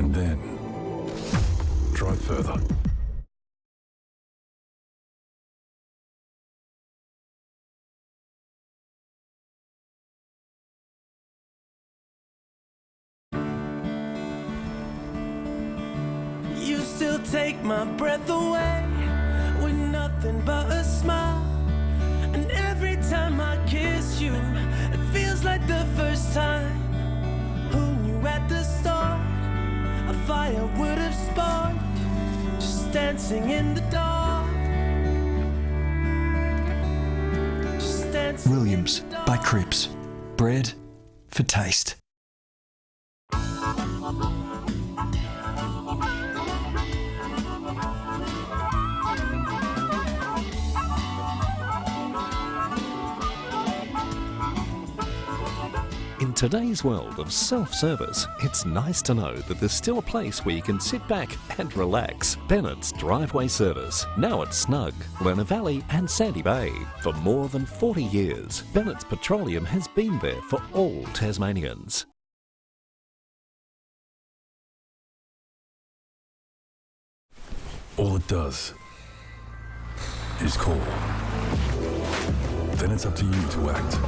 and then drive further. You still take my breath away with nothing but a smile. And every time I kiss you, it feels like the first time. Who knew at the start a fire would have sparked? Just dancing in the dark. Just dancing Williams in the dark. by Cripps. Bread for taste. In today's world of self-service, it's nice to know that there's still a place where you can sit back and relax. Bennett's Driveway Service, now at Snug, Lerner Valley and Sandy Bay. For more than 40 years, Bennett's Petroleum has been there for all Tasmanians. All it does is call. Then it's up to you to act.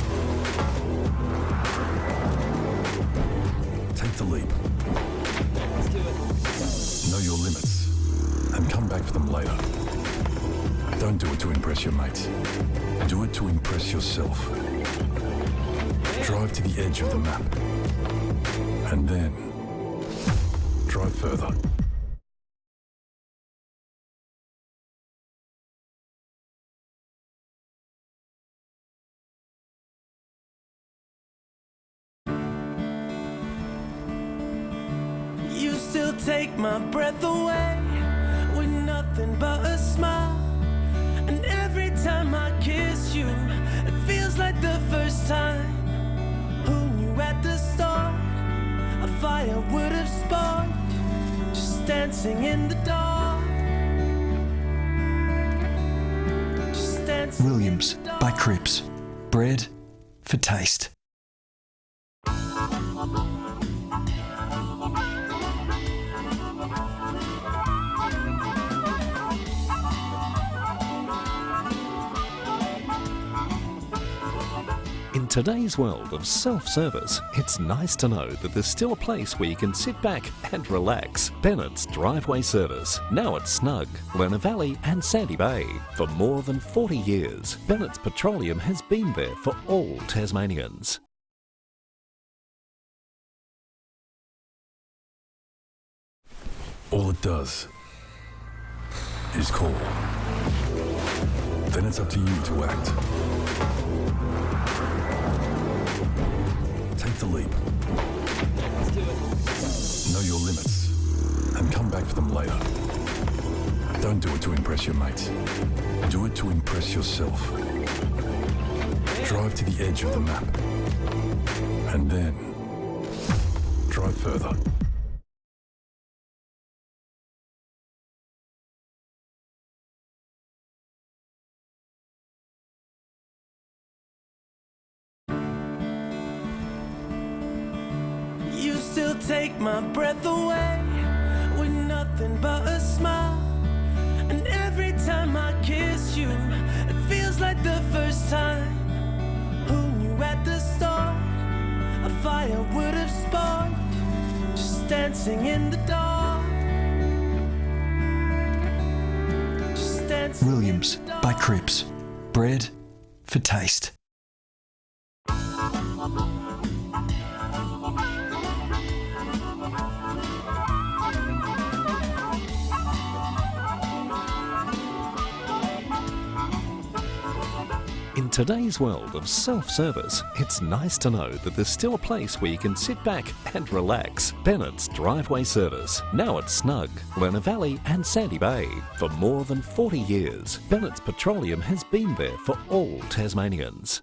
Take the leap. Let's do it. Know your limits and come back for them later. Don't do it to impress your mates. Do it to impress yourself. Drive to the edge of the map and then drive further. You still take my breath away with nothing but a smile. And every time I kiss you, it feels like the first time. Who knew at the start a fire would have sparked? Just dancing in the dark. Just dancing Williams in the dark. by Cripps. Bread for taste. In today's world of self-service, it's nice to know that there's still a place where you can sit back and relax. Bennett's Driveway Service, now at Snug, Lerner Valley and Sandy Bay. For more than 40 years, Bennett's Petroleum has been there for all Tasmanians. All it does is call. Then it's up to you to act. Take the leap. Let's do it. Know your limits and come back for them later. Don't do it to impress your mates. Do it to impress yourself. Drive to the edge of the map and then drive further. You still take my breath away with nothing but a smile. And every time I kiss you, it feels like the first time. Who knew at the start a fire would have sparked? Just dancing in the dark. Just dancing Williams in the dark. by Cripps. Bread for taste. In today's world of self-service, it's nice to know that there's still a place where you can sit back and relax. Bennett's Driveway Service, now at Snug, Lerner Valley and Sandy Bay. For more than 40 years, Bennett's Petroleum has been there for all Tasmanians.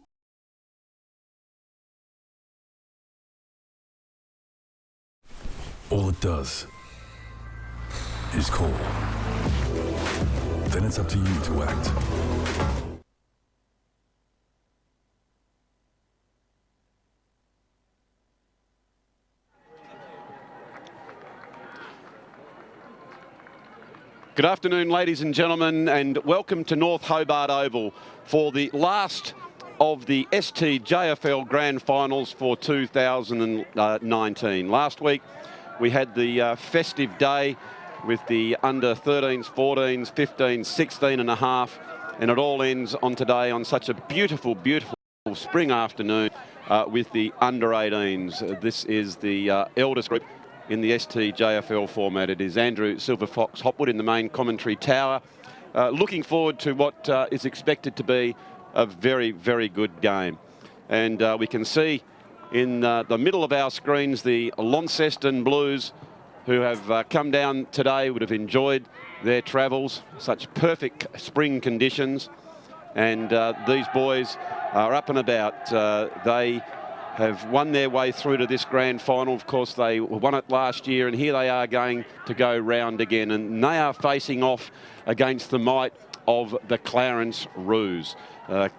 All it does is call. Then it's up to you to act. Good afternoon, ladies and gentlemen, and welcome to North Hobart Oval for the last of the STJFL Grand Finals for 2019. Last week we had the festive day with the under 13s, 14s, 15s, 16 and a half, and it all ends on today on such a beautiful, beautiful spring afternoon with the under 18s. This is the eldest group in the STJFL format. It is Andrew Silver Fox Hopwood in the main commentary tower. Looking forward to what is expected to be a very, very good game. And we can see in the middle of our screens the Launceston Blues, who have come down today, would have enjoyed their travels. Such perfect spring conditions. And these boys are up and about. They have won their way through to this grand final. Of course, they won it last year, and here they are going to go round again. And they are facing off against the might of the Clarence Roos.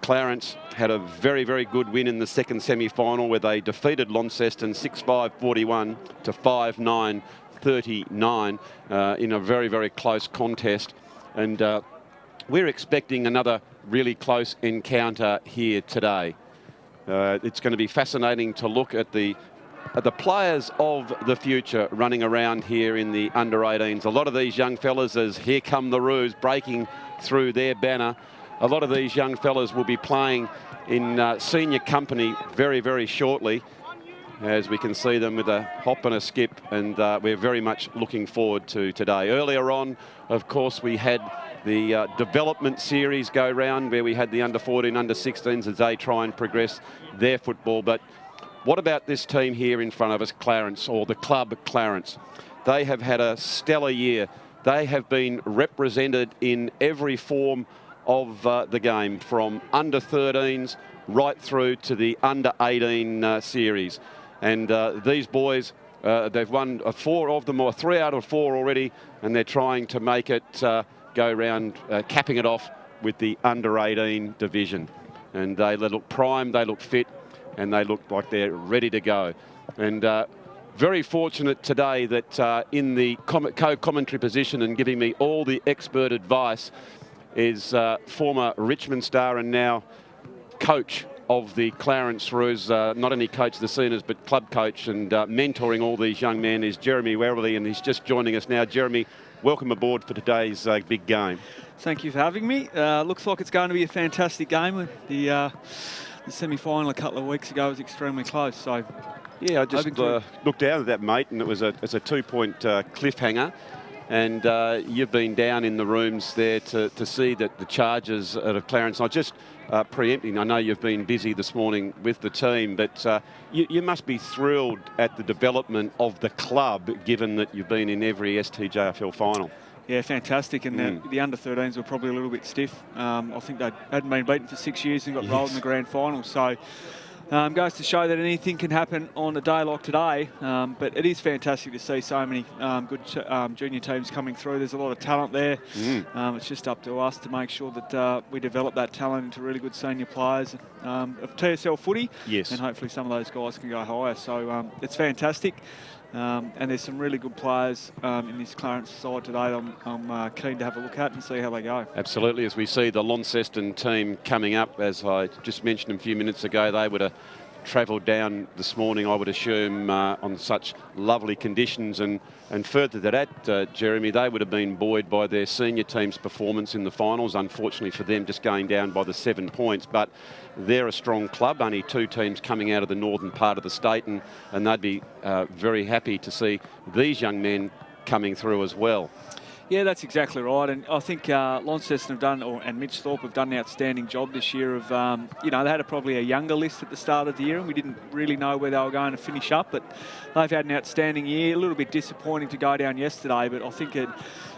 Clarence had a very, very good win in the second semi-final where they defeated Launceston 6-5-41 to 5-9-39 in a very, very close contest. And we're expecting another really close encounter here today. It's going to be fascinating to look at the players of the future running around here in the under 18s. A lot of these young fellas, as here come the Roos breaking through their banner, a lot of these young fellas will be playing in senior company very, very shortly, as we can see them with a hop and a skip, and we're very much looking forward to today. Earlier on, of course, we had the development series go round where we had the under 14, under 16s as they try and progress their football. But what about this team here in front of us, Clarence, or the club Clarence? They have had a stellar year. They have been represented in every form of the game, from under 13s right through to the under 18 series. And these boys, they've won 4 of them, or 3 out of 4 already, and they're trying to make it go round, capping it off with the under 18 division. And they look primed, they look fit, and they look like they're ready to go. And very fortunate today that in the co-commentary position and giving me all the expert advice is former Richmond star and now coach of the Clarence Roos, not only coach the seniors but club coach, and mentoring all these young men is Jeremy Werley, and he's just joining us now. Jeremy, welcome aboard for today's big game. Thank you for having me. Looks like it's going to be a fantastic game. The semi-final a couple of weeks ago was extremely close. So yeah, I just looked down at that, mate, and it's a 2-point cliffhanger. And you've been down in the rooms there to see that the charges at Clarence. I just preempting, I know you've been busy this morning with the team, but you must be thrilled at the development of the club, given that you've been in every STJFL final. Yeah, fantastic. And the under 13s were probably a little bit stiff. I think they hadn't been beaten for 6 years and got rolled in the grand final. So goes to show that anything can happen on a day like today. But it is fantastic to see so many good junior teams coming through. There's a lot of talent there. It's just up to us to make sure that we develop that talent into really good senior players of TSL footy. Yes. And hopefully some of those guys can go higher. So it's fantastic. And there's some really good players in this Clarence side today I'm keen to have a look at and see how they go. Absolutely. As we see the Launceston team coming up, as I just mentioned a few minutes ago, they would have travelled down this morning, I would assume, on such lovely conditions. And further to that, Jeremy, they would have been buoyed by their senior team's performance in the finals. Unfortunately for them, just going down by the 7 points. But they're a strong club, only 2 teams coming out of the northern part of the state, and they'd be very happy to see these young men coming through as well. Yeah, that's exactly right. And I think Launceston have done, and Mitch Thorpe have done an outstanding job this year of, they had probably a younger list at the start of the year, and we didn't really know where they were going to finish up, but they've had an outstanding year. A little bit disappointing to go down yesterday, but I think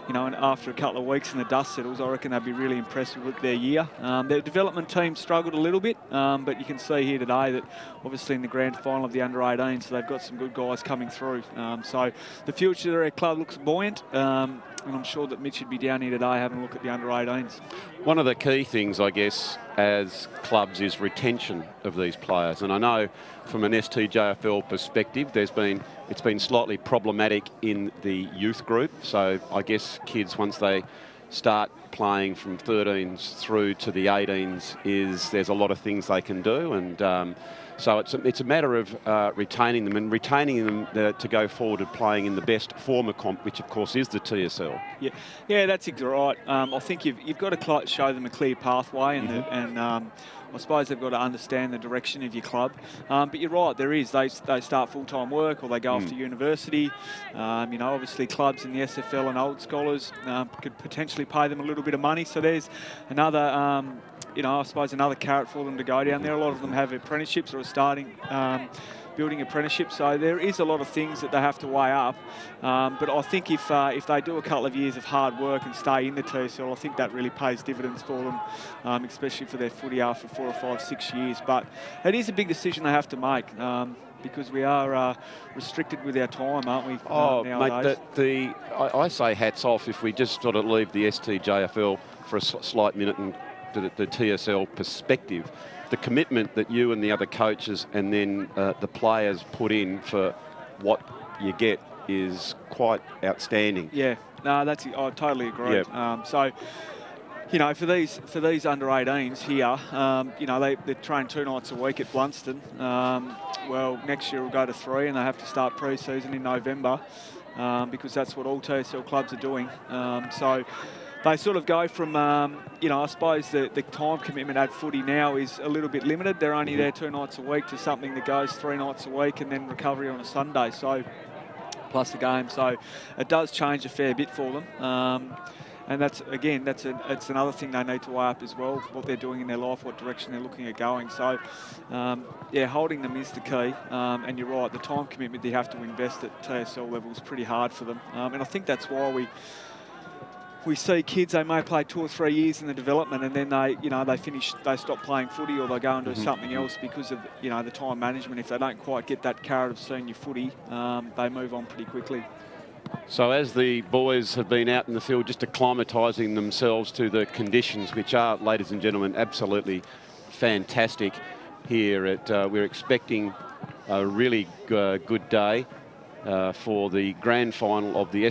after a couple of weeks and the dust settles, I reckon they'd be really impressive with their year. Their development team struggled a little bit, but you can see here today that obviously in the grand final of the under 18, so they've got some good guys coming through. So the future of their club looks buoyant. And I'm sure that Mitch would be down here today having a look at the under-18s. One of the key things, I guess, as clubs is retention of these players. And I know from an STJFL perspective, it's been slightly problematic in the youth group. So I guess kids, once they start playing from 13s through to the 18s, there's a lot of things they can do. And so it's a matter of retaining them to go forward and playing in the best form of comp, which of course is the TSL. Yeah, that's exactly right. I think you've got to show them a clear pathway, and I suppose they've got to understand the direction of your club. But you're right, they start full-time work or they go off to university. Obviously clubs in the SFL and old scholars could potentially pay them a little bit of money. So there's another, I suppose another carrot for them to go down there. A lot of them have apprenticeships or are starting building apprenticeships. So there is a lot of things that they have to weigh up. But I think if they do a couple of years of hard work and stay in the TSL, I think that really pays dividends for them, especially for their footy after 4 or 5, 6 years. But it is a big decision they have to make. Because we are restricted with our time, aren't we? Nowadays? Mate, I say hats off if we just sort of leave the STJFL for a slight minute and the TSL perspective. The commitment that you and the other coaches and then the players put in for what you get is quite outstanding. Yeah, no, I totally agree. Yep. For these under 18s here, they train 2 nights a week at Launceston. Well, next year we'll go to 3, and they have to start pre-season in November because that's what all TSL clubs are doing. So they sort of go from, I suppose the time commitment at footy now is a little bit limited. They're only there 2 nights a week to something that goes 3 nights a week and then recovery on a Sunday. So plus the game. So it does change a fair bit for them. And that's another thing they need to weigh up as well, what they're doing in their life, what direction they're looking at going. So, holding them is the key. And you're right, the time commitment they have to invest at TSL level is pretty hard for them. And I think that's why we see kids, they may play 2 or 3 years in the development and then they stop playing footy or they go and do something else because of, the time management. If they don't quite get that carrot of senior footy, they move on pretty quickly. So as the boys have been out in the field just acclimatising themselves to the conditions, which are, ladies and gentlemen, absolutely fantastic here we're expecting a really good day for the grand final of the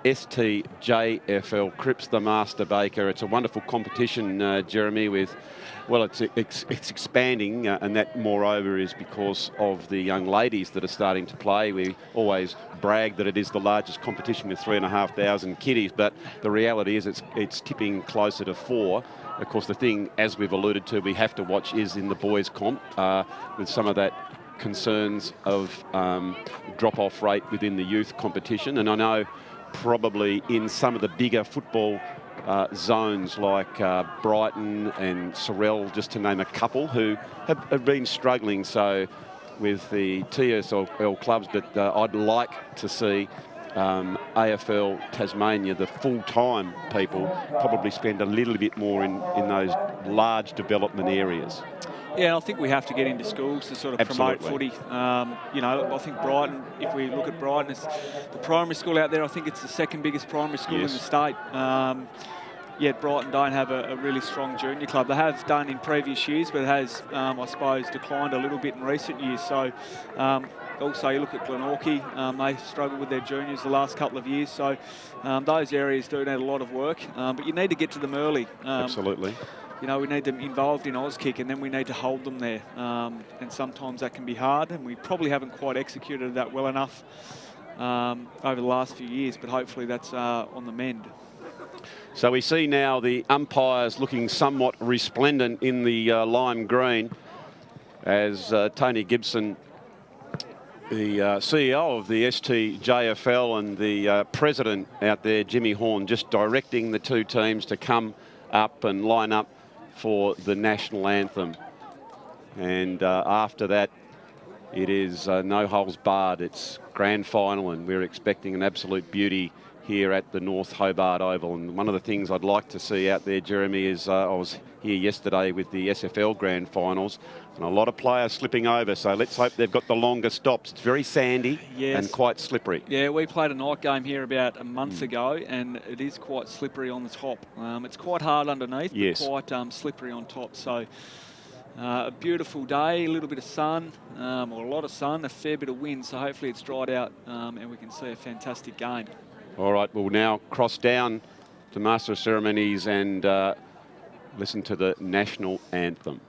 STJFL CRIPPS the Master Baker. It's a wonderful competition, Jeremy, it's expanding, and that moreover is because of the young ladies that are starting to play. We always brag that it is the largest competition with 3,500 kiddies, but the reality is it's tipping closer to 4. Of course, the thing, as we've alluded to, we have to watch is in the boys' comp with some of that concerns of drop-off rate within the youth competition. And I know probably in some of the bigger football zones like Brighton and Sorrel, just to name a couple, who have been struggling so with the TSL clubs, but I'd like to see AFL Tasmania, the full-time people, probably spend a little bit more in those large development areas. Yeah, I think we have to get into schools to sort of promote footy. I think Brighton, if we look at Brighton, it's the primary school out there. I think it's the 2nd biggest primary school in the state. Yet Brighton don't have a really strong junior club. They have done in previous years, but it has, I suppose, declined a little bit in recent years. So also you look at Glenorchy, they struggled with their juniors the last couple of years. So those areas do need a lot of work, but you need to get to them early. Absolutely. We need them involved in Auskick, and then we need to hold them there. And sometimes that can be hard, and we probably haven't quite executed that well enough over the last few years, but hopefully that's on the mend. So we see now the umpires looking somewhat resplendent in the lime green as Tony Gibson, the CEO of the STJFL, and the president out there, Jimmy Horn, just directing the 2 teams to come up and line up for the national anthem. And after that, it is no holes barred. It's grand final, and we're expecting an absolute beauty here at the North Hobart Oval. And one of the things I'd like to see out there, Jeremy, is I was here yesterday with the SFL Grand Finals, and a lot of players slipping over, so let's hope they've got the longer stops. It's very sandy and quite slippery. Yeah, we played a night game here about a month ago, and it is quite slippery on the top. It's quite hard underneath, but quite slippery on top. So a beautiful day, a little bit of sun, or a lot of sun, a fair bit of wind, so hopefully it's dried out and we can see a fantastic game. All right, we'll now cross down to Master of Ceremonies and listen to the national anthem.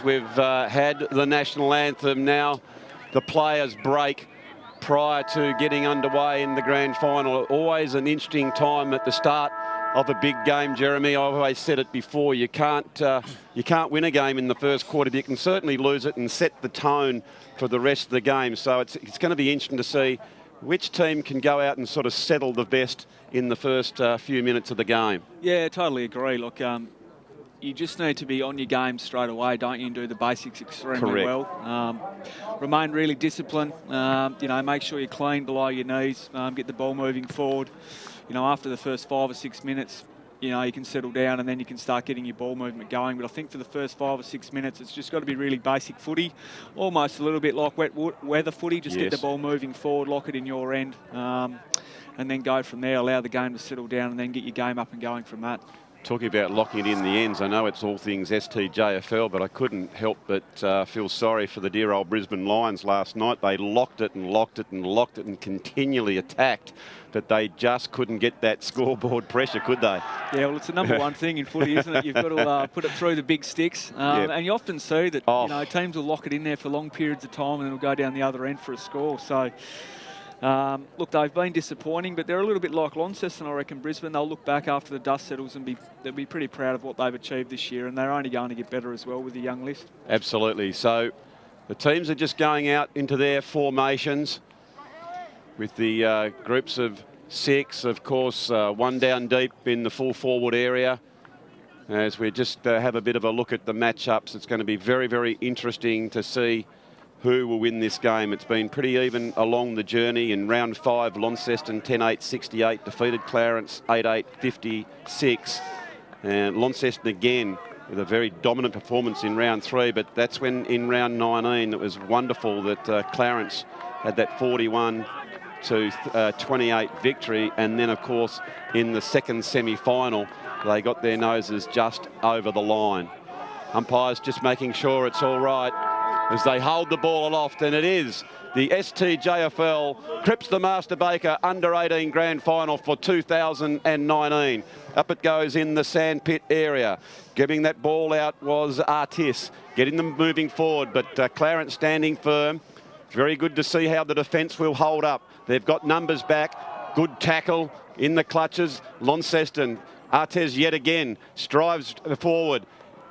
We've had the national anthem. Now the players break prior to getting underway in the grand final. Always an interesting time at the start of a big game, Jeremy. I've always said it before, you can't win a game in the first quarter, but you can certainly lose it and set the tone for the rest of the game. So it's going to be interesting to see which team can go out and sort of settle the best in the first few minutes of the game. Yeah, totally agree. Look, you just need to be on your game straight away, don't you, and do the basics extremely well. Remain really disciplined, you know, make sure you're clean below your knees, get the ball moving forward. You know, after the first 5 or 6 minutes, you know, you can settle down and then you can start getting your ball movement going. But I think for the first 5 or 6 minutes, it's just got to be really basic footy, almost a little bit like wet weather footy. Just get the ball moving forward, lock it in your end, and then go from there, allow the game to settle down and then get your game up and going from that. Talking about locking it in the ends, I know it's all things STJFL, but I couldn't help but feel sorry for the dear old Brisbane Lions last night. They locked it and locked it and locked it and continually attacked, but they just couldn't get that scoreboard pressure, could they? Yeah, well, it's the number one thing in footy, isn't it? You've got to put it through the big sticks. And you often see that you know, teams will lock it in there for long periods of time and then it'll go down the other end for a score. So, look, they've been disappointing, but they're a little bit like Launceston, I reckon. Brisbane, they'll look back after the dust settles and they'll be pretty proud of what they've achieved this year, and they're only going to get better as well with the young list. Absolutely. So the teams are just going out into their formations with the groups of 6, of course, 1 down deep in the full forward area. As we just have a bit of a look at the matchups, it's going to be very, very interesting to see who will win this game. It's been pretty even along the journey. In round 5, Launceston 10-8-68 defeated Clarence 8-8-56. And Launceston again with a very dominant performance in round 3, but that's when in round 19 it was wonderful that Clarence had that 41-28 victory. And then of course in the second semi-final they got their noses just over the line. Umpires just making sure it's all right as they hold the ball aloft, and it is the STJFL Cripps the Master Baker Under-18 Grand Final for 2019. Up it goes in the sandpit area. Giving that ball out was Artis, getting them moving forward, but Clarence standing firm. Very good to see how the defence will hold up. They've got numbers back. Good tackle in the clutches. Launceston, Artis yet again strives forward.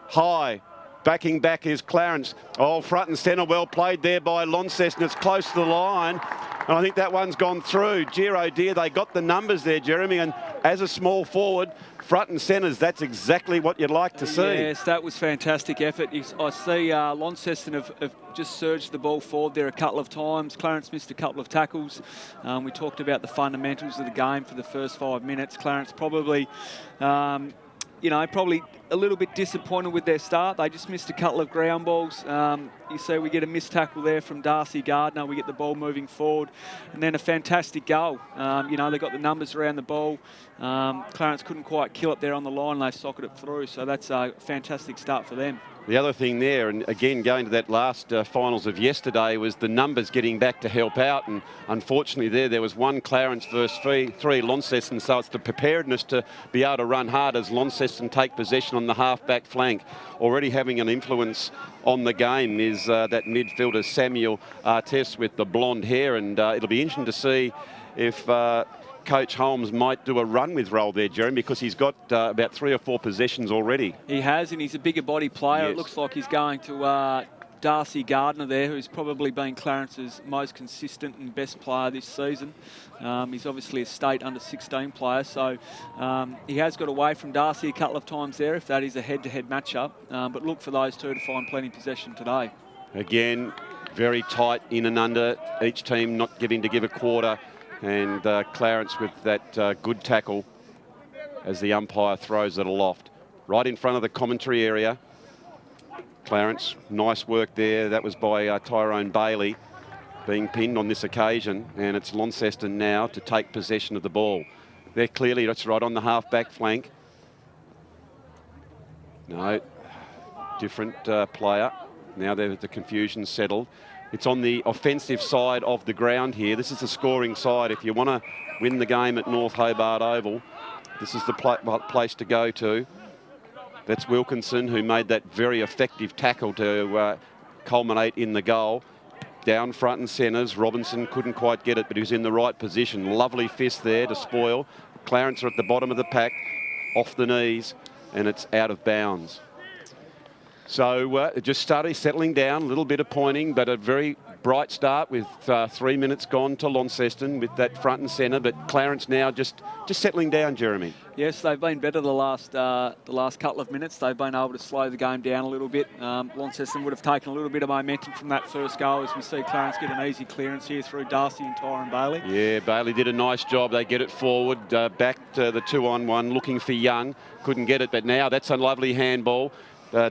High. Backing back is Clarence. Oh, front and centre, well played there by Launceston. It's close to the line. And I think that one's gone through. Dear, dear, they got the numbers there, Jeremy. And as a small forward, front and centres, that's exactly what you'd like to see. Yes, that was fantastic effort. I see Launceston have just surged the ball forward there a couple of times. Clarence missed a couple of tackles. We talked about the fundamentals of the game for the first 5 minutes. Clarence probably... you know, probably a little bit disappointed with their start. They just missed a couple of ground balls. You see we get a missed tackle there from Darcy Gardner. We get the ball moving forward. And then a fantastic goal. You know, they got the numbers around the ball. Clarence couldn't quite kill it there on the line. They socketed it through. So that's a fantastic start for them. The other thing there, and again going to that last finals of yesterday, was the numbers getting back to help out, and unfortunately there was one Clarence versus three Launceston, so it's the preparedness to be able to run hard as Launceston take possession on the half-back flank. Already having an influence on the game is that midfielder Samuel Artest with the blonde hair, and it'll be interesting to see if Coach Holmes might do a run with Roll there, Jeremy, because he's got about 3 or 4 possessions already. He has, and he's a bigger body player. Yes. It looks like he's going to Darcy Gardner there, who's probably been Clarence's most consistent and best player this season. He's obviously a state under-16 player, so he has got away from Darcy a couple of times there, if that is a head-to-head matchup. But look for those two to find plenty of possession today. Again, very tight in and under, each team not giving to give a quarter. And Clarence with that good tackle as the umpire throws it aloft. Right in front of the commentary area. Clarence, nice work there. That was by Tyrone Bailey, being pinned on this occasion. And it's Launceston now to take possession of the ball. They're clearly, that's right on the half-back flank. No, different player. Now the confusion's settled. It's on the offensive side of the ground here. This is the scoring side. If you want to win the game at North Hobart Oval, this is the place to go to. That's Wilkinson, who made that very effective tackle to culminate in the goal. Down front and centres. Robinson couldn't quite get it, but he was in the right position. Lovely fist there to spoil. Clarence are at the bottom of the pack, off the knees, and it's out of bounds. So it just started settling down, a little bit of pointing, but a very bright start with 3 minutes gone to Launceston with that front and centre. But Clarence now just settling down, Jeremy. Yes, they've been better the last couple of minutes. They've been able to slow the game down a little bit. Launceston would have taken a little bit of momentum from that first goal, as we see Clarence get an easy clearance here through Darcy and Tyrone Bailey. Yeah, Bailey did a nice job. They get it forward, back to the 2-on-1, looking for Young. Couldn't get it, but now that's a lovely handball.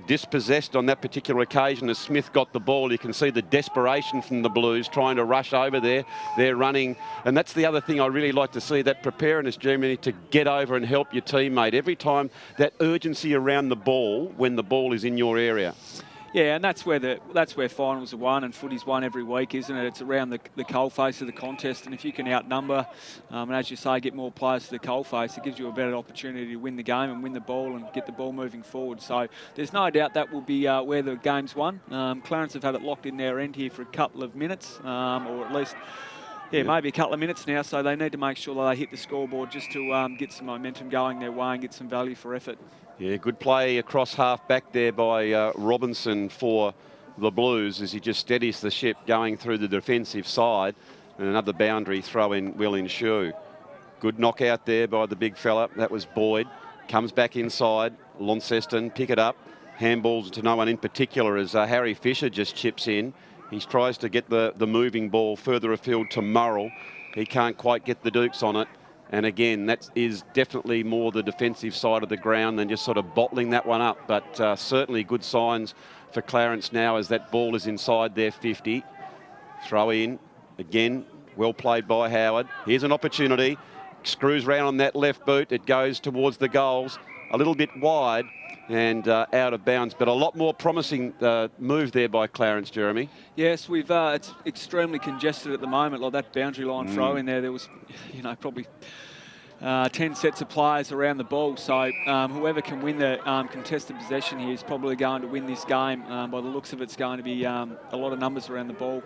Dispossessed on that particular occasion as Smith got the ball. You can see the desperation from the Blues trying to rush over there. They're running, and that's the other thing I really like to see, that preparedness, Jeremy, to get over and help your teammate. Every time, that urgency around the ball when the ball is in your area. Yeah, and that's where finals are won and footy's won every week, isn't it? It's around the coalface of the contest, and if you can outnumber and, as you say, get more players to the coalface, it gives you a better opportunity to win the game and win the ball and get the ball moving forward. So there's no doubt that will be where the game's won. Clarence have had it locked in their end here for a couple of minutes, or at least... Yeah, maybe a couple of minutes now, so they need to make sure that they hit the scoreboard just to get some momentum going their way and get some value for effort. Yeah, good play across half back there by Robinson for the Blues as he just steadies the ship going through the defensive side, and another boundary throw in will ensue. Good knockout there by the big fella. That was Boyd. Comes back inside. Launceston pick it up. Handballs to no one in particular as Harry Fisher just chips in. He tries to get the moving ball further afield to Murrell. He can't quite get the Dukes on it. And again, that is definitely more the defensive side of the ground than just sort of bottling that one up. But certainly good signs for Clarence now as that ball is inside their 50. Throw in. Again, well played by Howard. Here's an opportunity. Screws round on that left boot. It goes towards the goals. A little bit wide and out of bounds, but a lot more promising move there by Clarence, Jeremy. Yes, it's extremely congested at the moment. Like that boundary line throw in there was, probably 10 sets of players around the ball. So whoever can win the contested possession here is probably going to win this game. By the looks of it, it's going to be a lot of numbers around the ball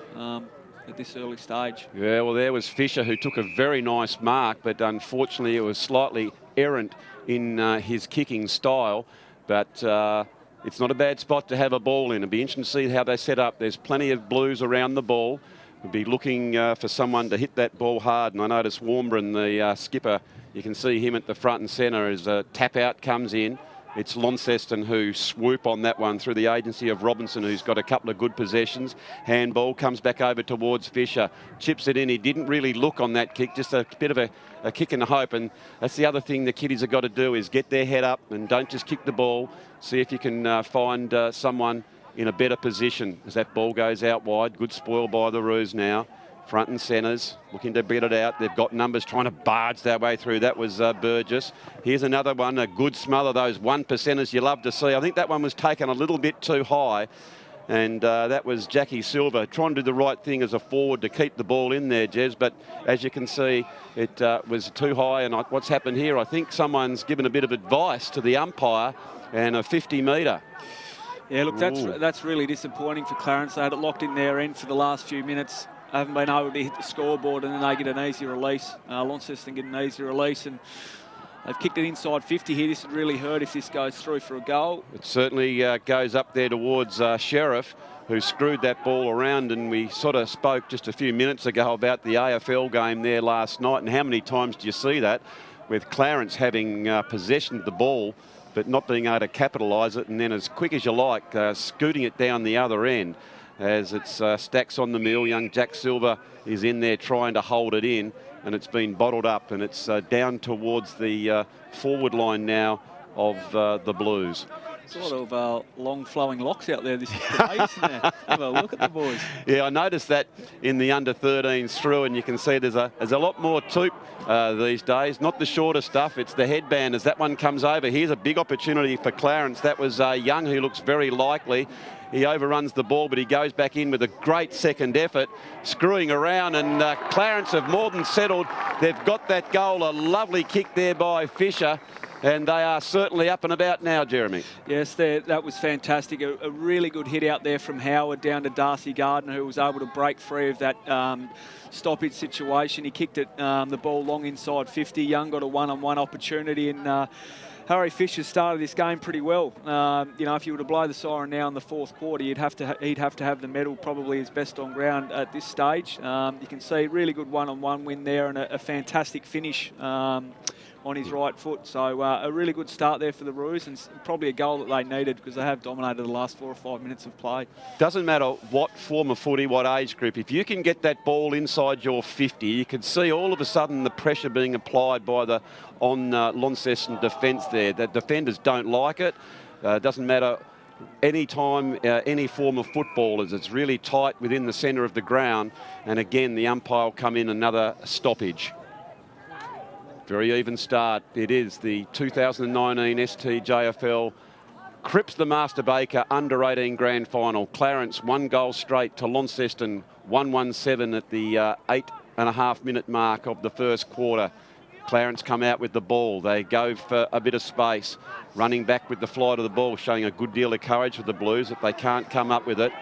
at this early stage. Yeah, well, there was Fisher who took a very nice mark, but unfortunately it was slightly errant in his kicking style. But it's not a bad spot to have a ball in. It'll be interesting to see how they set up. There's plenty of Blues around the ball. We'll be looking for someone to hit that ball hard. And I notice Warmbrun, the skipper, you can see him at the front and centre as a tap out comes in. It's Launceston who swoop on that one through the agency of Robinson, who's got a couple of good possessions. Handball comes back over towards Fisher. Chips it in. He didn't really look on that kick, just a bit of a kick and a hope. And that's the other thing the kiddies have got to do is get their head up and don't just kick the ball. See if you can find someone in a better position as that ball goes out wide. Good spoil by the Roos now. front and centres, looking to beat it out. They've got numbers trying to barge their way through. That was Burgess. Here's another one, a good smother, those 1%ers you love to see. I think that one was taken a little bit too high. And that was Jackie Silver trying to do the right thing as a forward to keep the ball in there, Jez. But as you can see, it was too high. And what's happened here, I think someone's given a bit of advice to the umpire and a 50-metre. Yeah, look, that's really disappointing for Clarence. They had it locked in their end for the last few minutes. Haven't been able to hit the scoreboard, and then they get an easy release. Launceston get an easy release, and they've kicked it inside 50 here. This would really hurt if this goes through for a goal. It certainly goes up there towards Sheriff, who screwed that ball around. And we sort of spoke just a few minutes ago about the AFL game there last night, and how many times do you see that with Clarence having possession of the ball but not being able to capitalise it, and then as quick as you like, scooting it down the other end. As it's stacks on the mill, young Jack Silver is in there trying to hold it in, and it's been bottled up, and it's down towards the forward line now of the Blues. There's a lot of long flowing locks out there this day, isn't there? Have a look at the boys. Yeah, I noticed that in the under-13s through, and you can see there's a lot more toop these days. Not the shorter stuff, it's the headband as that one comes over. Here's a big opportunity for Clarence. That was Young, who looks very likely. He overruns the ball, but he goes back in with a great second effort, screwing around, and Clarence have more than settled. They've got that goal, a lovely kick there by Fisher, and they are certainly up and about now, Jeremy. Yes, that was fantastic. A really good hit out there from Howard down to Darcy Gardner, who was able to break free of that stoppage situation. He kicked it, the ball long inside 50. Young got a one-on-one opportunity, and Harry Fisher started this game pretty well. You know, if you were to blow the siren now in the fourth quarter, he'd have to have the medal, probably his best on ground at this stage. You can see really good one-on-one win there, and a fantastic finish on his right foot. So a really good start there for the Roos, and probably a goal that they needed, because they have dominated the last 4 or 5 minutes of play. Doesn't matter what form of footy, what age group, if you can get that ball inside your 50, you can see all of a sudden the pressure being applied by the Launceston defence there. The defenders don't like it. Doesn't matter any time, any form of footballers. It's really tight within the centre of the ground, and again the umpire will come in, another stoppage. Very even start. It is the 2019 STJFL Cripps the Master Baker under-18 grand final. Clarence 1 goal straight to Launceston 1-1-7 at the 8.5 minute mark of the first quarter. Clarence come out with the ball. They go for a bit of space, running back with the flight of the ball, showing a good deal of courage with the Blues if they can't come up with it.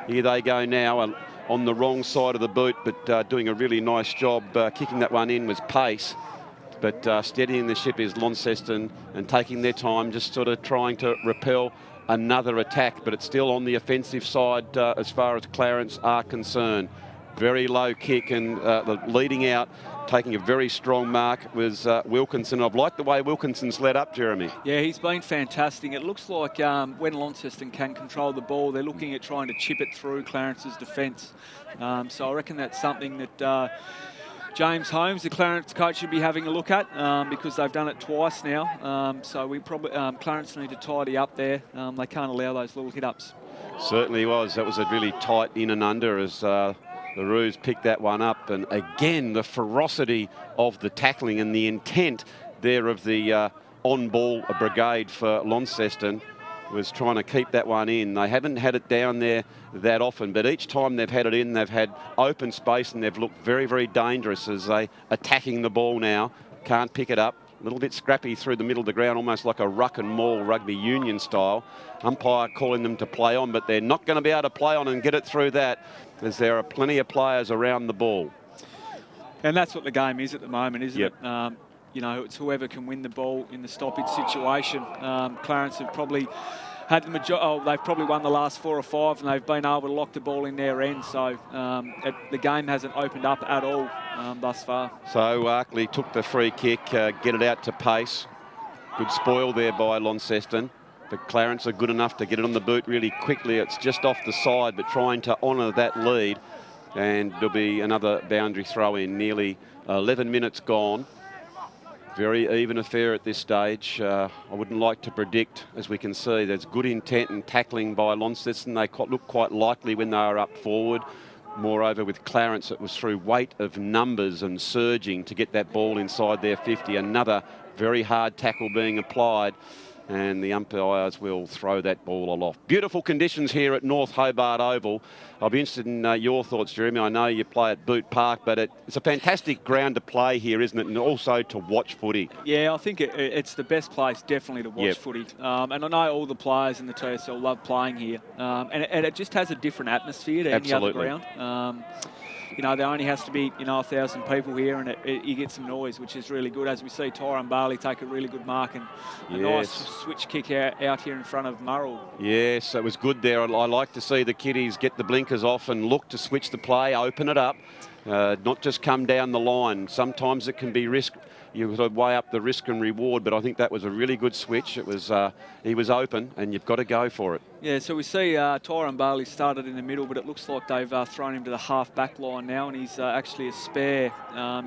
Here they go now on the wrong side of the boot, but doing a really nice job kicking that one in was Pace. But steadying the ship is Launceston, and taking their time, just sort of trying to repel another attack, but it's still on the offensive side as far as Clarence are concerned. Very low kick, and the leading out, taking a very strong mark, was Wilkinson. I've liked the way Wilkinson's led up, Jeremy. Yeah, he's been fantastic. It looks like when Launceston can control the ball, they're looking at trying to chip it through Clarence's defence. So I reckon that's something that James Holmes, the Clarence coach, should be having a look at, because they've done it twice now. So we probably Clarence need to tidy up there. They can't allow those little hit-ups. Certainly was. That was a really tight in and under as the Roos picked that one up. And again, the ferocity of the tackling and the intent there of the on-ball brigade for Launceston was trying to keep that one in. They haven't had it down there that often, but each time they've had it in, they've had open space, and they've looked very, very dangerous as they attacking the ball now. Can't pick it up. A little bit scrappy through the middle of the ground, almost like a ruck and maul rugby union style. Umpire calling them to play on, but they're not going to be able to play on and get it through that, as there are plenty of players around the ball. And that's what the game is at the moment, isn't Yep. it? You know, it's whoever can win the ball in the stoppage situation. Clarence have probably had the majority. They've probably won the last 4 or 5, and they've been able to lock the ball in their end. So the game hasn't opened up at all thus far. So Arkley took the free kick, get it out to Pace. Good spoil there by Launceston. But Clarence are good enough to get it on the boot really quickly. It's just off the side, but trying to honour that lead. And there'll be another boundary throw in. Nearly 11 minutes gone. Very even affair at this stage. I wouldn't like to predict, as we can see, there's good intent and tackling by Launceston. They look quite likely when they are up forward. Moreover, with Clarence, it was through weight of numbers and surging to get that ball inside their 50. Another very hard tackle being applied, and the umpires will throw that ball aloft. Beautiful conditions here at North Hobart Oval. I'll be interested in your thoughts, Jeremy. I know you play at Boot Park, but it's a fantastic ground to play here, isn't it? And also to watch footy. Yeah, I think it's the best place definitely to watch footy. And I know all the players in the TSL love playing here. And it just has a different atmosphere to any other ground. You know, there only has to be, 1,000 people here, and you get some noise, which is really good. As we see Tyrone Bailey take a really good mark and a nice switch kick out here in front of Murrell. Yes, it was good there. I like to see the kiddies get the blinkers off and look to switch the play, open it up, not just come down the line. Sometimes it can be risk. You've got to weigh up the risk and reward, but I think that was a really good switch. It was he was open, and you've got to go for it. Yeah, so we see Tyrone Bailey started in the middle, but it looks like they've thrown him to the half-back line now, and he's actually a spare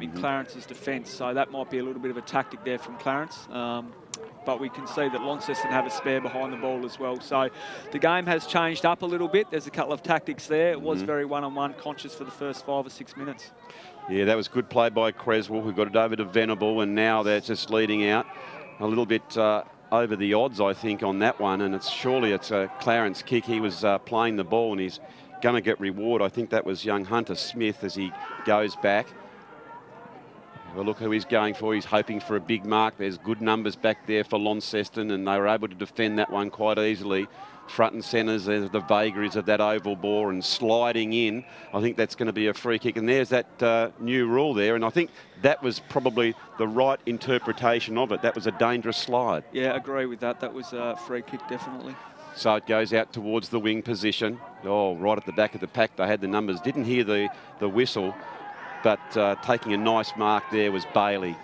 in Clarence's defence, so that might be a little bit of a tactic there from Clarence. But we can see that Launceston have a spare behind the ball as well. So the game has changed up a little bit. There's a couple of tactics there. It was very one-on-one conscious for the first 5 or 6 minutes. Yeah, that was good play by Creswell, who got it over to Venable, and now they're just leading out a little bit over the odds, I think, on that one. And surely it's a Clarence kick. He was playing the ball, and he's going to get reward. I think that was young Hunter Smith as he goes back. Well, look who he's going for. He's hoping for a big mark. There's good numbers back there for Launceston, and they were able to defend that one quite easily. Front and centres, there's the vagaries of that oval ball and sliding in. I think that's going to be a free kick. And there's that new rule there. And I think that was probably the right interpretation of it. That was a dangerous slide. Yeah, I agree with that. That was a free kick, definitely. So it goes out towards the wing position. Oh, right at the back of the pack. They had the numbers. Didn't hear the whistle. But taking a nice mark there was Bailey.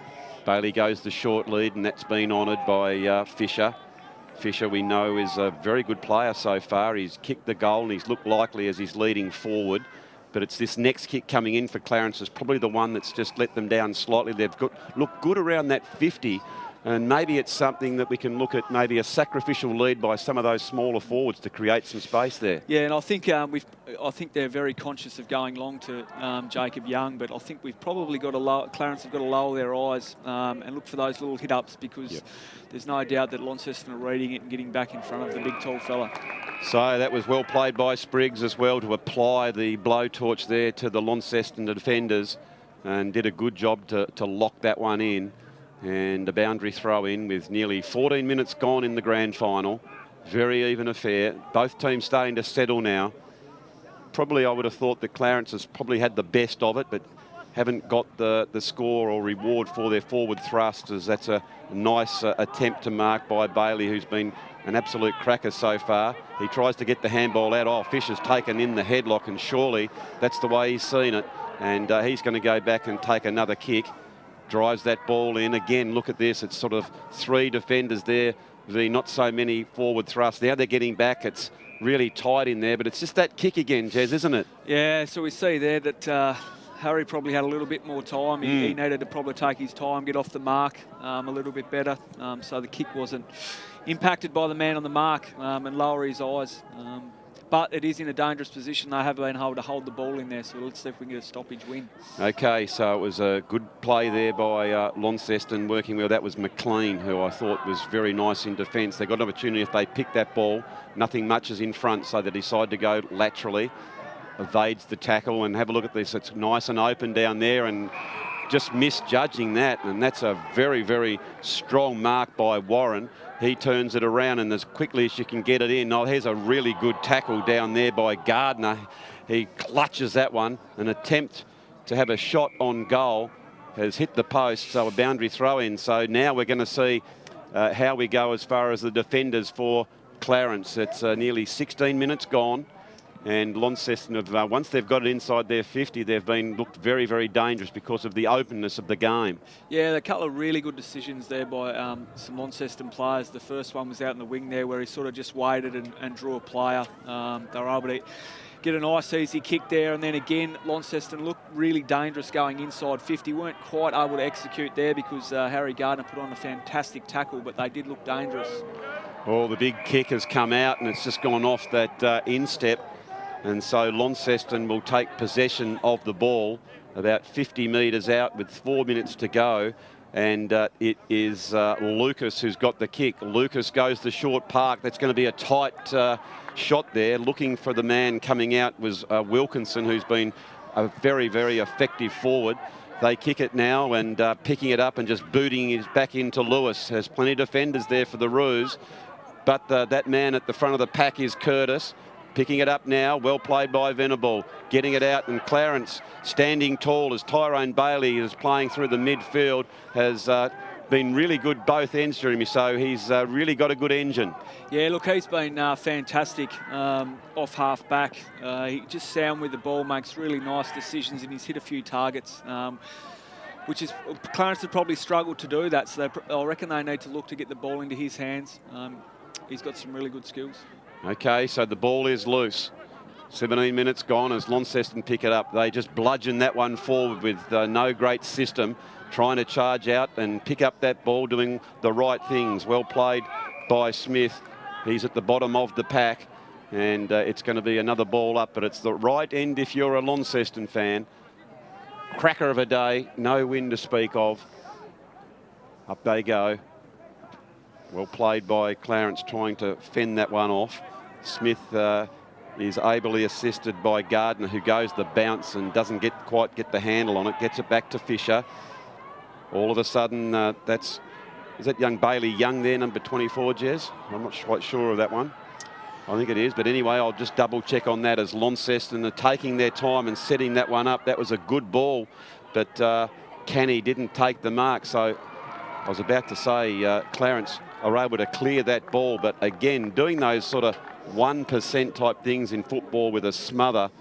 Bailey goes the short lead, and that's been honoured by Fisher. Fisher, we know, is a very good player so far. He's kicked the goal, and he's looked likely as he's leading forward. But it's this next kick coming in for Clarence is probably the one that's just let them down slightly. They've looked good around that 50. And maybe it's something that we can look at, maybe a sacrificial lead by some of those smaller forwards to create some space there. Yeah, and I think I think they're very conscious of going long to Jacob Young, but I think we've probably got to Clarence have got to lower their eyes and look for those little hit-ups, because there's no doubt that Launceston are reading it and getting back in front of the big tall fella. So that was well played by Spriggs as well to apply the blowtorch there to the Launceston defenders, and did a good job to lock that one in. And a boundary throw in with nearly 14 minutes gone in the grand final. Very even affair. Both teams starting to settle now. Probably I would have thought that Clarence has probably had the best of it, but haven't got the score or reward for their forward thrust, as that's a nice attempt to mark by Bailey, who's been an absolute cracker so far. He tries to get the handball out. Oh, Fisher's taken in the headlock, and surely that's the way he's seen it. And he's going to go back and take another kick. Drives that ball in. Again, look at this. It's sort of 3 defenders there. Not so many forward thrusts. Now they're getting back. It's really tight in there, but it's just that kick again, Jez, isn't it? Yeah, so we see there that Harry probably had a little bit more time. He needed to probably take his time, get off the mark a little bit better. So the kick wasn't impacted by the man on the mark and lower his eyes. But it is in a dangerous position. They have been able to hold the ball in there, so let's see if we can get a stoppage win. Okay, so it was a good play there by Launceston working well. That was McLean, who I thought was very nice in defence. They got an opportunity if they pick that ball. Nothing much is in front, so they decide to go laterally. Evades the tackle, and have a look at this. It's nice and open down there, and just misjudging that, and that's a very, very strong mark by Warren. He turns it around, and as quickly as you can get it in. Oh, here's a really good tackle down there by Gardner. He clutches that one. An attempt to have a shot on goal has hit the post, so a boundary throw in. So now we're going to see how we go as far as the defenders for Clarence. It's nearly 16 minutes gone. And Launceston, once they've got it inside their 50, they've been looked very, very dangerous because of the openness of the game. Yeah, a couple of really good decisions there by some Launceston players. The first one was out in the wing there, where he sort of just waited and drew a player. They were able to get a nice easy kick there, and then again Launceston looked really dangerous going inside 50. Weren't quite able to execute there because Harry Gardner put on a fantastic tackle, but they did look dangerous. Oh, the big kick has come out, and it's just gone off that instep. And so Launceston will take possession of the ball about 50 metres out with 4 minutes to go. And it is Lucas who's got the kick. Lucas goes the short park. That's going to be a tight shot there. Looking for the man coming out was Wilkinson, who's been a very, very effective forward. They kick it now and picking it up and just booting it back into Lewis. Has plenty of defenders there for the Roos. But that man at the front of the pack is Curtis. Picking it up now, well played by Venable. Getting it out, and Clarence standing tall as Tyrone Bailey is playing through the midfield. Has been really good both ends, Jeremy, so he's really got a good engine. Yeah, look, he's been fantastic off half back. He just sound with the ball, makes really nice decisions, and he's hit a few targets, which is Clarence had probably struggled to do that, so I reckon they need to look to get the ball into his hands. He's got some really good skills. Okay, so the ball is loose. 17 minutes gone as Launceston pick it up. They just bludgeon that one forward with no great system, trying to charge out and pick up that ball, doing the right things. Well played by Smith. He's at the bottom of the pack, and it's going to be another ball up, but it's the right end if you're a Launceston fan. Cracker of a day, no wind to speak of. Up they go. Well played by Clarence, trying to fend that one off. Smith is ably assisted by Gardner, who goes the bounce and doesn't quite get the handle on it. Gets it back to Fisher. All of a sudden, is that young Bailey Young there, number 24, Jez? I'm not quite sure of that one. I think it is, but anyway, I'll just double check on that as Launceston are taking their time and setting that one up. That was a good ball, but Canny didn't take the mark, so I was about to say Clarence are able to clear that ball, but again, doing those sort of 1% type things in football with a smother,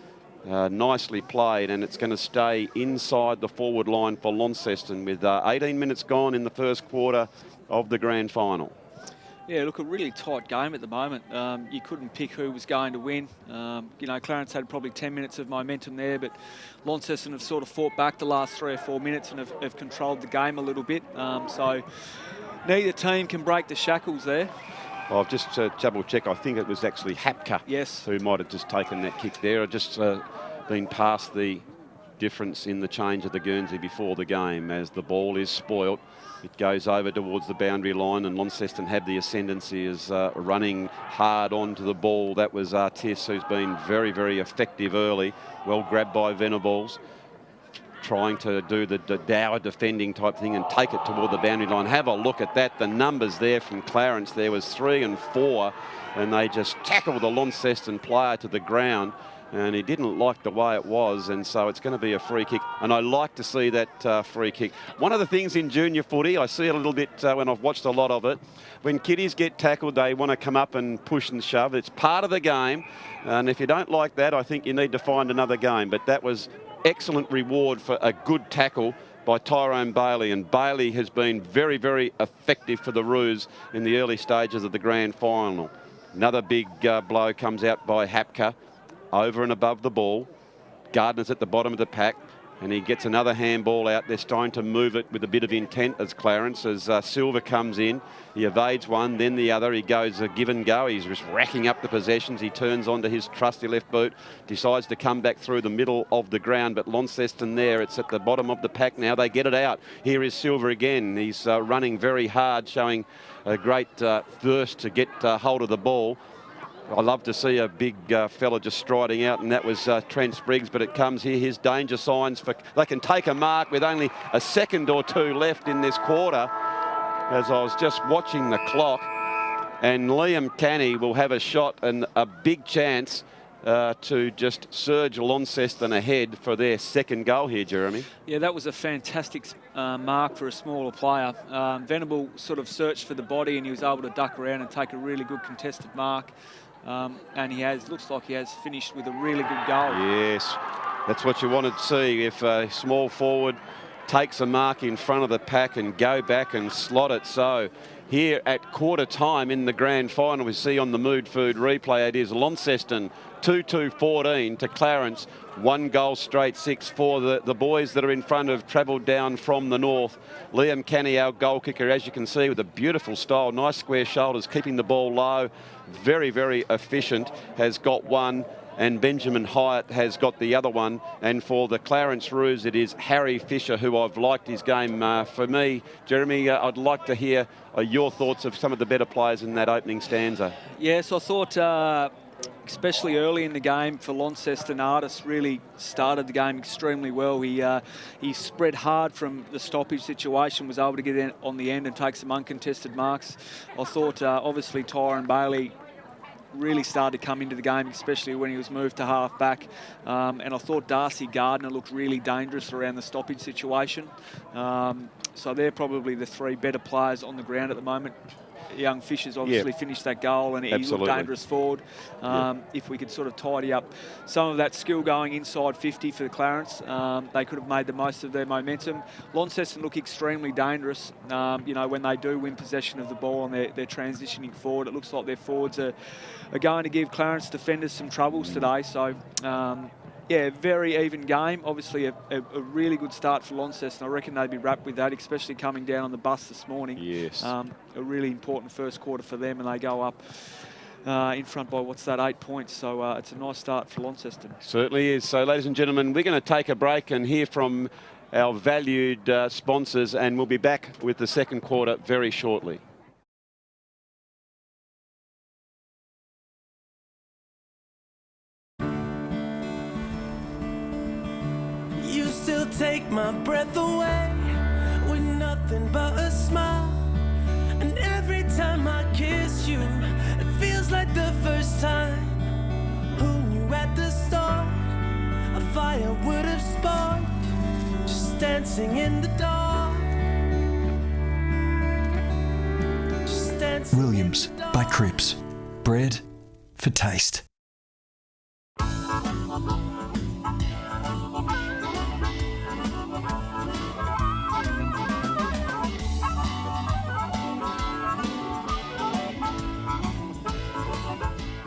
nicely played, and it's going to stay inside the forward line for Launceston with 18 minutes gone in the first quarter of the grand final. Yeah, look, a really tight game at the moment. You couldn't pick who was going to win. You know, Clarence had probably 10 minutes of momentum there, but Launceston have sort of fought back the last 3 or 4 minutes and have controlled the game a little bit. So neither team can break the shackles there. Well, I've just double check. I think it was actually Hapka, yes, who might have just taken that kick there. I've just been past the difference in the change of the Guernsey before the game. As the ball is spoilt, it goes over towards the boundary line, and Launceston have the ascendancy as running hard onto the ball. That was Artis, who's been very, very effective early. Well grabbed by Venables, trying to do the dour defending type thing and take it toward the boundary line. Have a look at that. The numbers there from Clarence. There was 3 and 4, and they just tackled the Launceston player to the ground, and he didn't like the way it was, and so it's going to be a free kick, and I like to see that free kick. One of the things in junior footy, I see it a little bit when I've watched a lot of it, when kiddies get tackled, they want to come up and push and shove. It's part of the game, and if you don't like that, I think you need to find another game. But that was excellent reward for a good tackle by Tyrone Bailey, and Bailey has been very, very effective for the Roos in the early stages of the grand final. Another big blow comes out by Hapka, over and above the ball. Gardner's at the bottom of the pack, and he gets another handball out. They're starting to move it with a bit of intent as Clarence, as Silver comes in. He evades one, then the other. He goes a give and go. He's just racking up the possessions. He turns onto his trusty left boot, decides to come back through the middle of the ground, but Launceston there, it's at the bottom of the pack now. They get it out. Here is Silver again. He's running very hard, showing a great thirst to get hold of the ball. I love to see a big fella just striding out, and that was Trent Spriggs, but it comes here. His danger signs for they can take a mark with only a second or two left in this quarter. As I was just watching the clock, and Liam Canny will have a shot and a big chance to just surge Launceston ahead for their second goal here, Jeremy. Yeah, that was a fantastic mark for a smaller player. Venable sort of searched for the body, and he was able to duck around and take a really good contested mark. And he looks like he has finished with a really good goal. Yes, that's what you want to see. If a small forward takes a mark in front of the pack and go back and slot it. So here at quarter time in the grand final, we see on the Mood Food replay, it is Launceston 2-2-14 to Clarence, 1 goal straight 6 for the boys that are in front have travelled down from the north. Liam Canny, our goal kicker, as you can see, with a beautiful style, nice square shoulders, keeping the ball low, very, very efficient, has got one. and Benjamin Hyatt has got the other one. And for the Clarence Roos, it is Harry Fisher, who I've liked his game. For me, Jeremy, I'd like to hear your thoughts of some of the better players in that opening stanza. Yes, I thought, especially early in the game for Launceston, Artis really started the game extremely well. He spread hard from the stoppage situation, was able to get in on the end and take some uncontested marks. I thought, obviously, Tyrone Bailey really started to come into the game, especially when he was moved to half back. And I thought Darcy Gardner looked really dangerous around the stoppage situation. So they're probably the three better players on the ground at the moment. Young Fisher's obviously finished that goal, and he looked dangerous forward. If we could sort of tidy up some of that skill going inside 50 for the Clarence, they could have made the most of their momentum. Launceston look extremely dangerous, you know, when they do win possession of the ball and they're transitioning forward. It looks like their forwards are going to give Clarence defenders some troubles today. So, yeah, very even game. Obviously, a really good start for Launceston. I reckon they'd be wrapped with that, especially coming down on the bus this morning. Yes. A really important first quarter for them, and they go up in front by, 8 points. So it's a nice start for Launceston. Certainly is. So, ladies and gentlemen, we're going to take a break and hear from our valued sponsors, and we'll be back with the second quarter very shortly. You still take my breath away with nothing but a smile. And every time I kiss you, it feels like the first time. Who knew at the start a fire would have sparked? Just dancing in the dark. Just dancing Williams in the by dark. CRIPPS. Bread for taste.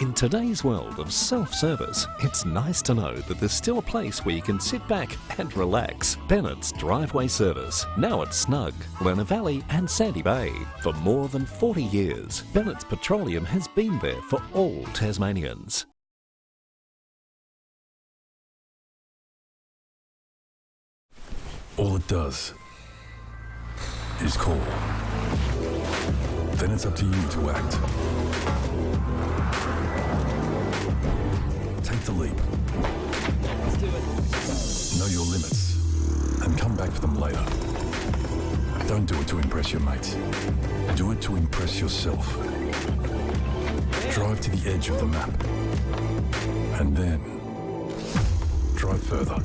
In today's world of self-service, it's nice to know that there's still a place where you can sit back and relax. Bennett's Driveway Service, now at Snug, Lerner Valley and Sandy Bay. For more than 40 years, Bennett's Petroleum has been there for all Tasmanians. All it does is call. Then it's up to you to act. Take the leap. Know your limits and come back for them later. Don't do it to impress your mates. Do it to impress yourself. Drive to the edge of the map and then drive further.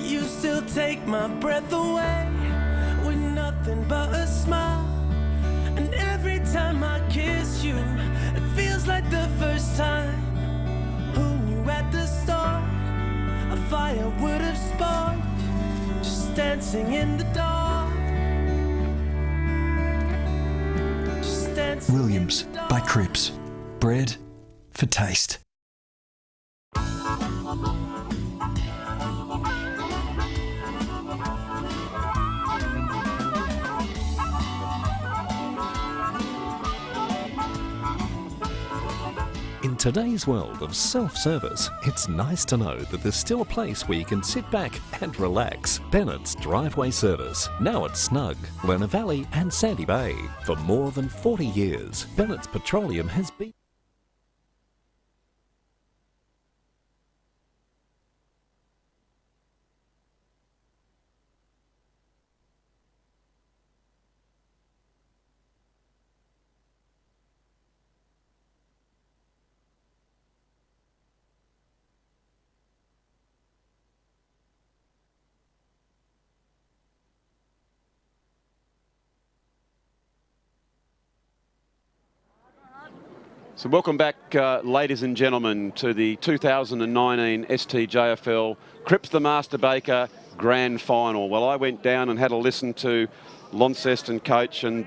You still take my breath away with nothing but a smile. And every time I kiss you, it feels like the first time. Who knew at the start a fire would have sparked? Just dancing in the dark. Just dancing Williams in the by dark. CRIPPS. Bread for taste. In today's world of self-service, it's nice to know that there's still a place where you can sit back and relax. Bennett's Driveway Service, now at Snug, Lerner Valley and Sandy Bay. For more than 40 years, Bennett's Petroleum has been... So welcome back, ladies and gentlemen, to the 2019 STJFL Cripps the Master Baker Grand Final. Well, I went down and had a listen to Launceston coach, and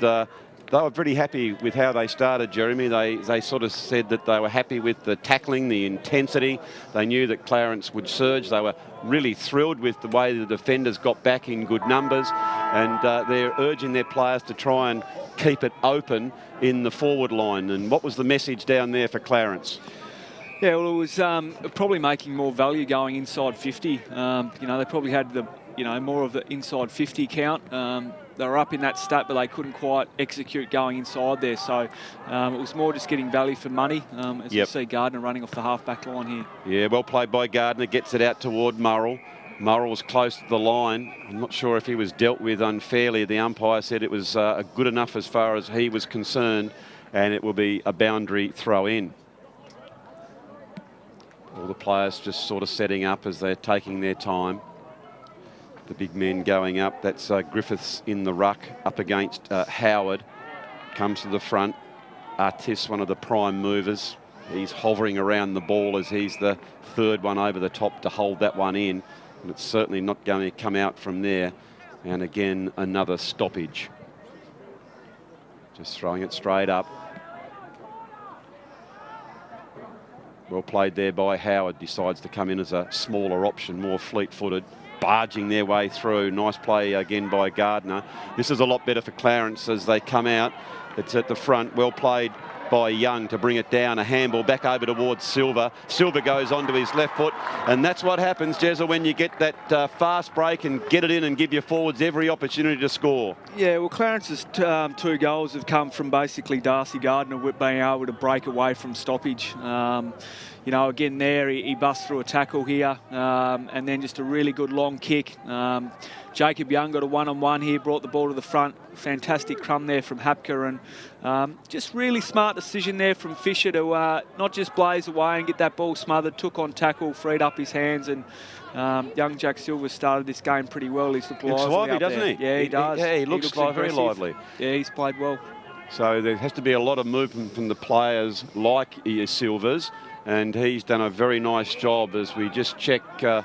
they were pretty happy with how they started, Jeremy. They sort of said that they were happy with the tackling, the intensity. They knew that Clarence would surge. They were really thrilled with the way the defenders got back in good numbers, and they're urging their players to try and keep it open in the forward line. And what was the message down there for Clarence? Yeah, well, it was probably making more value going inside 50. You know, they probably had the, you know, more of the inside 50 count. They were up in that stat, but they couldn't quite execute going inside there. So it was more just getting value for money, as you see Gardner running off the half-back line here. Yeah, well played by Gardner. Gets it out toward Murrell. Murrell was close to the line. I'm not sure if he was dealt with unfairly. The umpire said it was good enough as far as he was concerned, and it will be a boundary throw in. All the players just sort of setting up as they're taking their time. The big men going up. That's Griffiths in the ruck up against Howard. Comes to the front. Artis, one of the prime movers. He's hovering around the ball as he's the third one over the top to hold that one in. And it's certainly not going to come out from there. And again, another stoppage. Just throwing it straight up. Well played there by Howard. Decides to come in as a smaller option, more fleet-footed. Barging their way through. Nice play again by Gardner. This is a lot better for Clarence as they come out. It's at the front. Well played by Young to bring it down. A handball back over towards Silver. Silver goes onto his left foot, and that's what happens, Jezza, when you get that fast break and get it in and give your forwards every opportunity to score. Yeah, well, Clarence's two goals have come from basically Darcy Gardner being able to break away from stoppage. You know, again there, he busts through a tackle here, and then just a really good long kick. Jacob Young got a one-on-one here, brought the ball to the front. Fantastic crumb there from Hapker, and just really smart decision there from Fisher to not just blaze away and get that ball smothered, took on tackle, freed up his hands, and young Jack Silver started this game pretty well. He's looked lively, doesn't he? Yeah, he does. Yeah, he looks very lively. Yeah, he's played well. So there has to be a lot of movement from the players like Silvers, and he's done a very nice job. As we just check the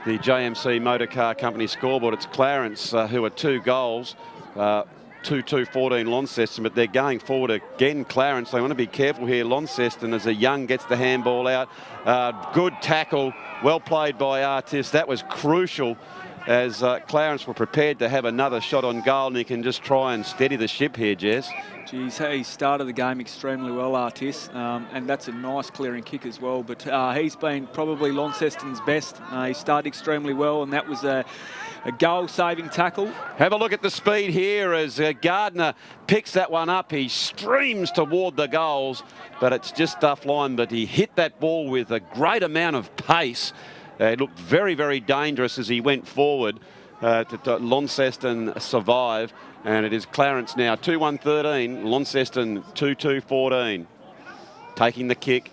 JMC Motor Car Company scoreboard, it's Clarence who are 2 goals, 2-2-14 Launceston, but they're going forward again, Clarence. They want to be careful here, Launceston, as a Young gets the handball out. Good tackle, well played by Artis. That was crucial as Clarence were prepared to have another shot on goal, and he can just try and steady the ship here, Jess. Geez, he started the game extremely well, Artis, and that's a nice clearing kick as well. But he's been probably Launceston's best. He started extremely well, and that was a goal-saving tackle. Have a look at the speed here as Gardner picks that one up. He streams toward the goals, but it's just offline. But he hit that ball with a great amount of pace. It looked very, very dangerous as he went forward to Launceston survive. And it is Clarence now 2-1-13, Launceston 2-2-14. Taking the kick,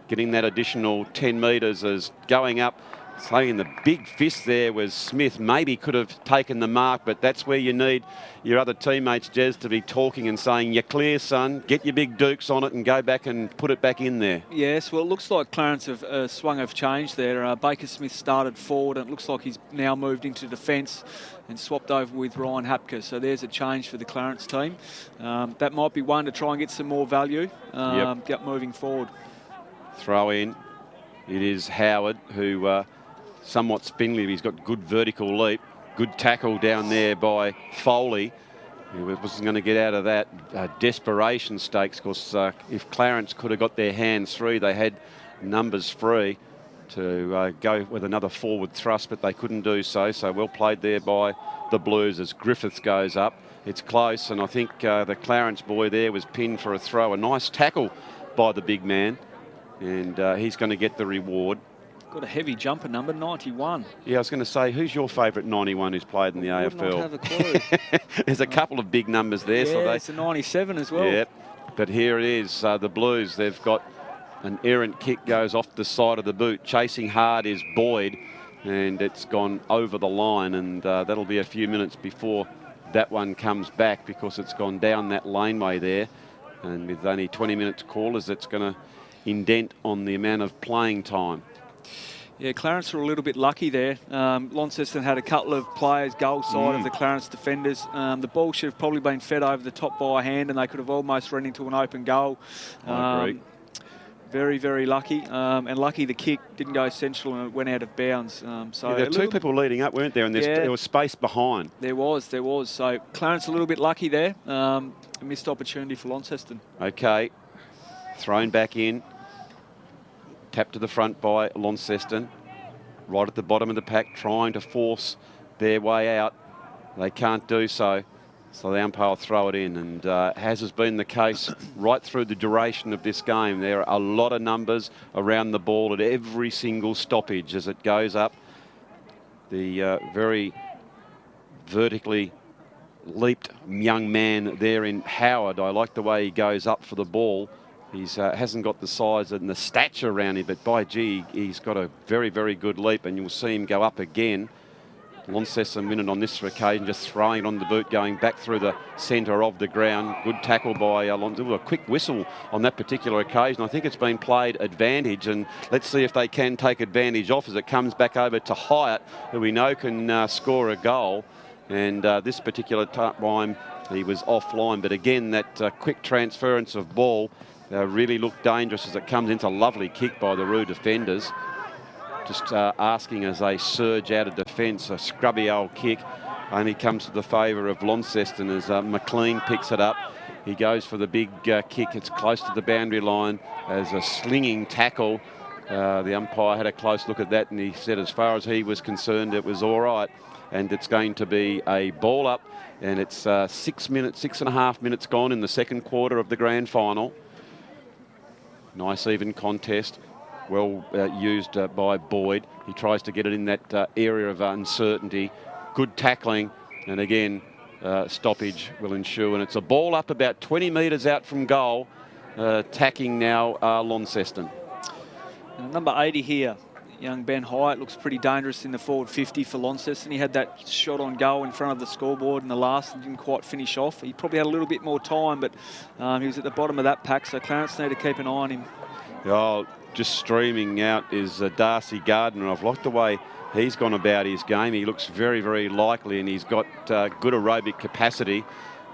getting that additional 10 metres as going up. Saying the big fist there was Smith. Maybe could have taken the mark, but that's where you need your other teammates, Jez, to be talking and saying, you're clear, son, get your big dukes on it and go back and put it back in there. Yes, well, it looks like Clarence have swung of change there. Baker Smith started forward, and it looks like he's now moved into defence and swapped over with Ryan Hapker. So there's a change for the Clarence team. That might be one to try and get some more value, get moving forward. Throw in. It is Howard who... somewhat spindly, he's got good vertical leap. Good tackle down there by Foley. He wasn't going to get out of that. Desperation stakes, because if Clarence could have got their hands through, they had numbers free to go with another forward thrust, but they couldn't do so. So well played there by the Blues as Griffiths goes up. It's close, and I think the Clarence boy there was pinned for a throw. A nice tackle by the big man, and he's going to get the reward. Got a heavy jumper number, 91. Yeah, I was going to say, who's your favourite 91 who's played in the AFL? I wouldn't have a clue. There's a couple of big numbers there. Yeah, so it's a 97 as well. Yeah, but here it is, the Blues. They've got an errant kick goes off the side of the boot. Chasing hard is Boyd, and it's gone over the line, and that'll be a few minutes before that one comes back, because it's gone down that laneway there, and with only 20 minutes callers, it's going to indent on the amount of playing time. Yeah, Clarence were a little bit lucky there. Launceston had a couple of players goal side of the Clarence defenders. The ball should have probably been fed over the top by a hand, and they could have almost run into an open goal. I agree. Very, very lucky. And lucky the kick didn't go central and it went out of bounds. So there were two people leading up, weren't there? And there was space behind. There was. So Clarence a little bit lucky there. A missed opportunity for Launceston. Okay. Thrown back in. Tapped to the front by Launceston. Right at the bottom of the pack, trying to force their way out. They can't do so. So the umpire will throw it in, and as has been the case right through the duration of this game, there are a lot of numbers around the ball at every single stoppage as it goes up. The very vertically leaped young man there in Howard, I like the way he goes up for the ball. He hasn't got the size and the stature around him, but by gee, he's got a very, very good leap, and you'll see him go up again. Launceston win it on this occasion, just throwing it on the boot, going back through the centre of the ground. Good tackle by Launceston. A quick whistle on that particular occasion. I think it's been played advantage, and let's see if they can take advantage off as it comes back over to Hyatt, who we know can score a goal. And this particular time, he was offline. But again, that quick transference of ball really looked dangerous as it comes into a lovely kick by the Roos defenders. Just asking as they surge out of defence, a scrubby old kick. Only comes to the favour of Launceston as McLean picks it up. He goes for the big kick. It's close to the boundary line as a slinging tackle. The umpire had a close look at that, and he said as far as he was concerned, it was all right. And it's going to be a ball up, and it's 6 and a half minutes gone in the second quarter of the grand final. Nice even contest. Well used by Boyd. He tries to get it in that area of uncertainty. Good tackling, and again, stoppage will ensue. And it's a ball up about 20 metres out from goal, attacking now Launceston. And number 80 here, young Ben Hyatt, looks pretty dangerous in the forward 50 for Launceston. He had that shot on goal in front of the scoreboard in the last and didn't quite finish off. He probably had a little bit more time, but he was at the bottom of that pack, so Clarence need to keep an eye on him. Oh, just streaming out is Darcy Gardner. I've liked the way he's gone about his game. He looks very, very likely, and he's got good aerobic capacity.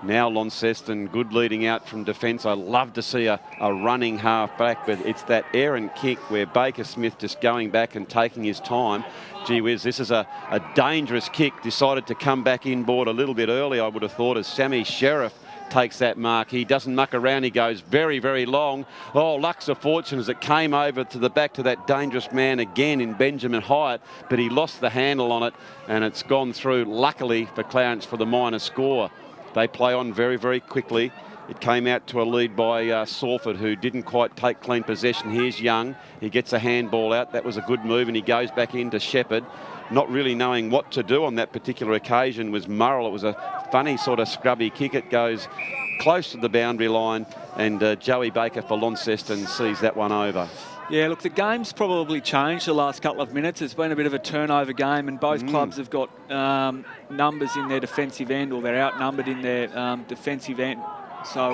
Now Launceston, good leading out from defence. I love to see a running half-back, but it's that errant kick where Baker Smith just going back and taking his time. Gee whiz, this is a dangerous kick. Decided to come back inboard a little bit early, I would have thought, as Sammy Sheriff takes that mark. He doesn't muck around. He goes very, very long. Oh, luck's of fortune as it came over to the back to that dangerous man again in Benjamin Hyatt, but he lost the handle on it, and it's gone through, luckily for Clarence, for the minor score. They play on very, very quickly. It came out to a lead by Salford, who didn't quite take clean possession. Here's Young. He gets a handball out. That was a good move, and he goes back into Shepherd. Not really knowing what to do on that particular occasion was Murrell. It was a funny sort of scrubby kick. It goes close to the boundary line, and Joey Baker for Launceston sees that one over. Yeah, look, the game's probably changed the last couple of minutes. It's been a bit of a turnover game, and both clubs have got numbers in their defensive end, or they're outnumbered in their defensive end. So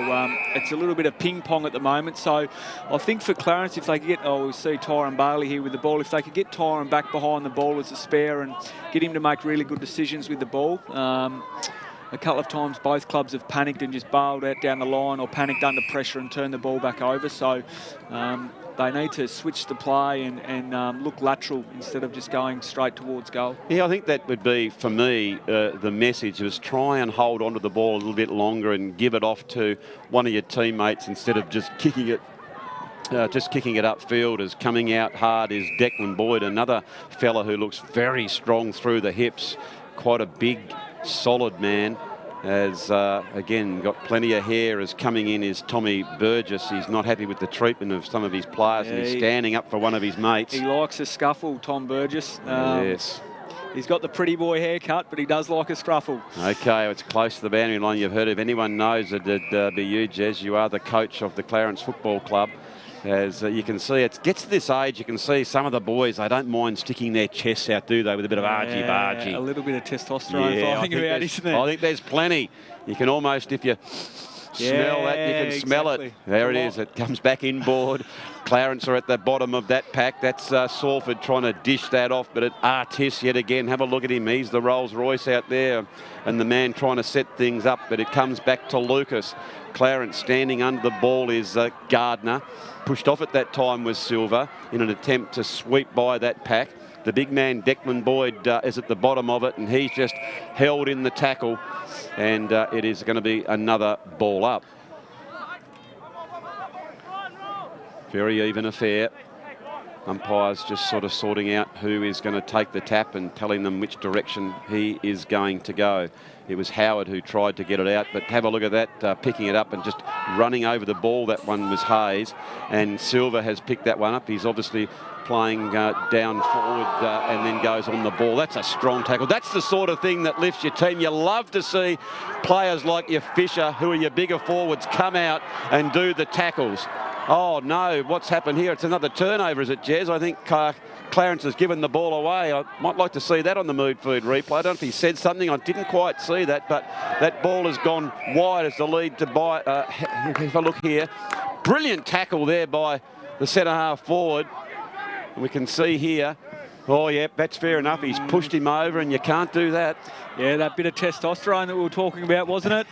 it's a little bit of ping-pong at the moment. So I think for Clarence, if they could get, we see Tyron Bailey here with the ball, if they could get Tyron back behind the ball as a spare and get him to make really good decisions with the ball. A couple of times both clubs have panicked and just bailed out down the line, or panicked under pressure and turned the ball back over. So they need to switch the play and look lateral instead of just going straight towards goal. Yeah, I think that would be, for me, the message was try and hold onto the ball a little bit longer and give it off to one of your teammates instead of just kicking it. Just kicking it upfield. As coming out hard is Declan Boyd, another fella who looks very strong through the hips. Quite a big, solid man. As again, got plenty of hair. As coming in is Tommy Burgess. He's not happy with the treatment of some of his players, and he's standing up for one of his mates. He likes a scuffle, Tom Burgess. Yes. He's got the pretty boy haircut, but he does like a scruffle. Okay, it's close to the boundary line. You've heard, if anyone knows, it'd be you, Jez. You are the coach of the Clarence Football Club. As you can see, it gets to this age, you can see some of the boys, they don't mind sticking their chests out, do they, with a bit of argy-bargy. A little bit of testosterone flying about, isn't there? I think there's plenty. You can almost, if you Smell that, you can smell it. There it is, it comes back inboard. Clarence are at the bottom of that pack. That's Salford trying to dish that off, but Artis yet again, have a look at him. He's the Rolls Royce out there and the man trying to set things up, but it comes back to Lucas. Clarence standing under the ball is Gardner. Pushed off at that time was Silver in an attempt to sweep by that pack. The big man, Declan Boyd, is at the bottom of it, and he's just held in the tackle, and it is going to be another ball up. Very even affair. Umpires just sort of sorting out who is going to take the tap and telling them which direction he is going to go. It was Howard who tried to get it out, but have a look at that, picking it up and just running over the ball. That one was Hayes, and Silver has picked that one up. He's obviously playing down forward and then goes on the ball. That's a strong tackle. That's the sort of thing that lifts your team. You love to see players like your Fisher, who are your bigger forwards, come out and do the tackles. Oh no, what's happened here? It's another turnover, is it, Jez? I think Clarence has given the ball away. I might like to see that on the mood food replay. I don't know if he said something. I didn't quite see that, but that ball has gone wide as the lead to buy. If I look here, brilliant tackle there by the centre half forward. We can see here. Oh, yeah, that's fair enough. He's pushed him over, and you can't do that. Yeah, that bit of testosterone that we were talking about, wasn't it?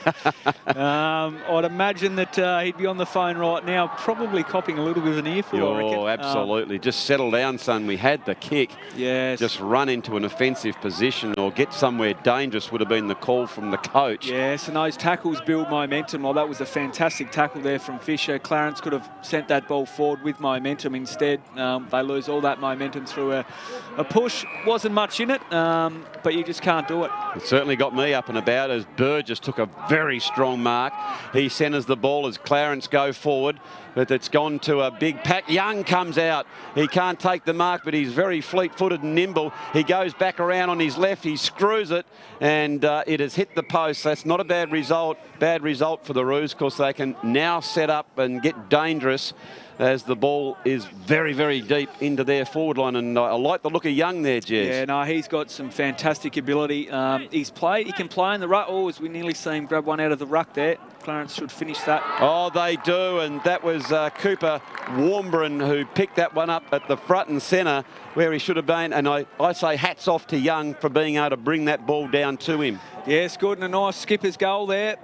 I'd imagine that he'd be on the phone right now, probably copping a little bit of an earful, I reckon. Oh, absolutely. Just settle down, son. We had the kick. Yes. Just run into an offensive position or get somewhere dangerous would have been the call from the coach. Yes, and those tackles build momentum. Well, that was a fantastic tackle there from Fisher. Clarence could have sent that ball forward with momentum. Instead, they lose all that momentum through a push. Wasn't much in it, but you just can't do it. It certainly got me up and about as Burgess took a very strong mark. He centres the ball as Clarence go forward, but it's gone to a big pack. Young comes out. He can't take the mark, but he's very fleet-footed and nimble. He goes back around on his left. He screws it, and it has hit the post. That's not a bad result. Bad result for the Roos, because they can now set up and get dangerous as the ball is very, very deep into their forward line. And I like the look of Young there, Jez. Yeah, no, he's got some fantastic ability. He can play in the ruck. Oh, as we nearly see him grab one out of the ruck there. Clarence should finish that. Oh, they do, and that was Cooper Warmbrun who picked that one up at the front and centre where he should have been. And I say hats off to Young for being able to bring that ball down to him. Yes, good, and a nice skipper's goal there.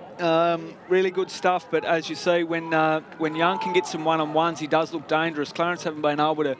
Really good stuff, but as you see, when Young can get some one-on-ones, he does look dangerous. Clarence haven't been able to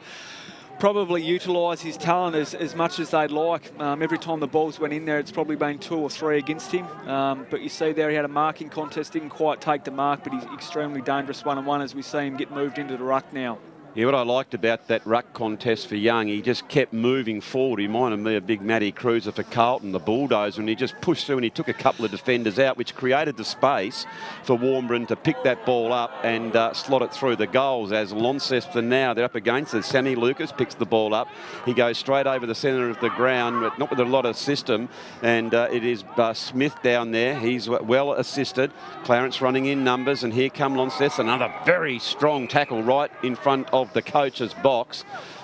probably utilise his talent as much as they'd like. Every time the balls went in there, it's probably been 2 or 3 against him. But you see there, he had a marking contest, didn't quite take the mark, but he's extremely dangerous one-on-one as we see him get moved into the ruck now. Yeah, what I liked about that ruck contest for Young, he just kept moving forward. He reminded me of big Matty Cruiser for Carlton, the Bulldozer, and he just pushed through and he took a couple of defenders out, which created the space for Warmbrun to pick that ball up and slot it through the goals. As Launceston now, they're up against it. Sammy Lucas picks the ball up. He goes straight over the centre of the ground, but not with a lot of system, and it is Smith down there. He's well assisted. Clarence running in numbers, and here come Launceston. Another very strong tackle right in front of the coach's box,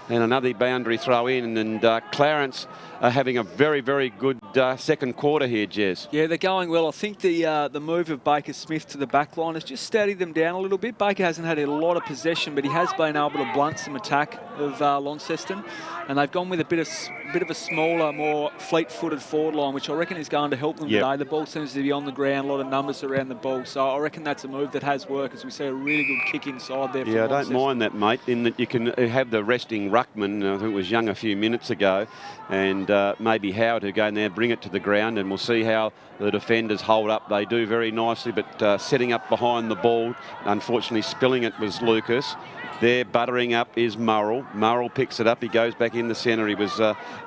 and another boundary throw in, and Clarence are having a very, very good second quarter here, Jez. Yeah, they're going well. I think the move of Baker Smith to the back line has just steadied them down a little bit. Baker hasn't had a lot of possession, but he has been able to blunt some attack of Launceston, and they've gone with a bit of a smaller, more fleet-footed forward line, which I reckon is going to help them today. The ball seems to be on the ground, a lot of numbers around the ball, so I reckon that's a move that has worked, as we see a really good kick inside there. Yeah, I don't mind that, mate, in that you can have the resting ruckman. I think it was Young a few minutes ago, and maybe Howard who go in there, bring it to the ground, and we'll see how the defenders hold up. They do very nicely, but setting up behind the ball, unfortunately spilling it was Lucas. There, buttering up is Murrell. Murrell picks it up. He goes back in the centre. He was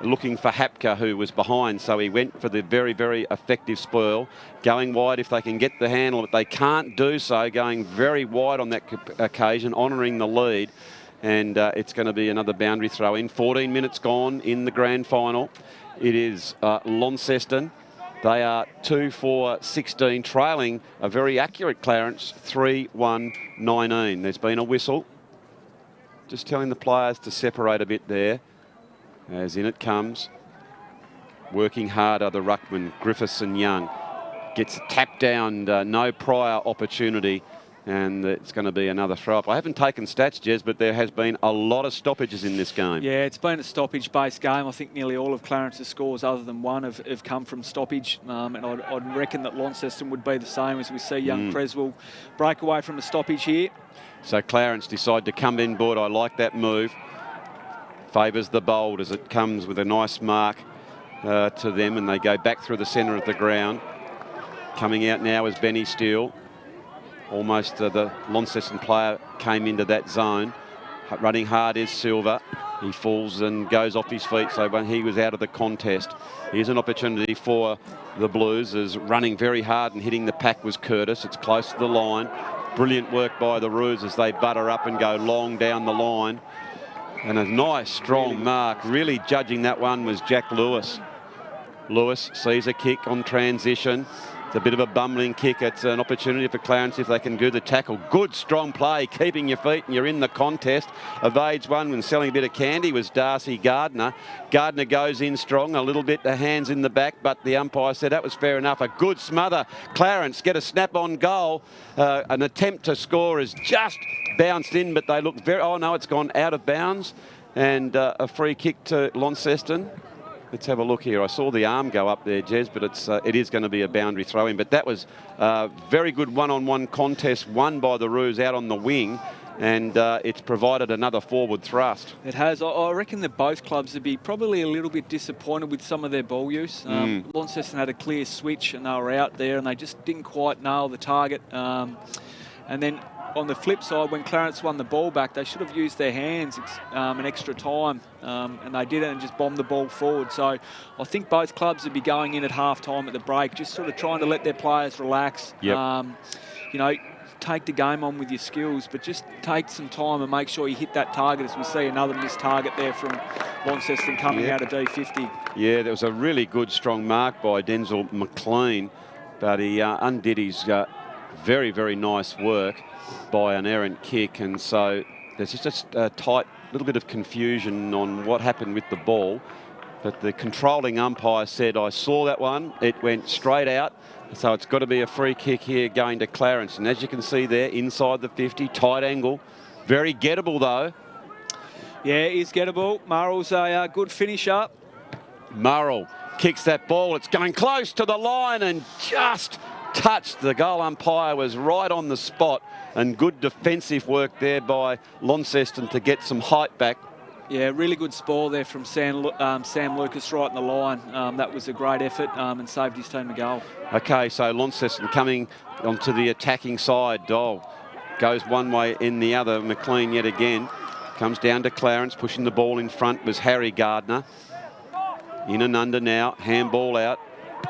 looking for Hapka, who was behind, so he went for the very, very effective spoil. Going wide if they can get the handle, but they can't do so. Going very wide on that occasion, honouring the lead. And it's going to be another boundary throw in. 14 minutes gone in the grand final. It is Launceston. They are 2-4-16, trailing a very accurate Clarence, 3-1-19. There's been a whistle. Just telling the players to separate a bit there. As in it comes. Working hard are the ruckman, Griffiths and Young. gets tapped down, no prior opportunity, and it's going to be another throw-up. I haven't taken stats, Jez, but there has been a lot of stoppages in this game. Yeah, it's been a stoppage-based game. I think nearly all of Clarence's scores, other than one, have come from stoppage. And I'd reckon that Launceston would be the same, as we see young Creswell break away from a stoppage here. So Clarence decide to come in board. I like that move. Favours the bold as it comes with a nice mark to them, and they go back through the centre of the ground. Coming out now is Benny Steele. Almost the Launceston player came into that zone. Running hard is Silver. He falls and goes off his feet, so when he was out of the contest. Here's an opportunity for the Blues, as running very hard and hitting the pack was Curtis. It's close to the line. Brilliant work by the Roos as they butter up and go long down the line. And a nice, strong mark. Really judging that one was Jack Lewis. Lewis sees a kick on transition. It's a bit of a bumbling kick. It's an opportunity for Clarence if they can do the tackle. Good, strong play, keeping your feet, and you're in the contest. Evades one when selling a bit of candy was Darcy Gardner. Gardner goes in strong, a little bit, the hands in the back, but the umpire said that was fair enough. A good smother. Clarence get a snap on goal. An attempt to score is just bounced in, but they look very... Oh, no, it's gone out of bounds. And a free kick to Launceston. Let's have a look here. I saw the arm go up there, Jez, but it is going to be a boundary throw-in. But that was a very good one-on-one contest won by the Roos out on the wing, and it's provided another forward thrust. It has. I reckon that both clubs would be probably a little bit disappointed with some of their ball use. Launceston had a clear switch and they were out there and they just didn't quite nail the target. And then on the flip side, when Clarence won the ball back, they should have used their hands an extra time, and they didn't, and just bombed the ball forward. So I think both clubs would be going in at half-time at the break, just sort of trying to let their players relax. Yep. You know, take the game on with your skills, but just take some time and make sure you hit that target, as we see another missed target there from Launceston coming out of D50. Yeah, there was a really good, strong mark by Denzel McLean, but he undid his very, very nice work by an errant kick, and so there's just a tight little bit of confusion on what happened with the ball. But the controlling umpire said, I saw that one, it went straight out, so it's got to be a free kick here going to Clarence. And as you can see there, inside the 50, tight angle, very gettable though. Yeah, he's gettable. Murrell's a good finisher. Murrell kicks that ball, it's going close to the line and just touched. The goal umpire was right on the spot, and good defensive work there by Launceston to get some height back. Yeah, really good spoil there from Sam Lucas right in the line. That was a great effort and saved his team a goal. Okay, so Launceston coming onto the attacking side. Dole goes one way in the other. McLean yet again comes down to Clarence. Pushing the ball in front was Harry Gardner. In and under now, handball out,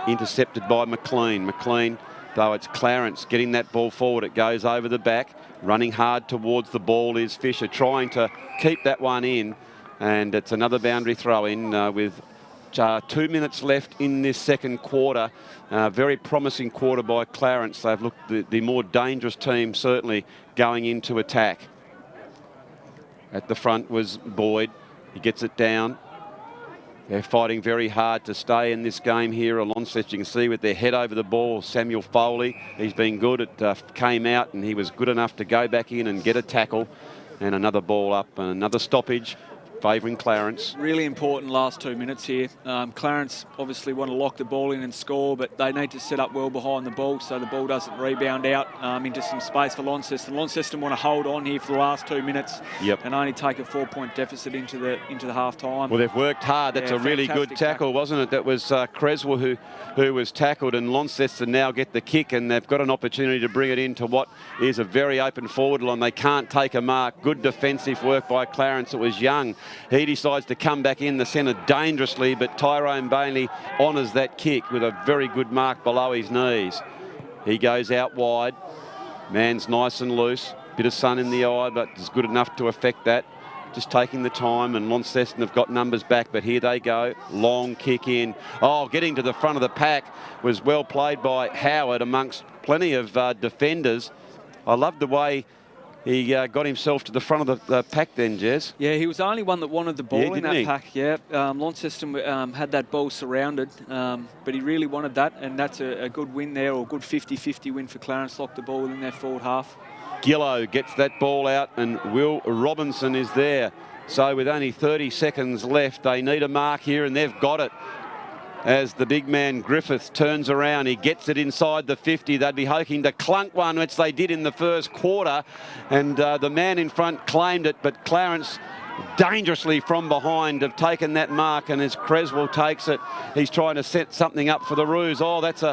intercepted by McLean. McLean, though it's Clarence getting that ball forward, it goes over the back. Running hard towards the ball is Fisher, trying to keep that one in, and it's another boundary throw in with 2 minutes left in this second quarter. Very promising quarter by Clarence. They've looked the more dangerous team, certainly, going into attack. At the front was Boyd. He gets it down. They're fighting very hard to stay in this game here. Launceston, you can see with their head over the ball, Samuel Foley, he's been good. It came out and he was good enough to go back in and get a tackle. And another ball up and another stoppage favouring Clarence. Really important last 2 minutes here. Clarence obviously want to lock the ball in and score, but they need to set up well behind the ball so the ball doesn't rebound out into some space for Launceston. Launceston want to hold on here for the last 2 minutes and only take a 4-point deficit into the half-time. Well, they've worked hard. That's a really good tackle, wasn't it? That was Creswell who was tackled, and Launceston now get the kick, and they've got an opportunity to bring it into what is a very open forward line. They can't take a mark. Good defensive work by Clarence. It was Young. He decides to come back in the centre dangerously, but Tyrone Bailey honours that kick with a very good mark below his knees. He goes out wide. Man's nice and loose. Bit of sun in the eye, but it's good enough to affect that. Just taking the time, and Launceston have got numbers back, but here they go. Long kick in. Oh, getting to the front of the pack was well played by Howard amongst plenty of defenders. I love the way He got himself to the front of the pack then, Jez. Yeah, he was the only one that wanted the ball in that he? pack. Yeah, Launceston had that ball surrounded, but he really wanted that, and that's a good win there, or a good 50-50 win for Clarence. Locked the ball in their forward half. Gillow gets that ball out, and Will Robinson is there. So with only 30 seconds left, they need a mark here, and they've got it. As the big man Griffith turns around, he gets it inside the 50. They'd be hoping to clunk one, which they did in the first quarter. And the man in front claimed it, but Clarence dangerously from behind have taken that mark. And as Creswell takes it, he's trying to set something up for the Roos. Oh, that's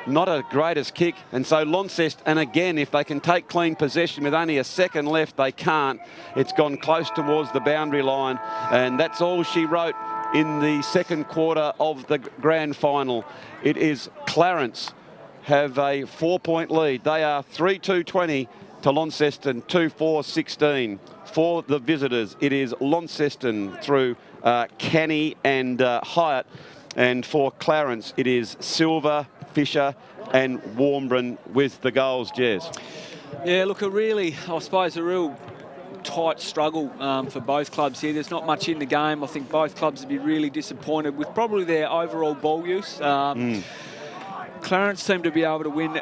not a greatest kick. And so Launceston, and again, if they can take clean possession with only a second left, they can't. It's gone close towards the boundary line. And that's all she wrote in the second quarter of the grand final. It is Clarence have a 4-point lead. They are 3-2-20 to Launceston 2-4-16. For the visitors, it is Launceston through Canny and Hyatt. And for Clarence, it is Silver, Fisher and Warmbrun with the goals, Jez. Yeah, look, I suppose a real tight struggle for both clubs here. There's not much in the game. I think both clubs would be really disappointed with probably their overall ball use. Clarence seemed to be able to win,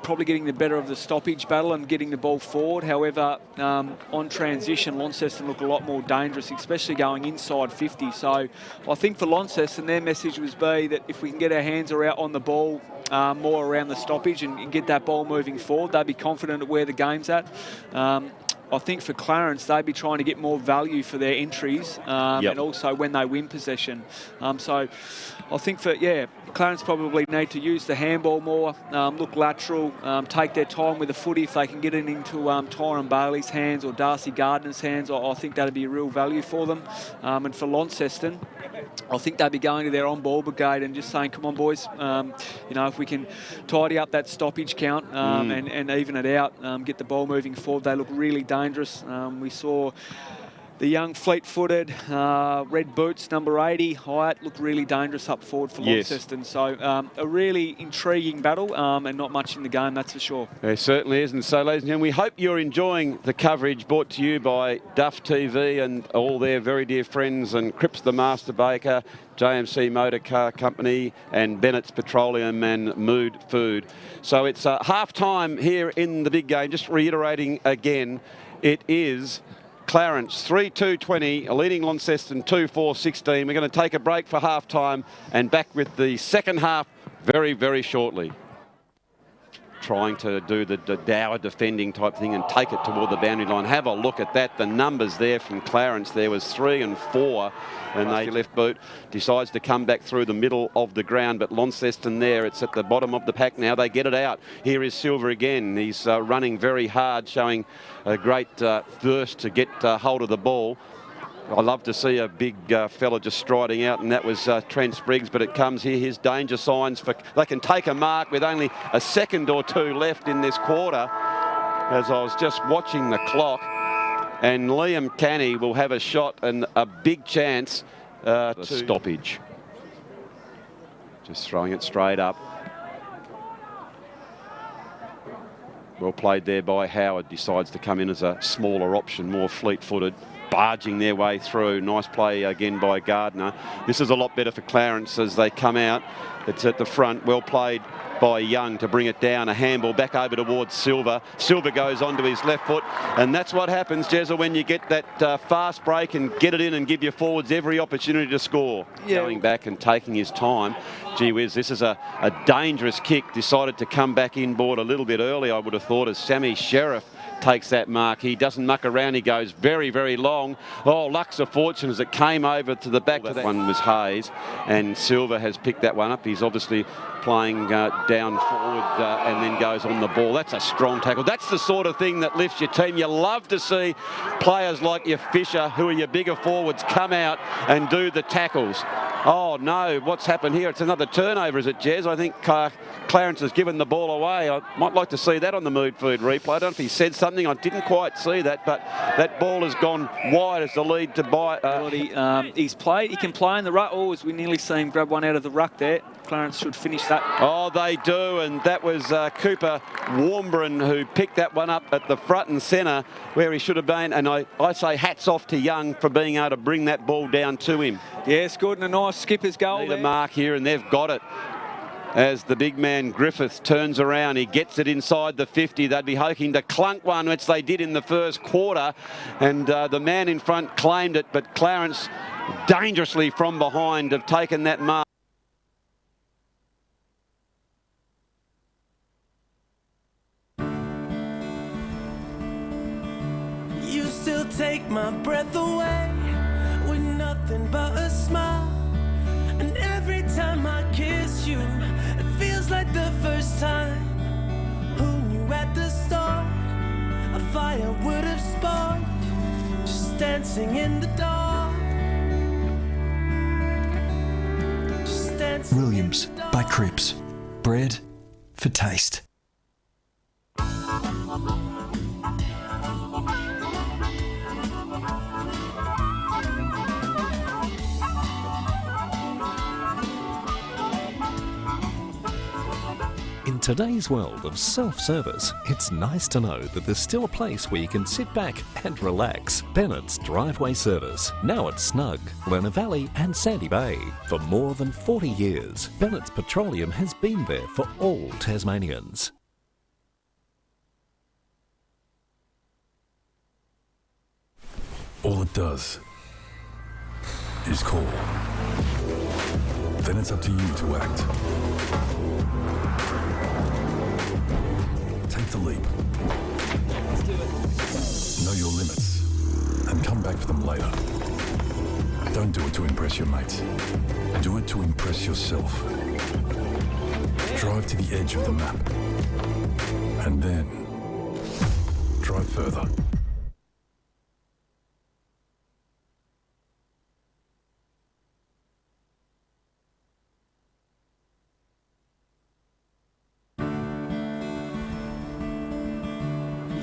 probably getting the better of the stoppage battle and getting the ball forward. However, on transition, Launceston look a lot more dangerous, especially going inside 50. So I think for Launceston, their message was that if we can get our hands out on the ball more around the stoppage and get that ball moving forward, they'd be confident at where the game's at. I think for Clarence, they'd be trying to get more value for their entries and also when they win possession. So I think Clarence probably need to use the handball more, look lateral, take their time with the footy. If they can get it into Tyron Bailey's hands or Darcy Gardner's hands, I think that'd be a real value for them. And for Launceston, I think they'd be going to their on-ball brigade and just saying, come on, boys, if we can tidy up that stoppage count and even it out, get the ball moving forward. They look really dangerous. We saw the young fleet-footed, red boots, number 80, Hyatt, look really dangerous up forward for Launceston. So a really intriguing battle and not much in the game, that's for sure. There certainly is. And so, ladies and gentlemen, we hope you're enjoying the coverage brought to you by Duff TV and all their very dear friends and Cripps the Master Baker, JMC Motor Car Company and Bennett's Petroleum and Mood Food. So it's half-time here in the big game. Just reiterating again, it is Clarence 3-2-20, leading Launceston 2-4-16. We're going to take a break for half-time and back with the second half very, very shortly. Trying to do the dour defending type thing and take it toward the boundary line. Have a look at that. The numbers there from Clarence. There was 3 and 4, and they left boot decides to come back through the middle of the ground. But Launceston there, it's at the bottom of the pack now. They get it out. Here is Silver again. He's running very hard, showing a great thirst to get hold of the ball. I love to see a big fella just striding out, and that was Trent Spriggs, but it comes here. His danger signs for they can take a mark with only a second or two left in this quarter. As I was just watching the clock, and Liam Canny will have a shot and a big chance to stoppage. Just throwing it straight up. Well played there by Howard. Decides to come in as a smaller option, more fleet-footed. Barging their way through. Nice play again by Gardner. This is a lot better for Clarence as they come out. It's at the front. Well played by Young to bring it down. A handball back over towards Silver. Silver goes onto his left foot. And that's what happens, Jezza, when you get that fast break and get it in and give your forwards every opportunity to score. Going back and taking his time. Gee whiz, this is a dangerous kick. Decided to come back inboard a little bit early, I would have thought, as Sammy Sheriff takes that mark. He doesn't muck around. He goes very, very long. Oh, luck's a fortune as it came over to the back. That one was Hayes, and Silver has picked that one up. He's obviously playing down forward and then goes on the ball. That's a strong tackle. That's the sort of thing that lifts your team. You love to see players like your Fisher, who are your bigger forwards, come out and do the tackles. Oh, no, what's happened here? It's another turnover, is it, Jez? I think Clarence has given the ball away. I might like to see that on the mood food replay. I don't know if he said something. I didn't quite see that, but that ball has gone wide as the lead to buy. He's played. He can play in the ruck. Oh, as we nearly see him grab one out of the ruck there. Clarence should finish that. Oh, they do, and that was Cooper Warmbrun who picked that one up at the front and centre where he should have been, and I say hats off to Young for being able to bring that ball down to him. Yes, good, and a nice skipper's goal Need there. a mark here, and they've got it. As the big man Griffiths turns around, he gets it inside the 50. They'd be hoping to clunk one, which they did in the first quarter, and the man in front claimed it, but Clarence dangerously from behind have taken that mark. You still take my breath away with nothing but a smile. And every time I kiss you, it feels like the first time. Who knew at the start a fire would have sparked? Just dancing in the dark. Just dancing Williams in the by dark. Cripps. Bread for taste. In today's world of self-service, it's nice to know that there's still a place where you can sit back and relax. Bennett's Driveway Service, now at Snug, Lerner Valley and Sandy Bay. For more than 40 years, Bennett's Petroleum has been there for all Tasmanians. All it does is call. Then it's up to you to act. Take the leap. Know your limits and come back for them later. Don't do it to impress your mates. Do it to impress yourself. Drive to the edge of the map and then drive further.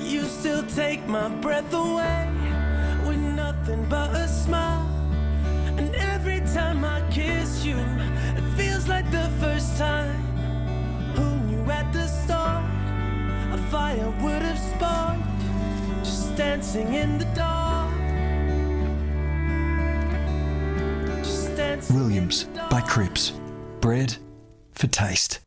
You still take my breath away with nothing but a smile. And every time I kiss you, it feels like the first time. Who knew at the start a fire would have sparked? Just dancing in the dark. Just dancing Williams in the by dark. Cripps. Bread for taste.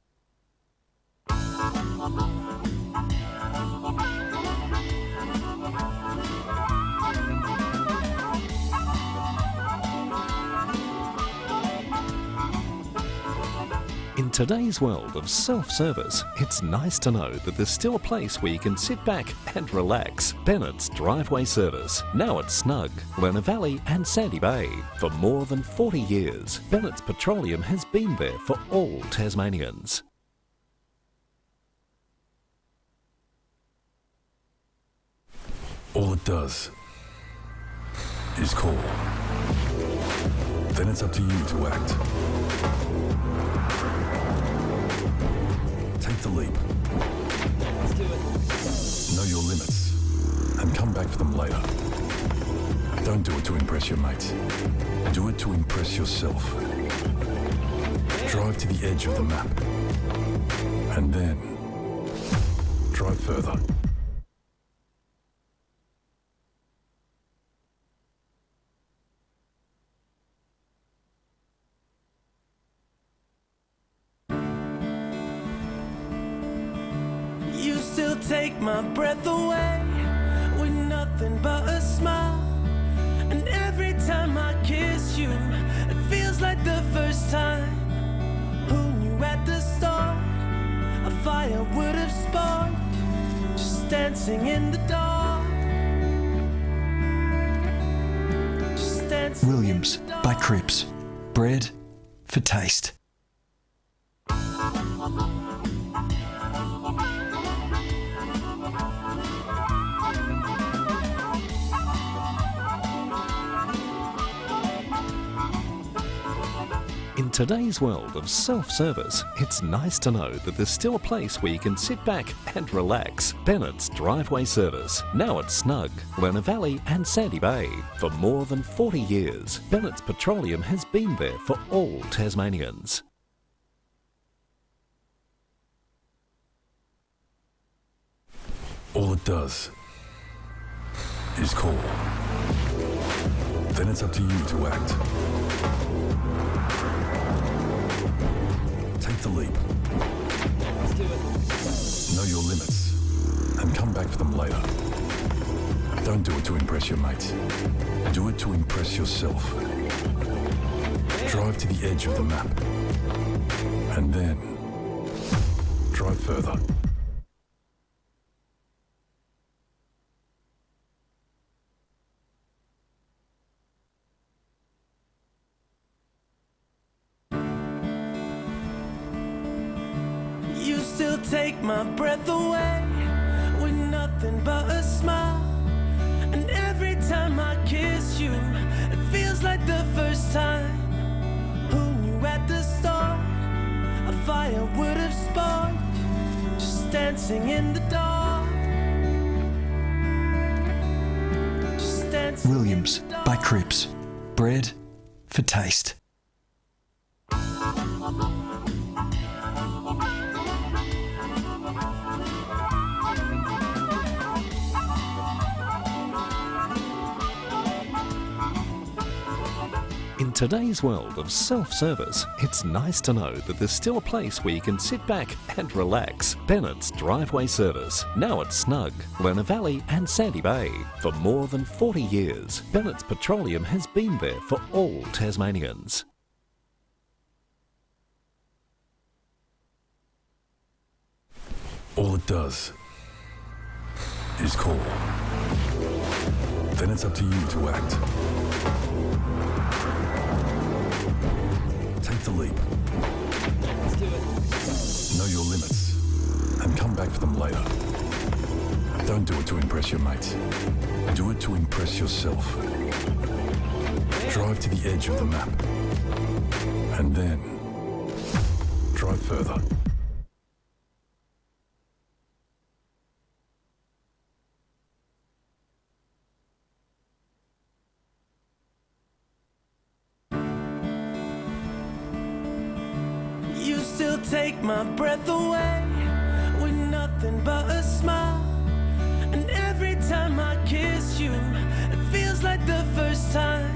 In today's world of self-service, it's nice to know that there's still a place where you can sit back and relax. Bennett's Driveway Service, now at Snug, Lerner Valley and Sandy Bay. For more than 40 years, Bennett's Petroleum has been there for all Tasmanians. All it does is call. Then it's up to you to act. Take the leap. Know your limits and come back for them later. Don't do it to impress your mates. Do it to impress yourself. Drive to the edge of the map and then drive further. You still take my breath away with nothing but a smile. And every time I kiss you, it feels like the first time. Who knew at the start a fire would have sparked? Just dancing in the dark. Just dancing Williams in the by dark. Cripps. Bread for taste. In today's world of self-service, it's nice to know that there's still a place where you can sit back and relax. Bennett's Driveway Service, now at Snug, Lerner Valley and Sandy Bay. For more than 40 years, Bennett's Petroleum has been there for all Tasmanians. All it does is call. Then it's up to you to act. Take the leap. Let's do it. Know your limits and come back for them later. Don't do it to impress your mates. Do it to impress yourself. Drive to the edge of the map and then drive further. You still take my breath away with nothing but a smile. And every time I kiss you, it feels like the first time. Who knew at the start a fire would have sparked? Just dancing in the dark. Just dancing Williams in the dark. by CRIPPS. Bread for taste. In today's world of self-service, it's nice to know that there's still a place where you can sit back and relax. Bennett's Driveway Service, now at Snug, Lerner Valley and Sandy Bay. For more than 40 years, Bennett's Petroleum has been there for all Tasmanians. All it does is call. Then it's up to you to act. Take the leap. Let's do it. Know your limits and come back for them later. Don't do it to impress your mates. Do it to impress yourself. Drive to the edge of the map and then drive further. You still take my breath away with nothing but a smile. And every time I kiss you, it feels like the first time.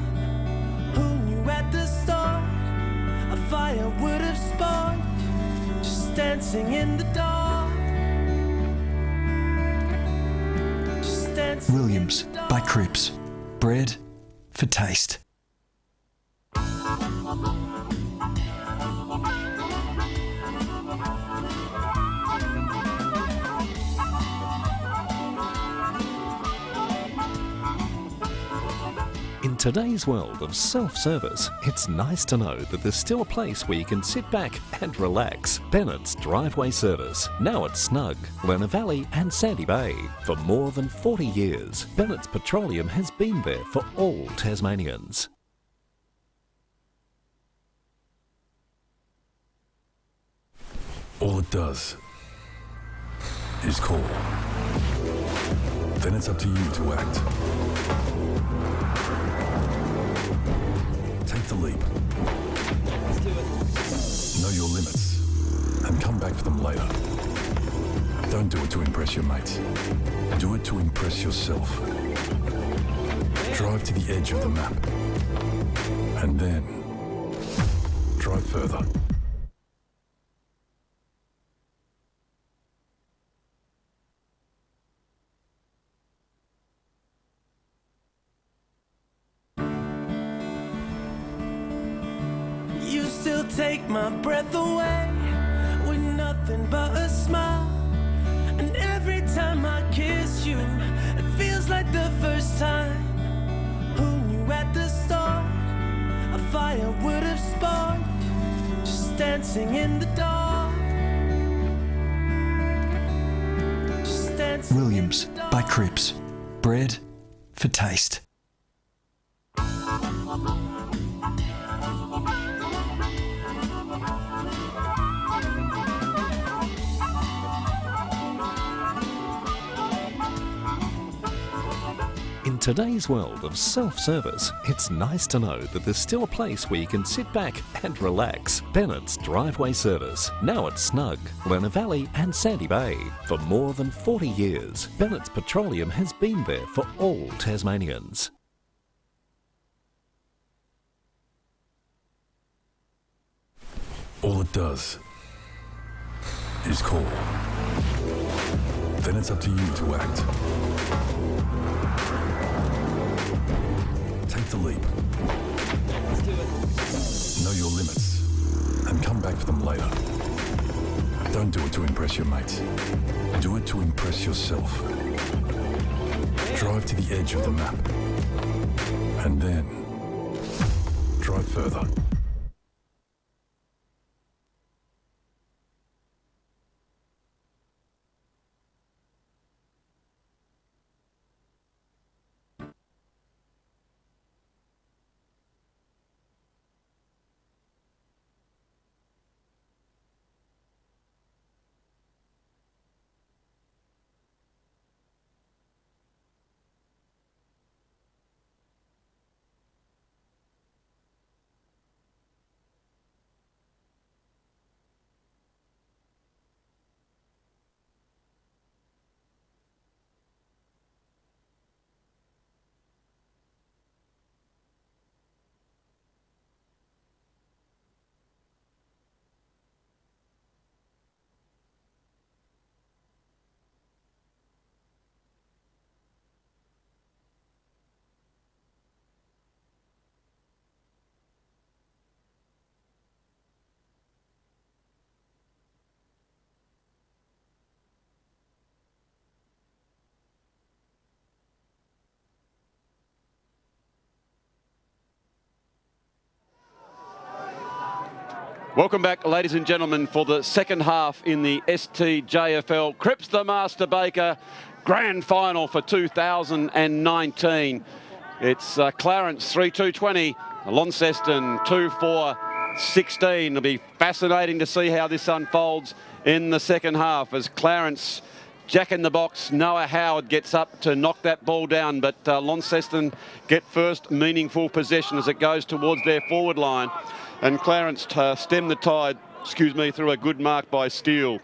Who knew at the start a fire would have sparked? Just dancing in the dark. Just dancing Williams in the dark. by CRIPPS. Bread for taste. In today's world of self-service, it's nice to know that there's still a place where you can sit back and relax. Bennett's Driveway Service, now at Snug, Lerner Valley and Sandy Bay. For more than 40 years, Bennett's Petroleum has been there for all Tasmanians. All it does is call. Then it's up to you to act. Take the leap. Let's do it. Know your limits and come back for them later. Don't do it to impress your mates. Do it to impress yourself. Drive to the edge of the map and then drive further. You still take my breath away with nothing but a smile. And every time I kiss you, it feels like the first time. Who knew at the start a fire would have sparked? Just dancing in the dark. Just dancing Williams in the dark. by CRIPPS. Bread for taste. today's world of self-service, it's nice to know that there's still a place where you can sit back and relax. Bennett's Driveway Service, now at Snug, Lenna Valley and Sandy Bay. For more than 40 years, Bennett's Petroleum has been there for all Tasmanians. All it does is call. Then it's up to you to act. Take the leap. Know your limits and come back for them later. Don't do it to impress your mates. Do it to impress yourself. Drive to the edge of the map and then drive further. Welcome back, ladies and gentlemen, for the second half in the STJFL Cripps the Master Baker Grand Final for 2019. It's Clarence 3-2-20, Launceston 2-4-16. It'll be fascinating to see how this unfolds in the second half as Clarence, Jack in the box, Noah Howard gets up to knock that ball down, but Launceston get first meaningful possession as it goes towards their forward line. And Clarence stem the tide, through a good mark by Steele.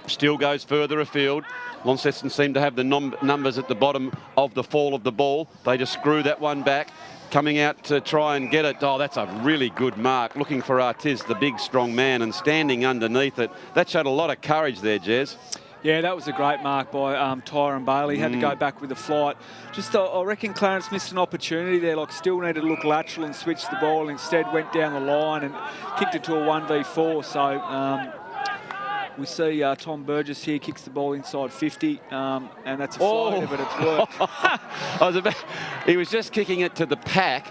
Steele goes further afield. Launceston seem to have the numbers at the bottom of the fall of the ball. They just screw that one back, coming out to try and get it. Oh, that's a really good mark. Looking for Artiz, the big, strong man, and standing underneath it. That showed a lot of courage there, Jez. Yeah, that was a great mark by Tyrone Bailey. He had to go back with the flight. Just, I reckon Clarence missed an opportunity there. Like, still needed to look lateral and switch the ball. Instead, went down the line and kicked it to a 1v4. So we see Tom Burgess here kicks the ball inside 50, and that's a floater, but it's worked. He was just kicking it to the pack,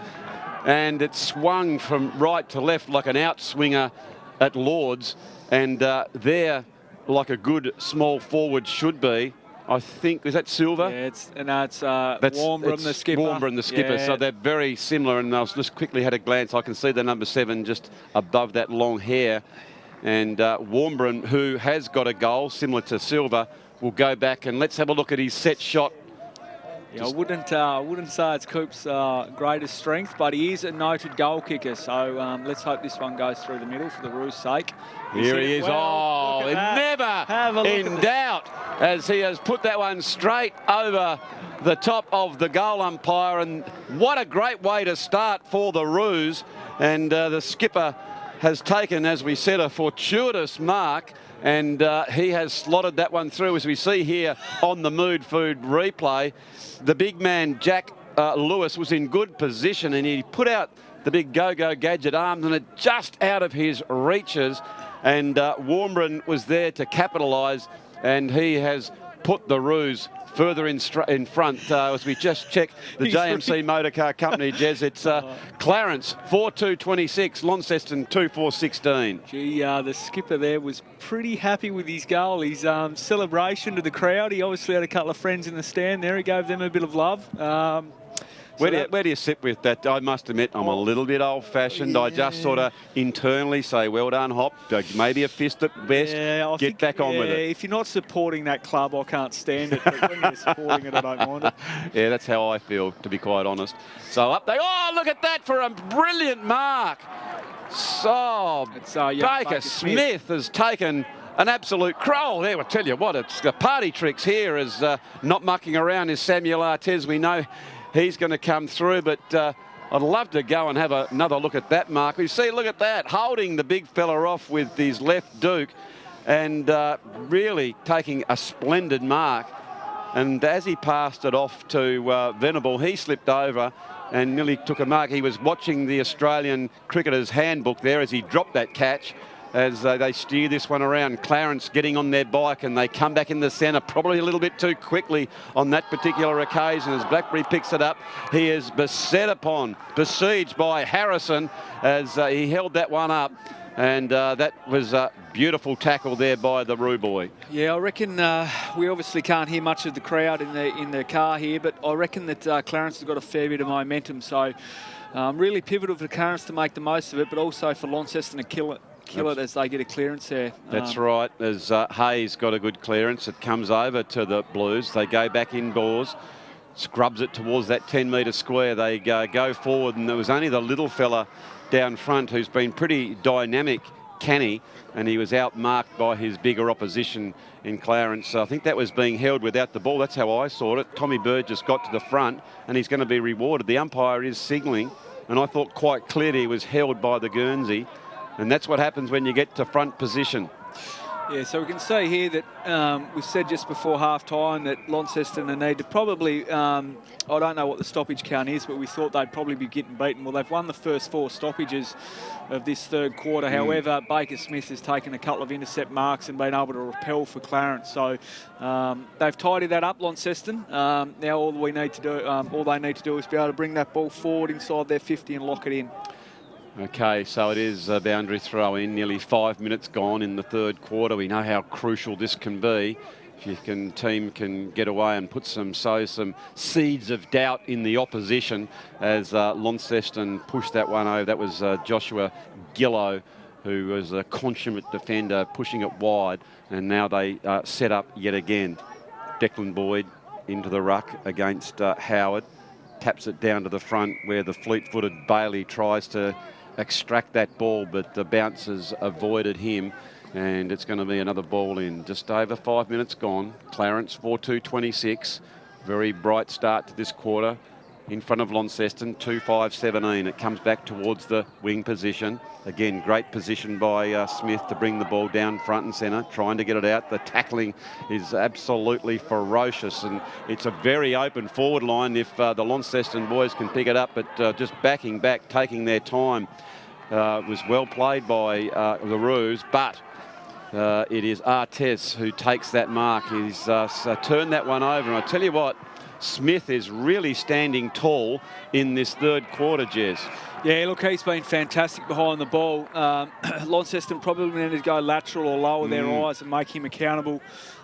and it swung from right to left like an outswinger at Lord's, and there, like a good small forward should be. I think, is that Silver? Yeah, it's Warmbrum, the skipper. Warmbrum, the skipper. Yeah. So they're very similar, and I just quickly had a glance. I can see the number 7 just above that long hair. And Warmbrum, who has got a goal similar to Silver, will go back and let's have a look at his set shot. Yeah, I wouldn't say it's Coop's greatest strength, but he is a noted goal kicker. So let's hope this one goes through the middle for the Roos' sake. Here he is. Well, Never in doubt, as he has put that one straight over the top of the goal umpire. And what a great way to start for the Roos. And the skipper has taken, as we said, a fortuitous mark. And he has slotted that one through, as we see here on the Mood Food replay. The big man, Jack Lewis, was in good position, and he put out the big go-go gadget arms, and it just out of his reaches. And Warmbrum was there to capitalise, and he has put the Roos further in front as we just check the JMC Motorcar Company, Jez. It's Clarence 4-2-26, Launceston 2-4-16. Gee, the skipper there was pretty happy with his goal. His celebration to the crowd. He obviously had a couple of friends in the stand there. He gave them a bit of love. Where do you sit with that? I must admit, I'm a little bit old-fashioned. I just sort of internally say, well done, Hop. Maybe a fist at best. Get back on with it. If you're not supporting that club, I can't stand it. But when you're supporting it, I don't mind it. Yeah, that's how I feel, to be quite honest. So up they... Oh, look at that for a brilliant mark. So, Baker Smith has taken an absolute crow there. I'll tell you what, it's the party tricks here is not mucking around is Samuel Artez. We know he's going to come through, but I'd love to go and have another look at that mark. You see, look at that, holding the big fella off with his left Duke and really taking a splendid mark. And as he passed it off to Venable, he slipped over and nearly took a mark. He was watching the Australian cricketer's handbook there as he dropped that catch as they steer this one around. Clarence getting on their bike and they come back in the centre, probably a little bit too quickly on that particular occasion as Blackberry picks it up. He is besieged by Harrison as he held that one up. And that was a beautiful tackle there by the Roo boy. Yeah, I reckon we obviously can't hear much of the crowd in the car here, but I reckon that Clarence has got a fair bit of momentum. So really pivotal for Clarence to make the most of it, but also for Launceston to kill it as they get a clearance there. That's right. As Hayes got a good clearance, it comes over to the Blues. They go back indoors, scrubs it towards that 10-metre square. They go forward, and there was only the little fella down front who's been pretty dynamic, Canny, and he was outmarked by his bigger opposition in Clarence. So I think that was being held without the ball. That's how I saw it. Tommy Burgess got to the front, and he's going to be rewarded. The umpire is signalling, and I thought quite clearly he was held by the Guernsey. And that's what happens when you get to front position. Yeah, so we can see here that we said just before half-time that Launceston need to probably, I don't know what the stoppage count is, but we thought they'd probably be getting beaten. Well, they've won the first 4 stoppages of this third quarter. However, Baker Smith has taken a couple of intercept marks and been able to repel for Clarence. So they've tidied that up, Launceston. Now all they need to do is be able to bring that ball forward inside their 50 and lock it in. Okay, so it is a boundary throw in, nearly 5 minutes gone in the third quarter. We know how crucial this can be. If your team can get away and sow some seeds of doubt in the opposition as Launceston pushed that one over. That was Joshua Gillow, who was a consummate defender, pushing it wide. And now they set up yet again. Declan Boyd into the ruck against Howard. Taps it down to the front where the fleet-footed Bailey tries to extract that ball, but the bouncers avoided him, and it's going to be another ball in. Just over 5 minutes gone. Clarence 4-2-26. Very bright start to this quarter. In front of Launceston, 2-5-17. It comes back towards the wing position. Again, great position by Smith to bring the ball down front and centre, trying to get it out. The tackling is absolutely ferocious, and it's a very open forward line if the Launceston boys can pick it up, but just backing back, taking their time. Was well played by the Roos, but it is Artez who takes that mark. He's turned that one over, and I tell you what, Smith is really standing tall in this third quarter, Jez. Yeah, look, he's been fantastic behind the ball. Launceston probably need to go lateral or lower their eyes and make him accountable.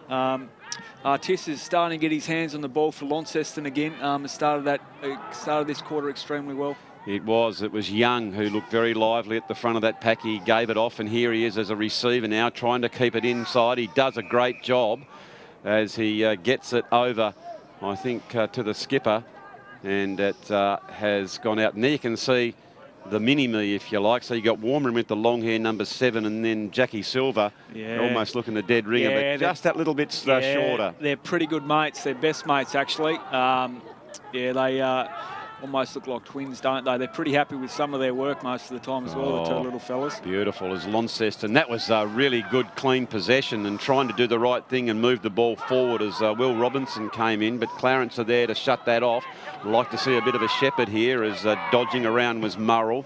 Artis is starting to get his hands on the ball for Launceston again. Started this quarter extremely well. It was Young who looked very lively at the front of that pack. He gave it off, and here he is as a receiver now, trying to keep it inside. He does a great job as he gets it over, I think, to the skipper, and it has gone out. And there you can see the mini-me, if you like. So you got Warman with the long hair, number 7, and then Jackie Silver, almost looking a dead ringer, but just that little bit shorter. They're pretty good mates. They're best mates, actually. They almost look like twins, don't they? They're pretty happy with some of their work most of the time as well, the two little fellas. Beautiful as Launceston. That was a really good, clean possession and trying to do the right thing and move the ball forward as Will Robinson came in, but Clarence are there to shut that off. I'd like to see a bit of a shepherd here as dodging around was Murrell.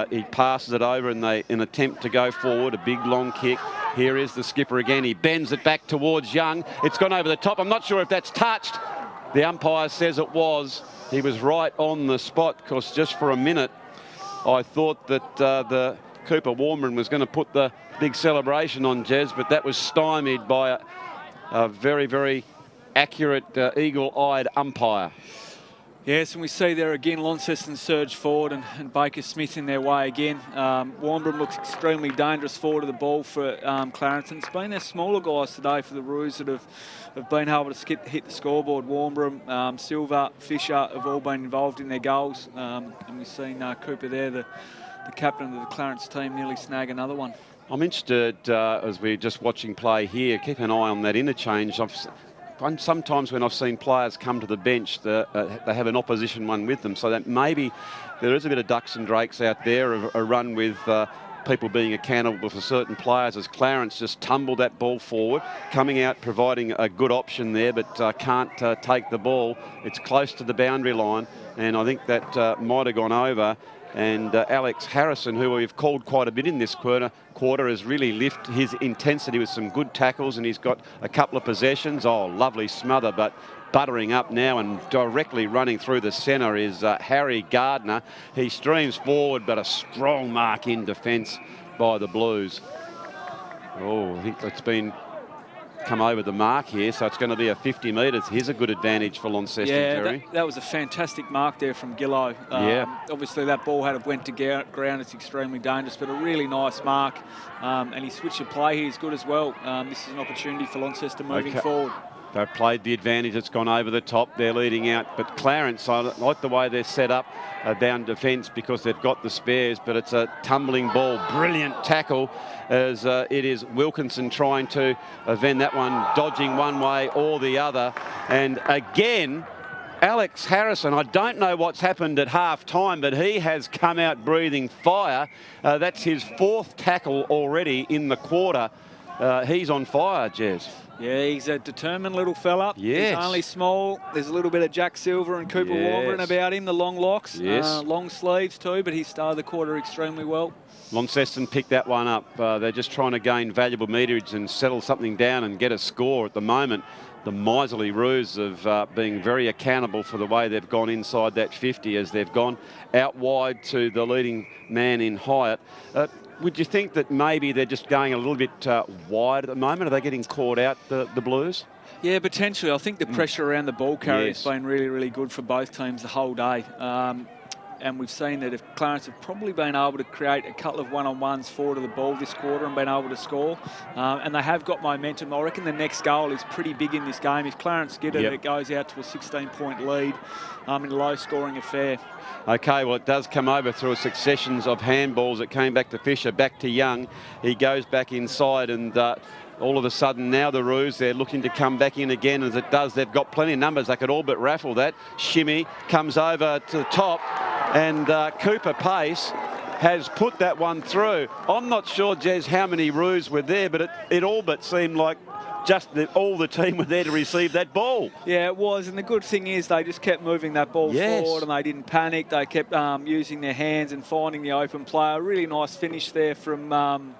He passes it over in an attempt to go forward, a big long kick. Here is the skipper again. He bends it back towards Young. It's gone over the top. I'm not sure if that's touched. The umpire says it was. He was right on the spot, because just for a minute I thought that the Cooper Warman was going to put the big celebration on, Jez, but that was stymied by a very, very accurate, eagle-eyed umpire. Yes, and we see there again Launceston surge forward and Baker Smith in their way again. Warnbrom looks extremely dangerous forward of the ball for Clarence. And it's been their smaller guys today for the Roos that have been able to hit the scoreboard. Warnbrom, Silver, Fisher have all been involved in their goals. And we've seen Cooper there, the captain of the Clarence team, nearly snag another one. I'm interested, as we're just watching play here, keep an eye on that interchange. Sometimes when I've seen players come to the bench, they have an opposition one with them, so that maybe there is a bit of ducks and drakes out there, a run with people being accountable for certain players, as Clarence just tumbled that ball forward, coming out, providing a good option there, but can't take the ball. It's close to the boundary line, and I think that might have gone over. And Alex Harrison, who we've called quite a bit in this quarter, has really lifted his intensity with some good tackles, and he's got a couple of possessions. Oh, lovely smother, but buttering up now and directly running through the centre is Harry Gardner. He streams forward, but a strong mark in defence by the Blues. Oh, I think it's been come over the mark here, so it's going to be a 50 metres. Here's a good advantage for Launceston, Terry. That was a fantastic mark there from Gillow. Obviously that ball had went to ground. It's extremely dangerous, but a really nice mark. And he switched of play here is good as well. This is an opportunity for Launceston moving forward. They've played the advantage. It's gone over the top. They're leading out. But Clarence, I like the way they're set up down defence because they've got the spares, but it's a tumbling ball. Brilliant tackle as it is Wilkinson trying to vend that one, dodging one way or the other. And again, Alex Harrison, I don't know what's happened at half-time, but he has come out breathing fire. That's his 4th tackle already in the quarter. He's on fire, Jez. Yeah, he's a determined little fella. Yes. He's only small. There's a little bit of Jack Silver and Cooper Warburton about him, the long locks. Yes. Long sleeves too, but he started the quarter extremely well. Launceston picked that one up. They're just trying to gain valuable meterage and settle something down and get a score at the moment. The miserly Roos of being very accountable for the way they've gone inside that 50 as they've gone out wide to the leading man in Hyatt. Would you think that maybe they're just going a little bit wide at the moment? Are they getting caught out, the Blues? Yeah, potentially. I think the pressure around the ball carrier has been really, really good for both teams the whole day. And we've seen that if Clarence have probably been able to create a couple of one-on-ones forward of the ball this quarter and been able to score. And they have got momentum. I reckon the next goal is pretty big in this game. If Clarence get it, it goes out to a 16-point lead in a low-scoring affair. Okay, well, it does come over through a succession of handballs. It came back to Fisher, back to Young. He goes back inside and all of a sudden now the Roos, they're looking to come back in again. As it does, they've got plenty of numbers. They could all but raffle that. Shimmy comes over to the top and Cooper Pace has put that one through. I'm not sure, Jez, how many Roos were there, but it all but seemed like just all the team were there to receive that ball. Yeah, it was. And the good thing is they just kept moving that ball forward and they didn't panic. They kept using their hands and finding the open player. Really nice finish there from...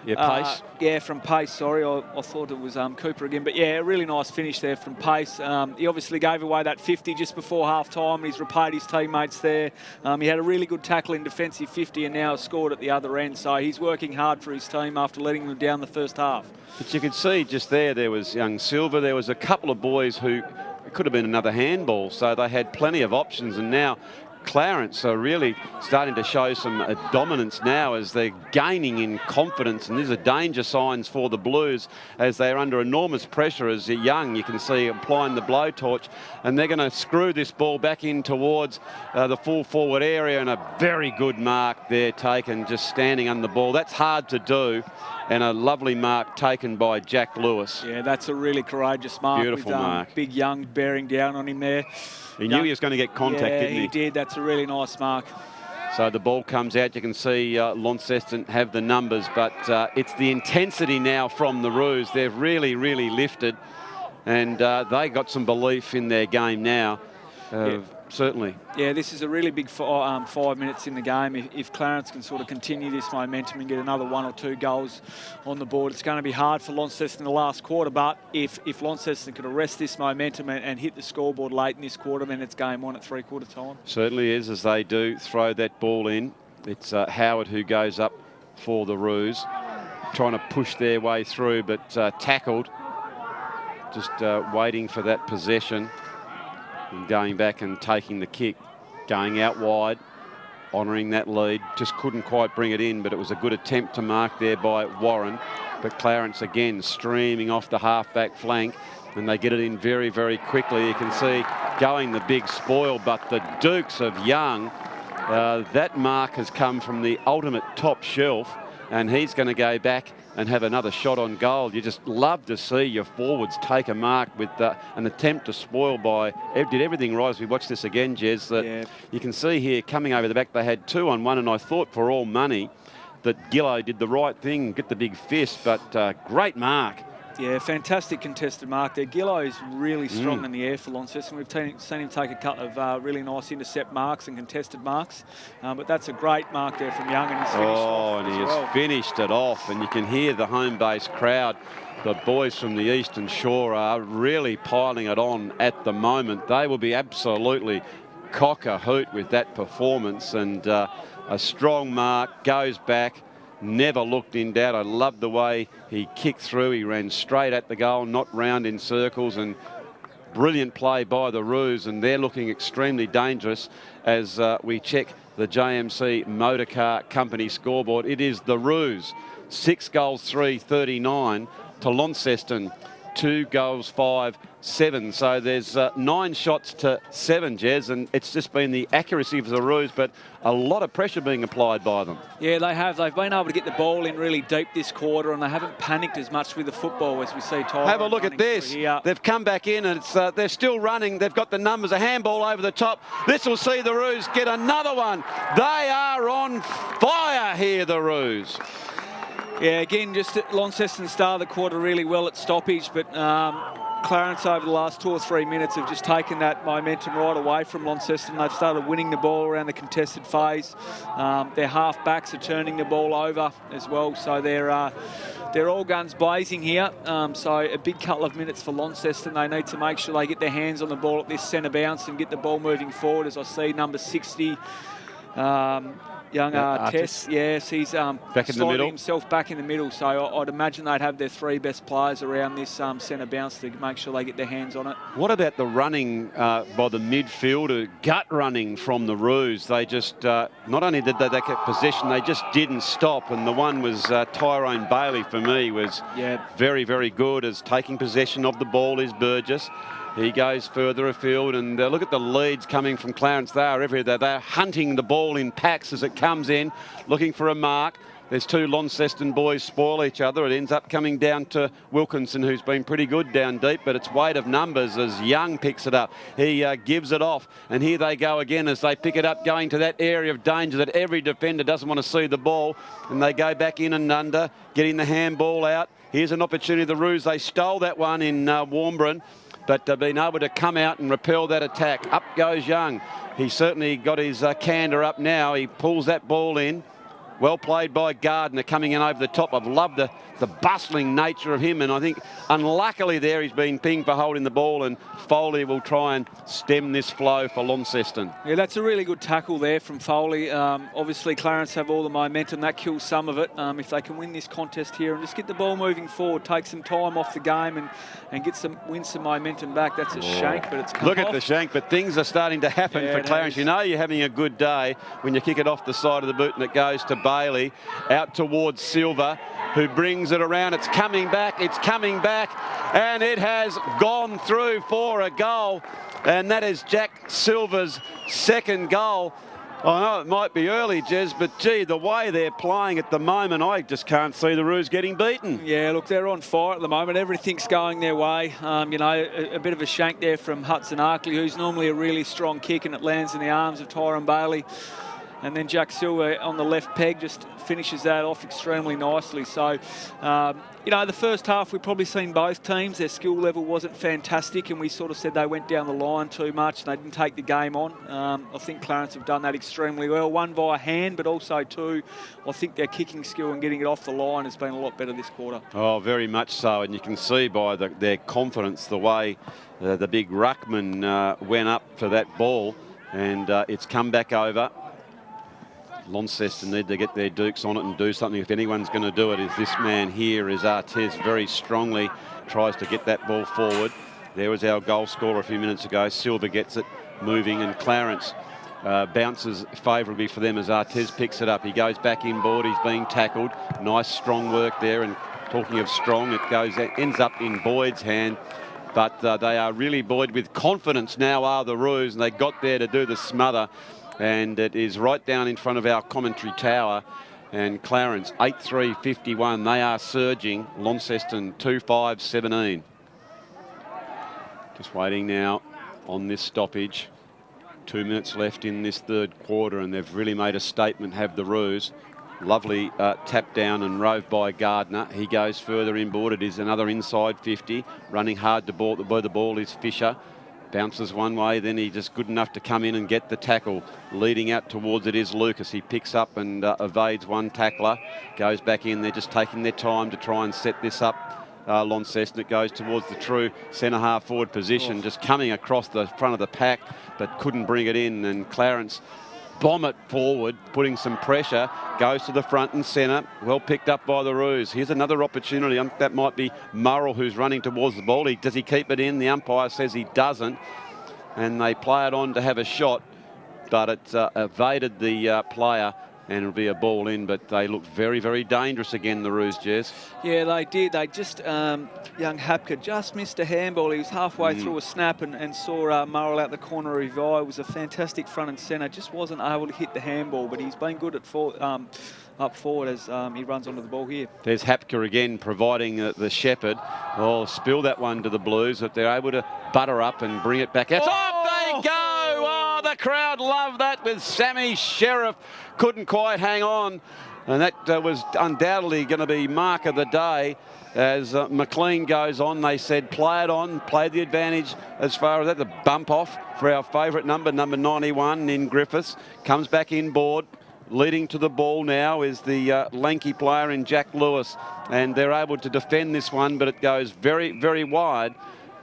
Pace. From Pace, sorry. I thought it was Cooper again. But, yeah, a really nice finish there from Pace. He obviously gave away that 50 just before half-time. He's repaid his teammates there. He had a really good tackle in defensive 50 and now has scored at the other end. So he's working hard for his team after letting them down the first half. But you could see just there was young Silver. There was a couple of boys who it could have been another handball. So they had plenty of options. And now Clarence are really starting to show some dominance now as they're gaining in confidence, and these are danger signs for the Blues as they're under enormous pressure. As Young, you can see, applying the blowtorch, and they're going to screw this ball back in towards the full forward area, and a very good mark there taken, just standing on the ball. That's hard to do, and a lovely mark taken by Jack Lewis. Yeah, that's a really courageous mark. Beautiful with, mark. Big Young bearing down on him there. He knew he was going to get contact, didn't he? He did. That's a really nice mark. So the ball comes out. You can see Launceston have the numbers, but it's the intensity now from the Roos. They've really, really lifted, and they got some belief in their game now. Certainly. Yeah, this is a really big 5 minutes in the game. If Clarence can sort of continue this momentum and get another 1 or 2 goals on the board, it's going to be hard for Launceston in the last quarter. But if Launceston could arrest this momentum and hit the scoreboard late in this quarter, then it's game on at 3/4 time. Certainly is, as they do throw that ball in. It's Howard who goes up for the Roos, trying to push their way through, but tackled. Just waiting for that possession. and going back and taking the kick, going out wide, honouring that lead. Just couldn't quite bring it in, but it was a good attempt to mark there by Warren. But Clarence again streaming off the half-back flank, and they get it in very, very quickly. You can see going the big spoil, but the Dukes of Young, that mark has come from the ultimate top shelf, and he's going to go back and have another shot on goal. You just love to see your forwards take a mark with an attempt to spoil by, did everything right as we watch this again, Jez, that you can see here coming over the back, they had 2 on 1, and I thought for all money that Gillow did the right thing, get the big fist, but great mark. Yeah, fantastic contested mark there. Gillow is really strong in the air for Launceston. We've seen him take a couple of really nice intercept marks and contested marks. But that's a great mark there from Young, and he's finished off and he as has well. finished it off, and you can hear the home-based crowd. The boys from the Eastern Shore are really piling it on at the moment. They will be absolutely cock-a-hoot with that performance, and a strong mark, goes back, never looked in doubt. I loved the way he kicked through. He ran straight at the goal, not round in circles, and brilliant play by the Roos, and they're looking extremely dangerous as we check the JMC Motorcar Company scoreboard. It is the Roos, 6 goals, 3, 39 to Launceston, 2 goals, 5, 7. So there's 9 shots to 7, Jez, and it's just been the accuracy of the Roos, but a lot of pressure being applied by them. Yeah, they have. They've been able to get the ball in really deep this quarter, and they haven't panicked as much with the football as we see Tyrone. Have a look at this. They've come back in, and it's they're still running. They've got the numbers. A handball over the top. This will see the Roos get another one. They are on fire here, the Roos. Yeah, again, just Launceston started the quarter really well at stoppage, but Clarence over the last 2 or 3 minutes have just taken that momentum right away from Launceston. They've started winning the ball around the contested phase. Their half-backs are turning the ball over as well, so they're all guns blazing here. So a big couple of minutes for Launceston. They need to make sure they get their hands on the ball at this centre bounce and get the ball moving forward, as I see number 60. Young Tess, yes, he's back in the middle. Himself back in the middle, so I'd imagine they'd have their 3 best players around this centre bounce to make sure they get their hands on it. What about the running by the midfielder, gut running from the Roos? They just, not only did they get possession, they just didn't stop, and the one was Tyrone Bailey, for me, was very, very good as taking possession of the ball is Burgess. He goes further afield, and look at the leads coming from Clarence. They are everywhere. They're hunting the ball in packs as it comes in, looking for a mark. There's 2 Launceston boys spoil each other. It ends up coming down to Wilkinson, who's been pretty good down deep, but it's weight of numbers as Young picks it up. He gives it off, and here they go again as they pick it up, going to that area of danger that every defender doesn't want to see the ball, and they go back in and under, getting the handball out. Here's an opportunity. The Roos, they stole that one in Warmborough, but being able to come out and repel that attack. Up goes Young. He certainly got his canter up now. He pulls that ball in. Well played by Gardner coming in over the top. I've loved the bustling nature of him, and I think unluckily there he's been pinged for holding the ball, and Foley will try and stem this flow for Launceston. Yeah, that's a really good tackle there from Foley. Obviously Clarence have all the momentum. That kills some of it. If they can win this contest here and just get the ball moving forward, take some time off the game and win some momentum back. That's a shank, but it's come Look off. at the shank, but things are starting to happen for Clarence. You know you're having a good day when you kick it off the side of the boot and it goes to Bailey, out towards Silver, who brings it around. It's coming back, and it has gone through for a goal, and that is Jack Silver's 2nd goal. I know it might be early, Jez, but gee, the way they're playing at the moment, I just can't see the Roos getting beaten. Yeah, look, they're on fire at the moment. Everything's going their way. You know, a bit of a shank there from Hudson Arkley, who's normally a really strong kick, and it lands in the arms of Tyrone Bailey. And then Jack Silver on the left peg just finishes that off extremely nicely. So, you know, the first half we've probably seen both teams. Their skill level wasn't fantastic, and we sort of said they went down the line too much and they didn't take the game on. I think Clarence have done that extremely well. 1 via hand, but also 2, I think their kicking skill and getting it off the line has been a lot better this quarter. Oh, very much so, and you can see by their confidence the way the big ruckman went up for that ball, and it's come back over. Launceston need to get their Dukes on it and do something. If anyone's going to do it, is this man here, is Artez, very strongly tries to get that ball forward. There was our goal scorer a few minutes ago. Silva gets it moving, and Clarence bounces favourably for them as Artez picks it up. He goes back inboard. He's being tackled. Nice strong work there. And talking of strong, it ends up in Boyd's hand. But they are really buoyed with confidence now, are the Roos, and they got there to do the smother. And it is right down in front of our commentary tower. And Clarence, 8-3-51. They are surging. Launceston, 2-5-17. Just waiting now on this stoppage. 2 minutes left in this third quarter, and they've really made a statement, have the Roos. Lovely tap down and rove by Gardner. He goes further inboard. It is another inside 50. Running hard to ball. Where the ball is Fisher. Bounces one way, then he's just good enough to come in and get the tackle. Leading out towards it is Lucas. He picks up and evades one tackler. Goes back in. They're just taking their time to try and set this up. Launceston, it goes towards the true centre half forward position, just coming across the front of the pack, but couldn't bring it in. And Clarence bomb it forward, putting some pressure, goes to the front and centre. Well picked up by the Roos. Here's another opportunity. That might be Murrell who's running towards the ball. Does he keep it in? The umpire says he doesn't. And they play it on to have a shot, but it's evaded the player. And it'll be a ball in, but they look very, very dangerous again, the Roos, Jez. Yeah, they did. They just, young Hapka just missed a handball. He was halfway through a snap and saw Murrell out the corner of his eye. It was a fantastic front and centre. Just wasn't able to hit the handball, but he's been good at up forward as he runs onto the ball here. There's Hapka again providing the shepherd. Oh, spill that one to the Blues. If they're able to butter up and bring it back out. Off they go! Oh, the crowd loved that with Sammy Sheriff. Couldn't quite hang on. And that was undoubtedly going to be mark of the day. As McLean goes on, they said play it on, play the advantage as far as that. The bump off for our favourite number 91 in Griffiths. Comes back inboard. Leading to the ball now is the lanky player in Jack Lewis. And they're able to defend this one, but it goes very, very wide.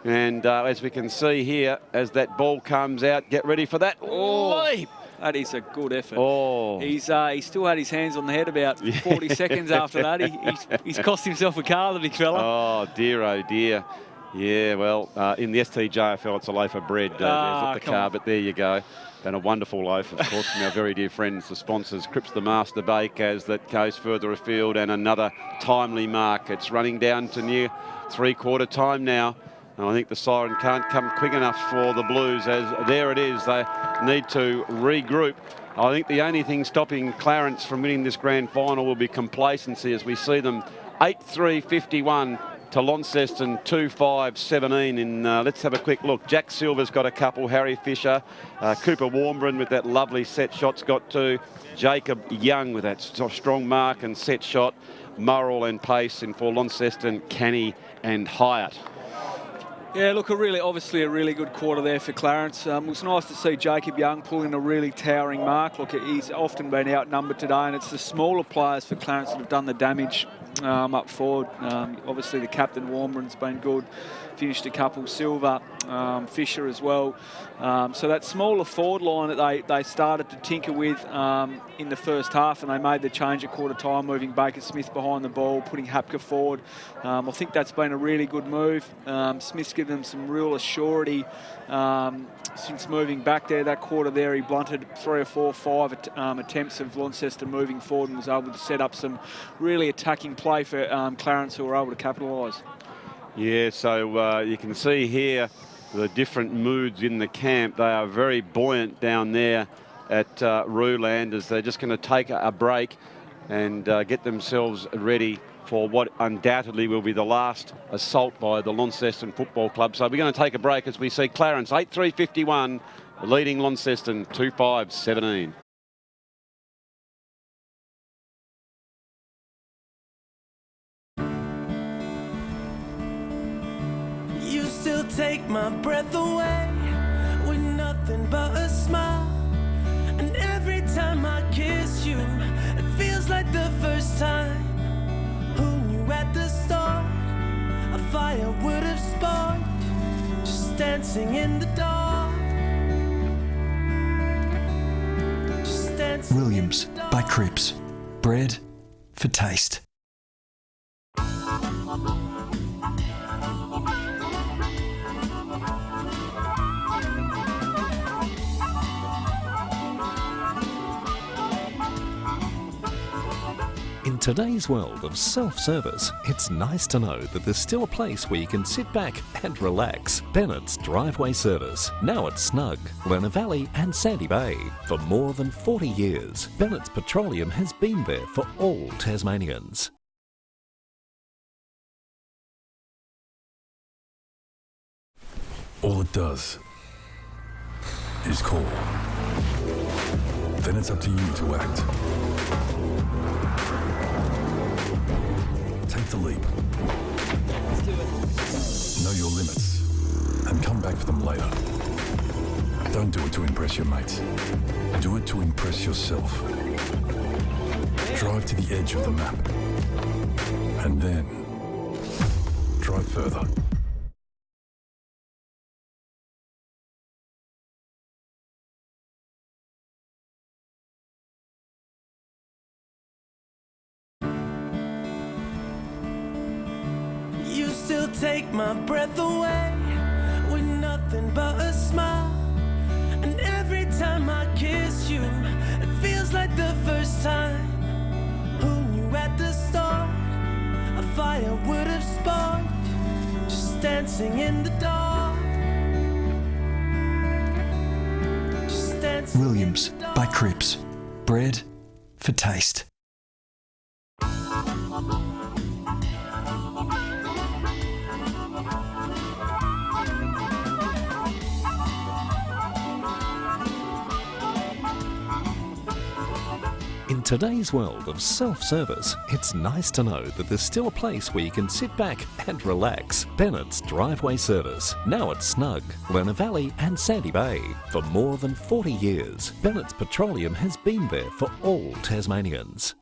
And as we can see here, as that ball comes out, get ready for that leap. That is a good effort. Oh. He still had his hands on the head about 40 seconds after that. He's cost himself a car, the big fella. Oh, dear. Yeah, well, in the STJFL, it's a loaf of bread. There's not the car, but there you go. And a wonderful loaf, of course, from our very dear friends, the sponsors, Cripps the Master Bake, as that goes further afield, and another timely mark. It's running down to near three-quarter time now. And I think the siren can't come quick enough for the Blues, as there it is. They need to regroup. I think the only thing stopping Clarence from winning this grand final will be complacency, as we see them 8-3-51 to Launceston 2-5-17. And let's have a quick look. Jack Silver's got a couple. Harry Fisher, Cooper Warmbrun with that lovely set shot's got two. Jacob Young with that strong mark and set shot. Murrell and pace, and for Launceston, Canny and Hyatt. Yeah, look, obviously a really good quarter there for Clarence. It was nice to see Jacob Young pull in a really towering mark. Look, he's often been outnumbered today, and it's the smaller players for Clarence that have done the damage up forward. Obviously, the captain, Warmbrun's been good. Finished a couple. Silver, Fisher as well. So that smaller forward line that they started to tinker with in the first half, and they made the change at quarter time, moving Baker Smith behind the ball, putting Hapka forward. I think that's been a really good move. Smith's given them some real assurity since moving back there. That quarter there, he blunted 3 or 4, 5 attempts of Launceston moving forward, and was able to set up some really attacking play for Clarence, who were able to capitalise. Yeah, so you can see here the different moods in the camp. They are very buoyant down there at Rooland, as they're just going to take a break and get themselves ready for what undoubtedly will be the last assault by the Launceston Football Club. So we're going to take a break as we see Clarence 8-3-51 leading Launceston 2-5-17. You still take my breath away with nothing but a smile. And every time I kiss you, it feels like the first time. Who knew at the start a fire would have sparked, just dancing in the dark. Just dancing Williams in the dark. by Cripps. Bread for taste. today's world of self-service, it's nice to know that there's still a place where you can sit back and relax. Bennett's Driveway Service, now at Snug, Lerner Valley and Sandy Bay. For more than 40 years, Bennett's Petroleum has been there for all Tasmanians. All it does is call. Then it's up to you to act. Take the leap. Let's do it. Know your limits and come back for them later. Don't do it to impress your mates. Do it to impress yourself. Drive to the edge of the map and then drive further. You still take my breath away with nothing but a smile. And every time I kiss you, it feels like the first time. Who knew at the start a fire would have sparked? Just dancing in the dark. Just dancing Williams in the dark. by Cripps. Bread for taste. In today's world of self-service, it's nice to know that there's still a place where you can sit back and relax. Bennett's Driveway Service, now at Snug, Lerner Valley and Sandy Bay. For more than 40 years, Bennett's Petroleum has been there for all Tasmanians.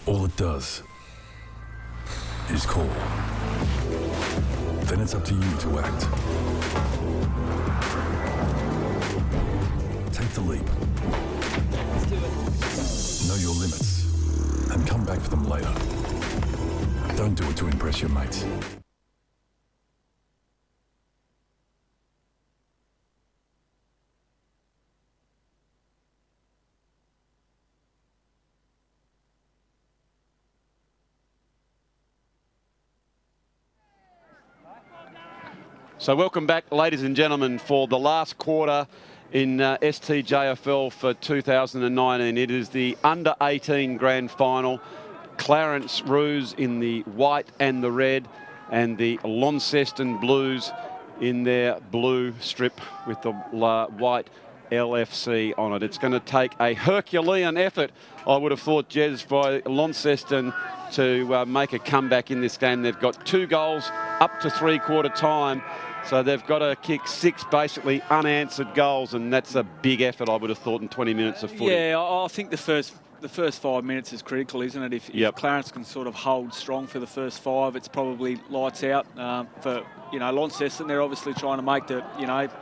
All it does is call. Then it's up to you to act. Take the leap. Let's do it. Know your limits and come back for them later. Don't do it to impress your mates. So welcome back, ladies and gentlemen, for the last quarter in STJFL for 2019. It is the under-18 grand final. Clarence Roos in the white and the red, and the Launceston Blues in their blue strip with the white LFC on it. It's going to take a Herculean effort, I would have thought, Jez, by Launceston to make a comeback in this game. They've got 2 goals up to three-quarter time. So they've got to kick 6 basically unanswered goals, and that's a big effort, I would have thought, in 20 minutes of footy. Yeah, I think the first 5 minutes is critical, isn't it? If Clarence can sort of hold strong for the first 5, it's probably lights out. For Launceston, they're obviously trying to make the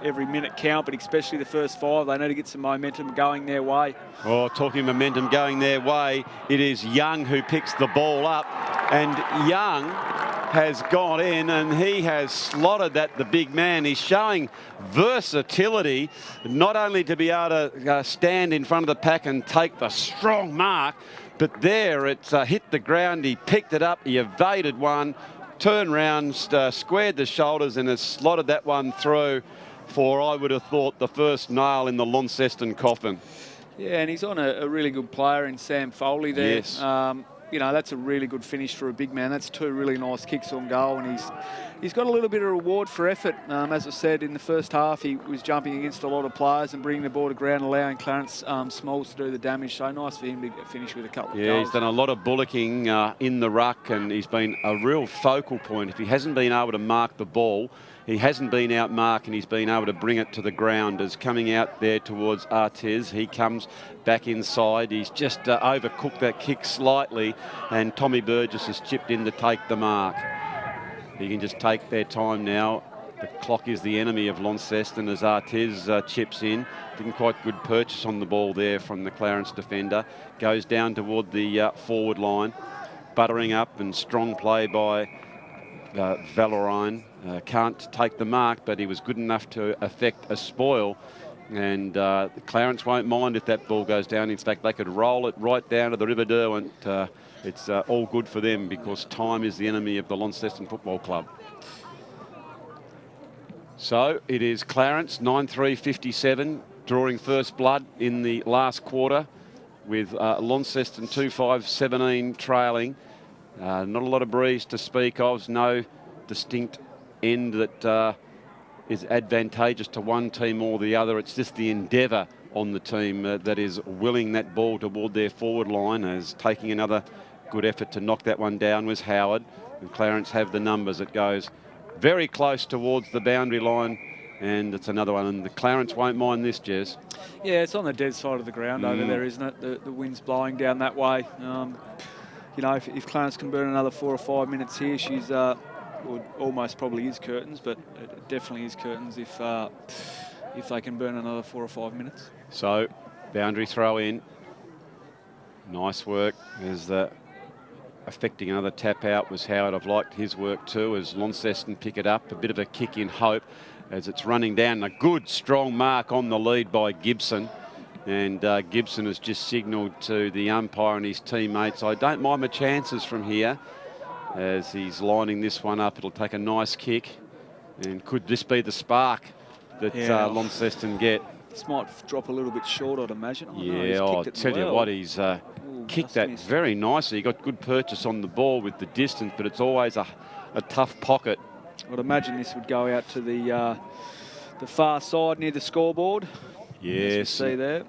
every minute count, but especially the first 5, they need to get some momentum going their way. Oh, talking momentum going their way, it is Young who picks the ball up, and Young has gone in and he has slotted at the big man. He's showing versatility, not only to be able to stand in front of the pack and take the strong mark, but there it's hit the ground, he picked it up, he evaded one, turned round, squared the shoulders and has slotted that one through for, I would have thought, the first nail in the Launceston coffin. Yeah, and he's on a really good player in Sam Foley there. Yes. That's a really good finish for a big man. That's 2 really nice kicks on goal, and he's got a little bit of reward for effort. As I said, in the first half, he was jumping against a lot of players and bringing the ball to ground, allowing Clarence Smalls to do the damage. So nice for him to finish with a couple of goals. Yeah, he's done a lot of bullocking in the ruck, and he's been a real focal point. If he hasn't been able to mark the ball, he hasn't been out marked, and he's been able to bring it to the ground. As coming out there towards Artez, he comes back inside. He's just overcooked that kick slightly, and Tommy Burgess has chipped in to take the mark. He can just take their time now. The clock is the enemy of Launceston as Artez chips in. Didn't quite good purchase on the ball there from the Clarence defender. Goes down toward the forward line. Buttering up and strong play by Valorine. Can't take the mark, but he was good enough to effect a spoil And Clarence won't mind if that ball goes down. In fact, they could roll it right down to the River Derwent. It's all good for them because time is the enemy of the Launceston Football Club. So it is Clarence, 9-3-57, drawing first blood in the last quarter with Launceston 2-5-17 trailing. Not a lot of breeze to speak of, no distinct end that is advantageous to one team or the other. It's just the endeavour on the team that is willing that ball toward their forward line, as taking another good effort to knock that one down was Howard. And Clarence have the numbers. It goes very close towards the boundary line, and it's another one. And the Clarence won't mind this, Jez. Yeah, it's on the dead side of the ground over there, isn't it? The wind's blowing down that way. You know, if Clarence can burn another 4 or 5 minutes here, she's almost probably is curtains, but it definitely is curtains if they can burn another 4 or 5 minutes. So boundary throw in. Nice work. As affecting another tap out was Howard. I've liked his work too, as Launceston pick it up. A bit of a kick in hope as it's running down. A good strong mark on the lead by Gibson. And Gibson has just signalled to the umpire and his teammates, I don't mind my chances from here. As he's lining this one up, it'll take a nice kick. And could this be the spark that Launceston get? This might drop a little bit short, I'd imagine. I'll tell you what, he's kicked that very nicely. He got good purchase on the ball with the distance, but it's always a tough pocket. I'd imagine this would go out to the far side near the scoreboard. Yes. See there.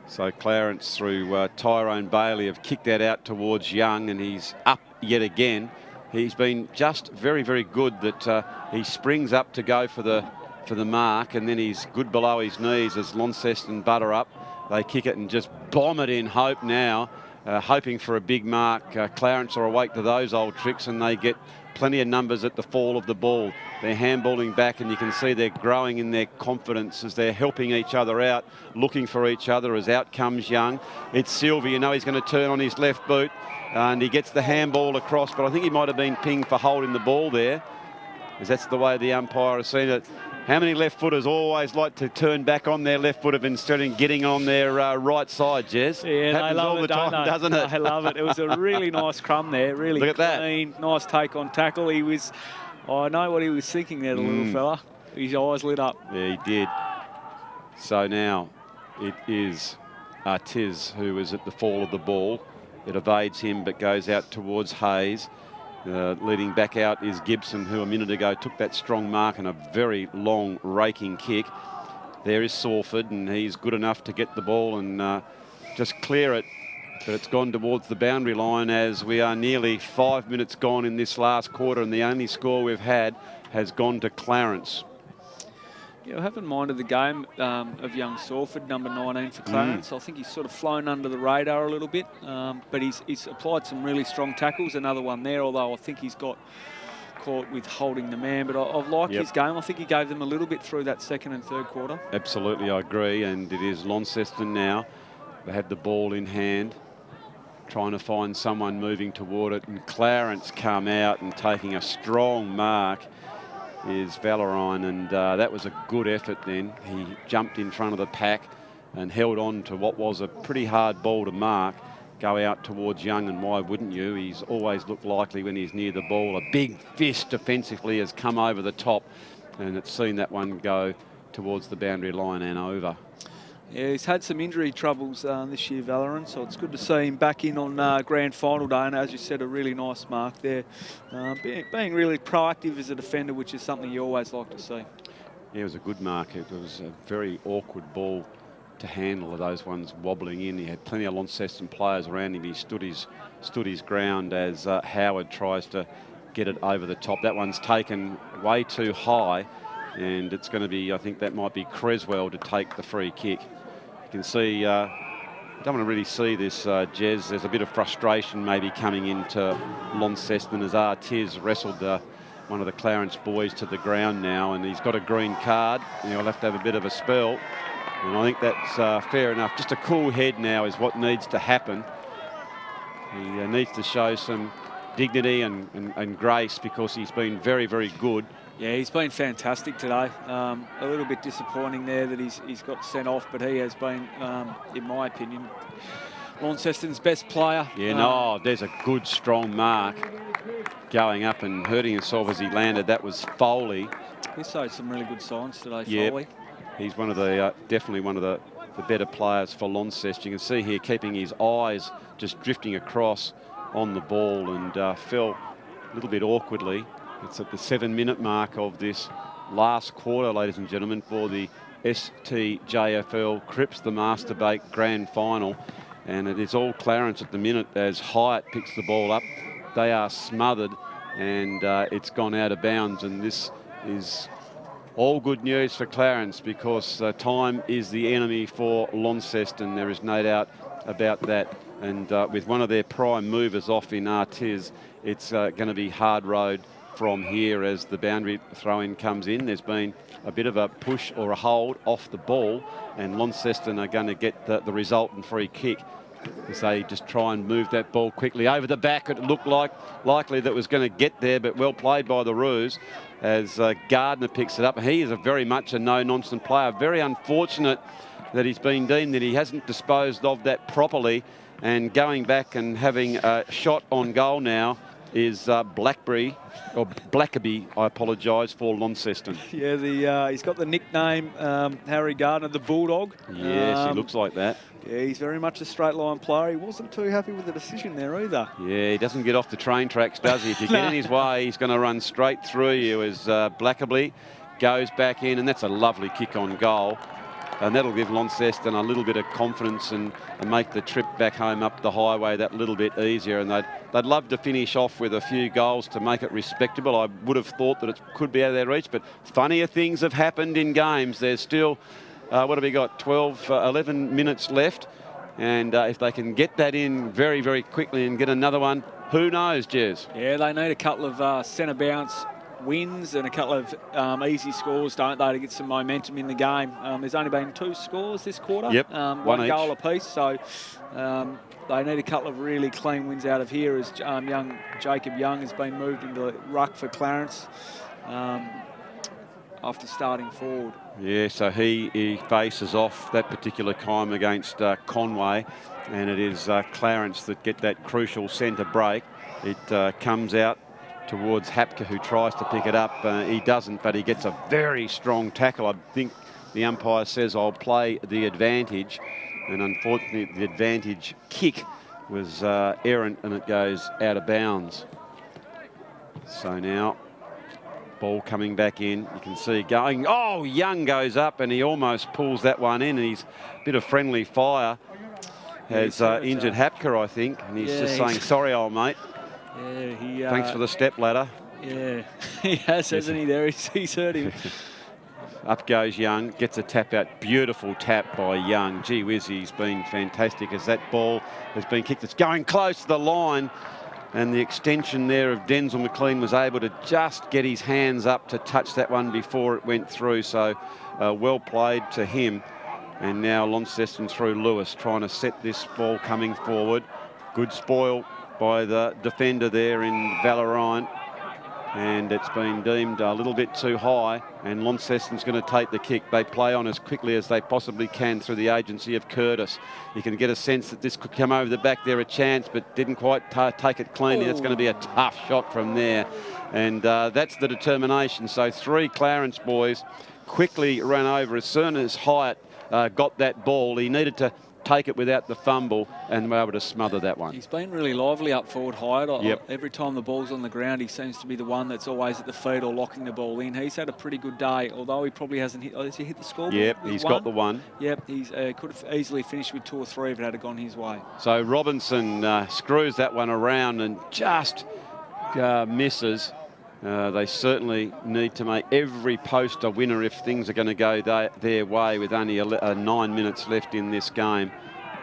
So Clarence through Tyrone Bailey have kicked that out towards Young, and he's up yet again. He's been just very, very good that he springs up to go for the mark, and then he's good below his knees as Launceston butter up. They kick it and just bomb it in hope now, hoping for a big mark. Clarence are awake to those old tricks, and they get plenty of numbers at the fall of the ball. They're handballing back, and you can see they're growing in their confidence as they're helping each other out, looking for each other as out comes Young. It's Silver, you know he's going to turn on his left boot, and he gets the handball across, but I think he might have been pinged for holding the ball there, as that's the way the umpire has seen it. How many left footers always like to turn back on their left foot instead of getting on their right side, Jez? Yeah, happens they love all it, the time, doesn't it? I love it. It was a really nice crumb there, really Look at clean, nice take on tackle. He was, I know what he was thinking there, the little fella. His eyes lit up. Yeah, he did. So now it is Tiz who is at the fall of the ball. It evades him but goes out towards Hayes. Leading back out is Gibson, who a minute ago took that strong mark and a very long raking kick. There is Sawford, and he's good enough to get the ball and just clear it. But it's gone towards the boundary line as we are nearly 5 minutes gone in this last quarter, and the only score we've had has gone to Clarence. Yeah, I haven't minded the game of young Sawford, number 19 for Clarence. I think he's sort of flown under the radar a little bit, but he's applied some really strong tackles. Another one there, although I think he's got caught with holding the man. But I've liked his game. I think he gave them a little bit through that second and third quarter. Absolutely, I agree. And it is Launceston now. They have the ball in hand, trying to find someone moving toward it. And Clarence come out and taking a strong mark is Valorine, and that was a good effort then. He jumped in front of the pack and held on to what was a pretty hard ball to mark, go out towards Young, and why wouldn't you? He's always looked likely when he's near the ball. A big fist defensively has come over the top, and it's seen that one go towards the boundary line and over. Yeah, he's had some injury troubles this year, Valorant, so it's good to see him back in on grand final day, and as you said, a really nice mark there. Being really proactive as a defender, which is something you always like to see. Yeah, it was a good mark. It was a very awkward ball to handle, those ones wobbling in. He had plenty of Launceston players around him. He stood his ground as Howard tries to get it over the top. That one's taken way too high, and it's going to be, I think that might be Creswell to take the free kick. You can see, don't want to really see this, Jez. There's a bit of frustration maybe coming into Launceston as Tiz wrestled one of the Clarence boys to the ground now, and he's got a green card. And he'll have to have a bit of a spell, and I think that's fair enough. Just a cool head now is what needs to happen. He needs to show some dignity and grace, because he's been very, very good. Yeah, he's been fantastic today. A little bit disappointing there that he's got sent off, but he has been, in my opinion, Launceston's best player. Yeah, no, there's a good, strong mark going up and hurting himself as he landed. That was Foley. He showed some really good signs today, Foley. He's one of the, definitely one of the better players for Launceston. You can see here keeping his eyes just drifting across on the ball, and fell a little bit awkwardly. It's at the 7-minute mark of this last quarter, ladies and gentlemen, for the STJFL Cripps, the Masturbate Grand Final. And it is all Clarence at the minute as Hyatt picks the ball up. They are smothered, and it's gone out of bounds. And this is all good news for Clarence, because time is the enemy for Launceston. There is no doubt about that. And with one of their prime movers off in Artiz, it's going to be hard road from here as the boundary throw-in comes in. There's been a bit of a push or a hold off the ball, and Launceston are going to get the resultant free kick as they just try and move that ball quickly over the back. It looked likely that it was going to get there, but well played by the Roos as Gardner picks it up. He is very much a no-nonsense player. Very unfortunate that he's been deemed that he hasn't disposed of that properly, and going back and having a shot on goal now is Blackaby, I apologise, for Launceston. Yeah, he's got the nickname Harry Gardner, the Bulldog. Yes, he looks like that. Yeah, he's very much a straight line player. He wasn't too happy with the decision there either. Yeah, he doesn't get off the train tracks, does he? If you get in his way, he's going to run straight through you as Blackaby goes back in, and that's a lovely kick on goal. And that'll give Launceston a little bit of confidence and make the trip back home up the highway that little bit easier. And they'd love to finish off with a few goals to make it respectable. I would have thought that it could be out of their reach, but funnier things have happened in games. There's still, what have we got, 11 minutes left. And if they can get that in very, very quickly and get another one, who knows, Jez? Yeah, they need a couple of centre bounce wins and a couple of easy scores, don't they, to get some momentum in the game. There's only been 2 scores this quarter. Yep, one goal apiece. So they need a couple of really clean wins out of here as Jacob Young has been moved into ruck for Clarence after starting forward. Yeah, so he faces off that particular time against Conway, and it is Clarence that get that crucial centre break. It comes out towards Hapka, who tries to pick it up. He doesn't, but he gets a very strong tackle. I think the umpire says, I'll play the advantage. And unfortunately, the advantage kick was errant, and it goes out of bounds. So now, ball coming back in. You can see going, oh, Young goes up, and he almost pulls that one in. And he's a bit of friendly fire. Has injured Hapka, I think. And he's just saying, sorry, old mate. Yeah, thanks for the step ladder. Yeah, he has, hasn't he? There, he's hurt him. Up goes Young, gets a tap out. Beautiful tap by Young. Gee whiz, he's been fantastic as that ball has been kicked. It's going close to the line, and the extension there of Denzel McLean was able to just get his hands up to touch that one before it went through. So well played to him. And now Launceston through Lewis, trying to set this ball coming forward. Good spoil by the defender there in Valorine, and it's been deemed a little bit too high, and Launceston's going to take the kick. They play on as quickly as they possibly can through the agency of Curtis. You can get a sense that this could come over the back there a chance, but didn't quite take it cleanly. That's going to be a tough shot from there, and that's the determination. So 3 Clarence boys quickly ran over as soon as Hyatt got that ball. He needed to take it without the fumble and were able to smother that one. He's been really lively up forward, Hyatt. Yep. Every time the ball's on the ground, he seems to be the one that's always at the feet or locking the ball in. He's had a pretty good day, although he probably hasn't hit. Has he hit the scoreboard? Yep, he's got the one. Yep, he's could have easily finished with 2 or 3 if it had gone his way. So Robinson screws that one around and just misses. They certainly need to make every post a winner if things are going to go their way with only 9 minutes left in this game.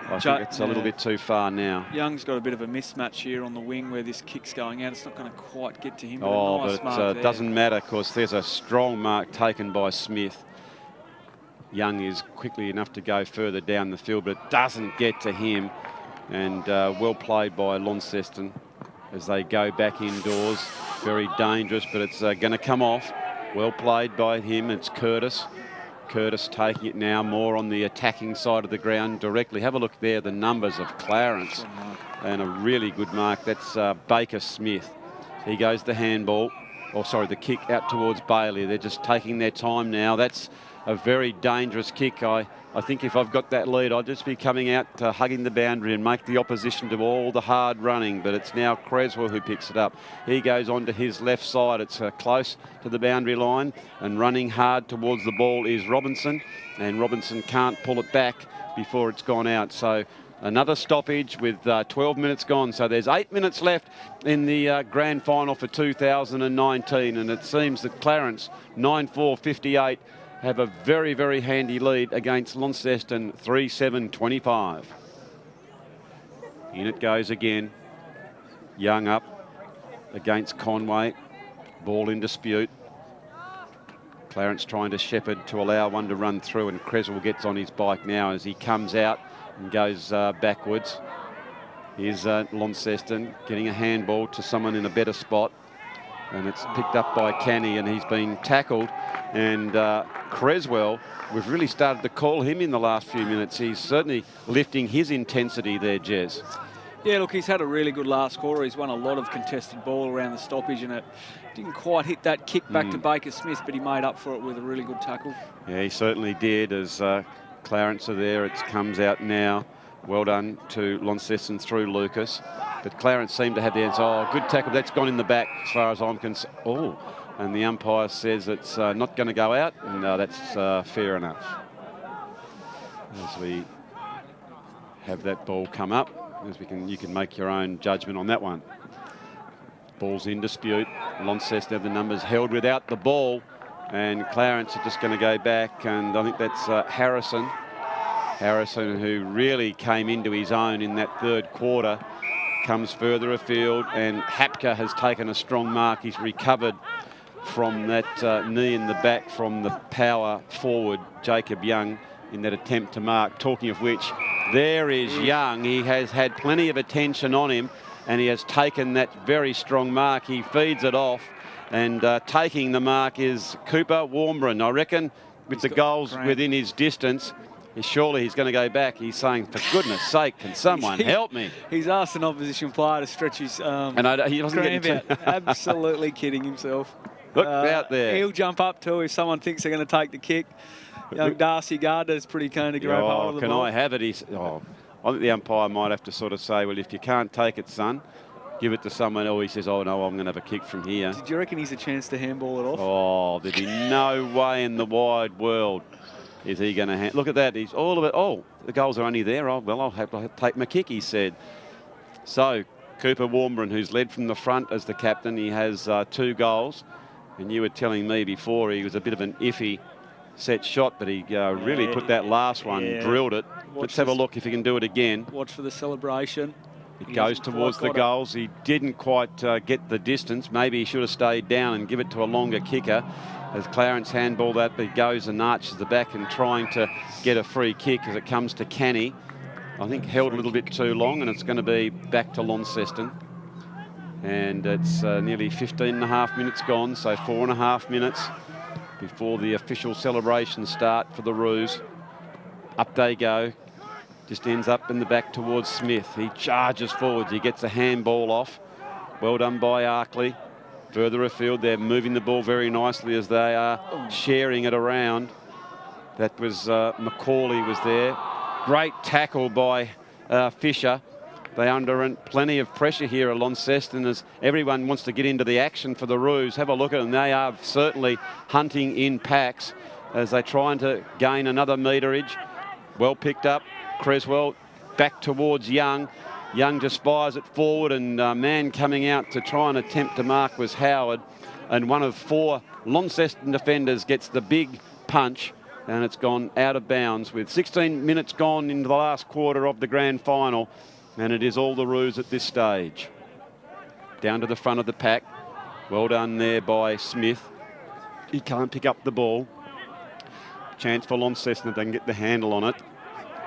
I think it's a little bit too far now. Young's got a bit of a mismatch here on the wing where this kick's going out. It's not going to quite get to him. Oh, nice but it doesn't matter because there's a strong mark taken by Smith. Young is quickly enough to go further down the field, but it doesn't get to him. And well played by Launceston as they go back indoors. Very dangerous, but it's going to come off. Well played by him. It's Curtis. Curtis taking it now more on the attacking side of the ground directly. Have a look there, the numbers of Clarence, and a really good mark. That's Baker Smith. He goes the handball, or sorry, the kick out towards Bailey. They're just taking their time now. That's a very dangerous kick. I think if I've got that lead, I'd just be coming out hugging the boundary and make the opposition do all the hard running. But it's now Creswell who picks it up. He goes on to his left side. It's close to the boundary line, and running hard towards the ball is Robinson, and Robinson can't pull it back before it's gone out. So another stoppage with 12 minutes gone. So there's 8 minutes left in the grand final for 2019, and it seems that Clarence, 9-4-58, have a very, very handy lead against Launceston, 3-7-25. In it goes again. Young up against Conway. Ball in dispute. Clarence trying to shepherd to allow one to run through, and Creswell gets on his bike now as he comes out and goes backwards. Here's Launceston getting a handball to someone in a better spot, and it's picked up by Canny, and he's been tackled. And Creswell, we've really started to call him in the last few minutes. He's certainly lifting his intensity there, Jez. Yeah, look, he's had a really good last quarter. He's won a lot of contested ball around the stoppage, and it didn't quite hit that kick back to Baker Smith, but he made up for it with a really good tackle. Yeah, he certainly did. As Clarence are there, it comes out now. Well done to Launceston through Lucas. But Clarence seemed to have the answer. Oh, good tackle. That's gone in the back as far as I'm concerned. Oh, and the umpire says it's not going to go out. And that's fair enough. As we have that ball come up, as you can make your own judgment on that one. Ball's in dispute. Launceston have the numbers held without the ball, and Clarence are just going to go back, and I think that's Harrison. Harrison, who really came into his own in that third quarter, comes further afield, and Hapka has taken a strong mark. He's recovered from that knee in the back from the power forward, Jacob Young, in that attempt to mark. Talking of which, there is Young. He has had plenty of attention on him, and he has taken that very strong mark. He feeds it off, and taking the mark is Cooper Warmbrun. I reckon with the goals within his distance, surely he's going to go back. He's saying, for goodness sake, can someone help me? He's asked an opposition player to stretch his he doesn't get out. Absolutely kidding himself. Look out there. He'll jump up too if someone thinks they're going to take the kick. Young Darcy Gardner's pretty keen to grab hold of the ball. Can I have it? I think the umpire might have to sort of say, well, if you can't take it, son, give it to someone. Or he says, oh, no, I'm going to have a kick from here. Do you reckon he's a chance to handball it off? Oh, there'd be no way in the wide world is he going to look at that. He's all of it. Oh, the goals are only there. Oh, well, I'll have to take my kick, he said. So Cooper Warmbrun, who's led from the front as the captain, he has 2 goals. And you were telling me before he was a bit of an iffy set shot, but he really put that last one, drilled it. Let's have a look if he can do it again. Watch for the celebration. It goes towards the goals. He didn't quite get the distance. Maybe he should have stayed down and give it to a longer kicker. As Clarence handball that, but he goes and arches the back and trying to get a free kick as it comes to Canny. I think held a little bit too long, and it's going to be back to Launceston. And it's nearly 15.5 minutes gone, so 4.5 minutes before the official celebrations start for the Roos. Up they go. Just ends up in the back towards Smith. He charges forwards. He gets a handball off. Well done by Arkley. Further afield, they're moving the ball very nicely as they are sharing it around. That was Macaulay was there. Great tackle by Fisher. They under plenty of pressure here at Launceston as everyone wants to get into the action for the Roos. Have a look at them. They are certainly hunting in packs as they're trying to gain another meterage. Well picked up. Creswell back towards Young. Young just fires it forward, and man coming out to try and attempt to mark was Howard. And one of 4 Launceston defenders gets the big punch, and it's gone out of bounds with 16 minutes gone into the last quarter of the grand final. And it is all the Roos at this stage. Down to the front of the pack. Well done there by Smith. He can't pick up the ball. Chance for Launceston if they can get the handle on it.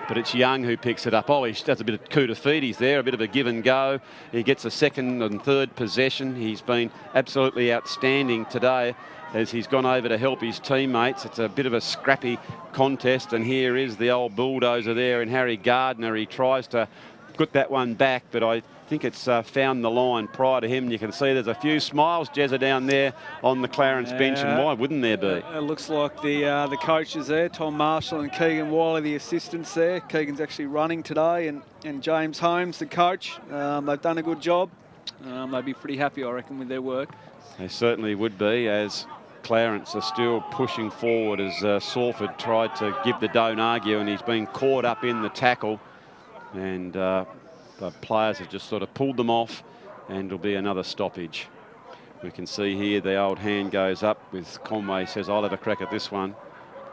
but it's Young who picks it up. Oh, he does a bit of coup de feet. He's there, a bit of a give and go. He gets a second and third possession. He's been absolutely outstanding today as he's gone over to help his teammates. It's a bit of a scrappy contest, and here is the old bulldozer there in Harry Gardner. He tries to put that one back, but I think it's found the line prior to him. You can see there's a few smiles, Jezza, down there on the Clarence bench, and why wouldn't there be? It looks like the coaches there, Tom Marshall and Keegan Wiley, the assistants there. Keegan's actually running today, and James Holmes, the coach. They've done a good job. They'd be pretty happy, I reckon, with their work. They certainly would be, as Clarence are still pushing forward as Salford tried to give the don't argue, and he's been caught up in the tackle, and the players have just sort of pulled them off, and it'll be another stoppage. We can see here the old hand goes up with Conway says, I'll have a crack at this one,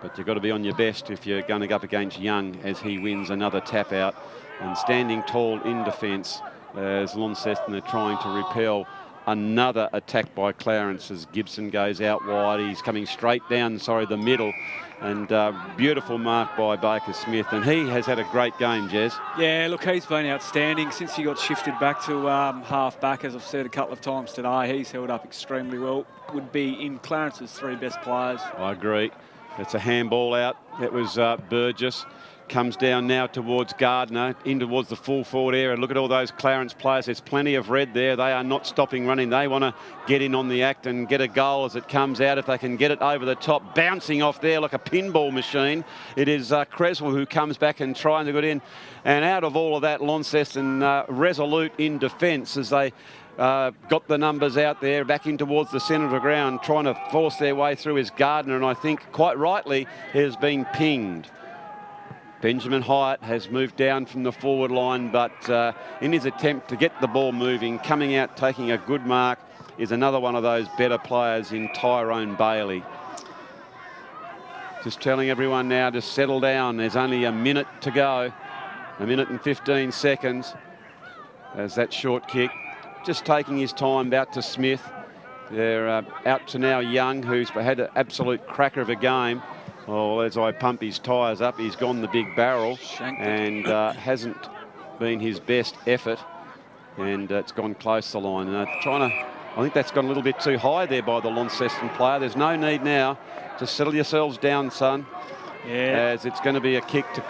but you've got to be on your best if you're going to go up against Young as he wins another tap out, and standing tall in defence as Launceston are trying to repel another attack by Clarence as Gibson goes out wide. He's coming straight down, the middle, and beautiful mark by Baker Smith, and he has had a great game, Jez. Yeah, look, he's been outstanding since he got shifted back to half back, as I've said a couple of times today. He's held up extremely well. Would be in Clarence's three best players. I agree. It's a handball out. That was Burgess. Comes down now towards Gardner, in towards the full forward area. Look at all those Clarence players. There's plenty of red there. They are not stopping running. They want to get in on the act and get a goal as it comes out. If they can get it over the top, bouncing off there like a pinball machine. It is Creswell who comes back and trying to get in. And out of all of that, Launceston resolute in defence as they got the numbers out there, back in towards the centre of the ground, trying to force their way through is Gardner, and I think quite rightly he has been pinged. Benjamin Hyatt has moved down from the forward line, but in his attempt to get the ball moving, coming out, taking a good mark, is another one of those better players in Tyrone Bailey. Just telling everyone now to settle down. There's only a minute to go, a minute and 15 seconds as that short kick. Just taking his time out to Smith. They're out to now Young, who's had an absolute cracker of a game. Well, as I pump his tyres up, he's gone the big barrel and hasn't been his best effort, and it's gone close to the line. And I think that's gone a little bit too high there by the Launceston player. There's no need now to settle yourselves down, son, as it's going to be a kick to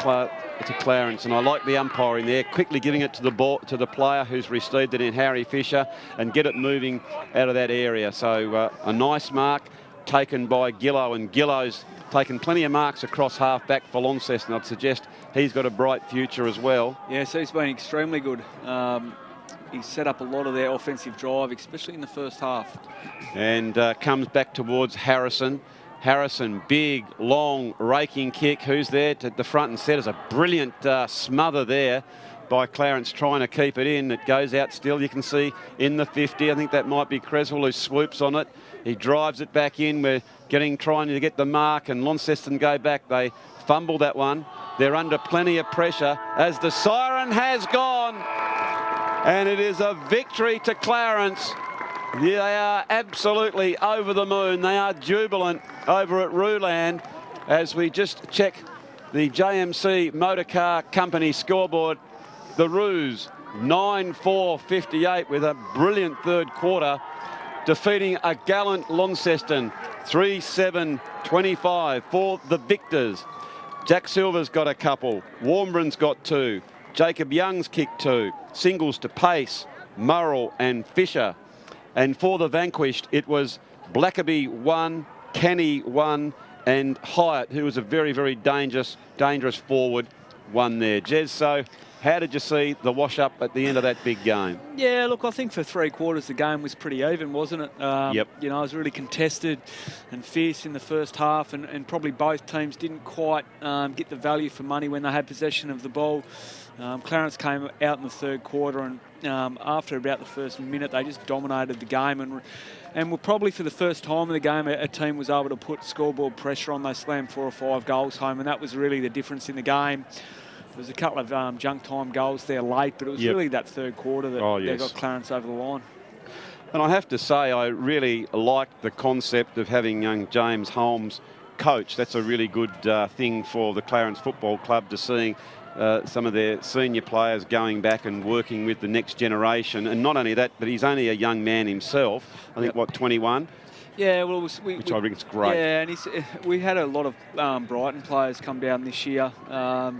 Clarence. And I like the umpiring there, quickly giving it to the player who's received it in Harry Fisher, and get it moving out of that area. So a nice mark taken by Gillow, and Gillow's taken plenty of marks across half-back for Launceston. I'd suggest he's got a bright future as well. Yes, he's been extremely good. He's set up a lot of their offensive drive, especially in the first half. And comes back towards Harrison. Harrison, big, long, raking kick. Who's there to the front and centre? A brilliant smother there by Clarence, trying to keep it in. It goes out still. You can see in the 50. I think that might be Creswell who swoops on it. He drives it back in. We're trying to get the mark, and Launceston go back. They fumble that one. They're under plenty of pressure as the siren has gone, and it is a victory to Clarence. They are absolutely over the moon. They are jubilant over at Ruland as we just check the JMC Motor Car Company scoreboard. The Roos 9-4-58 with a brilliant third quarter, defeating a gallant Launceston 3-7-25 for the victors. Jack Silver's got a couple. Warmbran's got two. Jacob Young's kicked two. Singles to Pace, Murrell and Fisher. And for the vanquished, it was Blackaby 1, Kenny 1, and Hyatt, who was a very, very dangerous forward, one there. Jez, so how did you see the wash-up at the end of that big game? Yeah, look, I think for three quarters the game was pretty even, wasn't it? Yep. You know, it was really contested and fierce in the first half, and probably both teams didn't quite get the value for money when they had possession of the ball. Clarence came out in the third quarter, and after about the first minute, they just dominated the game, and were probably for the first time in the game, a team was able to put scoreboard pressure on. They slammed 4 or 5 goals home, and that was really the difference in the game. There was a couple of junk time goals there late, but it was really that third quarter that they got Clarence over the line. And I have to say, I really like the concept of having young James Holmes coach. That's a really good thing for the Clarence Football Club, to seeing some of their senior players going back and working with the next generation. And not only that, but he's only a young man himself. I think, what, 21? Yeah, well, which I think is great. Yeah, and we had a lot of Brighton players come down this year.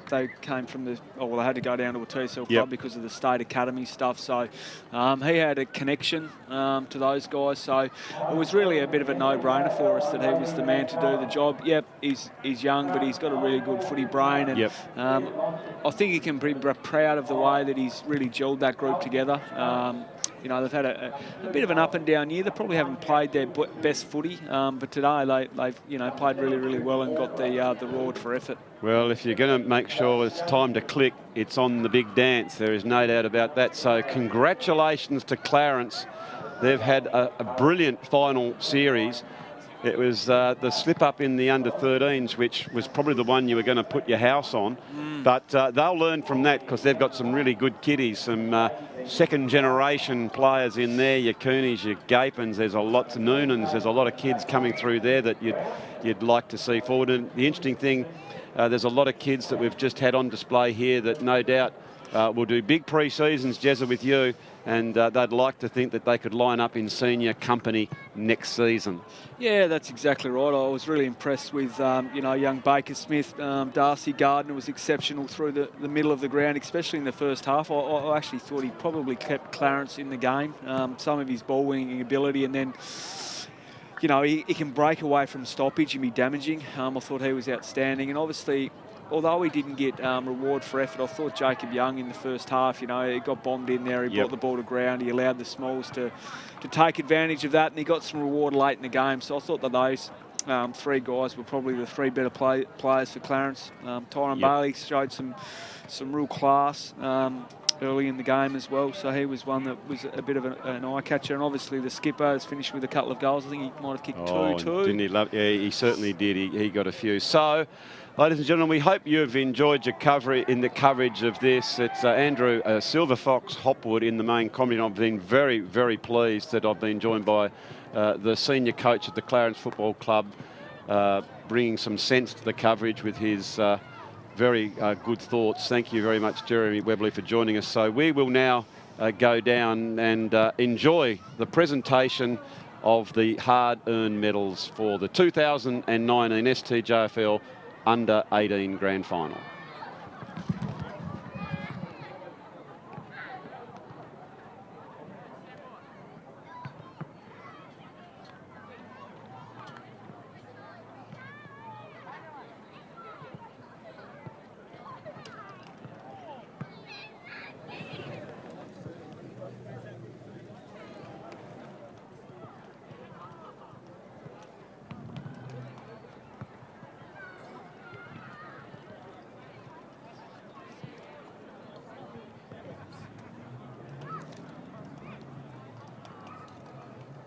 They came from they had to go down to a TSL club because of the state academy stuff. So he had a connection to those guys. So it was really a bit of a no-brainer for us that he was the man to do the job. Yep, he's young, but he's got a really good footy brain. And I think he can be proud of the way that he's really gelled that group together. You know, they've had a bit of an up and down year. They probably haven't played their best footy, but today they've played really, really well and got the reward for effort. Well, if you're going to make sure it's time to click, it's on the big dance. There is no doubt about that. So congratulations to Clarence. They've had a brilliant final series. It was the slip-up in the under-13s, which was probably the one you were going to put your house on. But they'll learn from that because they've got some really good kiddies, some second-generation players in there, your Coonies, your Gapins, there's a lot of Noonans, there's a lot of kids coming through there that you'd like to see forward. And the interesting thing, there's a lot of kids that we've just had on display here that no doubt will do big pre-seasons, Jezza, with you, and they'd like to think that they could line up in senior company next season. Yeah, that's exactly right. I was really impressed with, young Baker Smith. Darcy Gardner was exceptional through the middle of the ground, especially in the first half. I actually thought he probably kept Clarence in the game. Some of his ball-winning ability, and then, you know, he can break away from stoppage and be damaging. I thought he was outstanding, and obviously, although he didn't get reward for effort, I thought Jacob Young in the first half, you know, he got bombed in there, he brought the ball to ground, he allowed the Smalls to take advantage of that, and he got some reward late in the game. So I thought that those three guys were probably the three better players for Clarence. Tyron Bailey showed some real class early in the game as well, so he was one that was a bit of an eye-catcher. And obviously the skipper has finished with a couple of goals. I think he might have kicked two. Didn't he love? Yeah, he certainly did. He got a few. So, ladies and gentlemen, we hope you've enjoyed your coverage of this. It's Andrew Silver Fox Hopwood in the main comedy. I've been very, very pleased that I've been joined by the senior coach at the Clarence Football Club, bringing some sense to the coverage with his very good thoughts. Thank you very much, Jeremy Webley, for joining us. So we will now go down and enjoy the presentation of the hard-earned medals for the 2019 STJFL Under-18 Grand Final.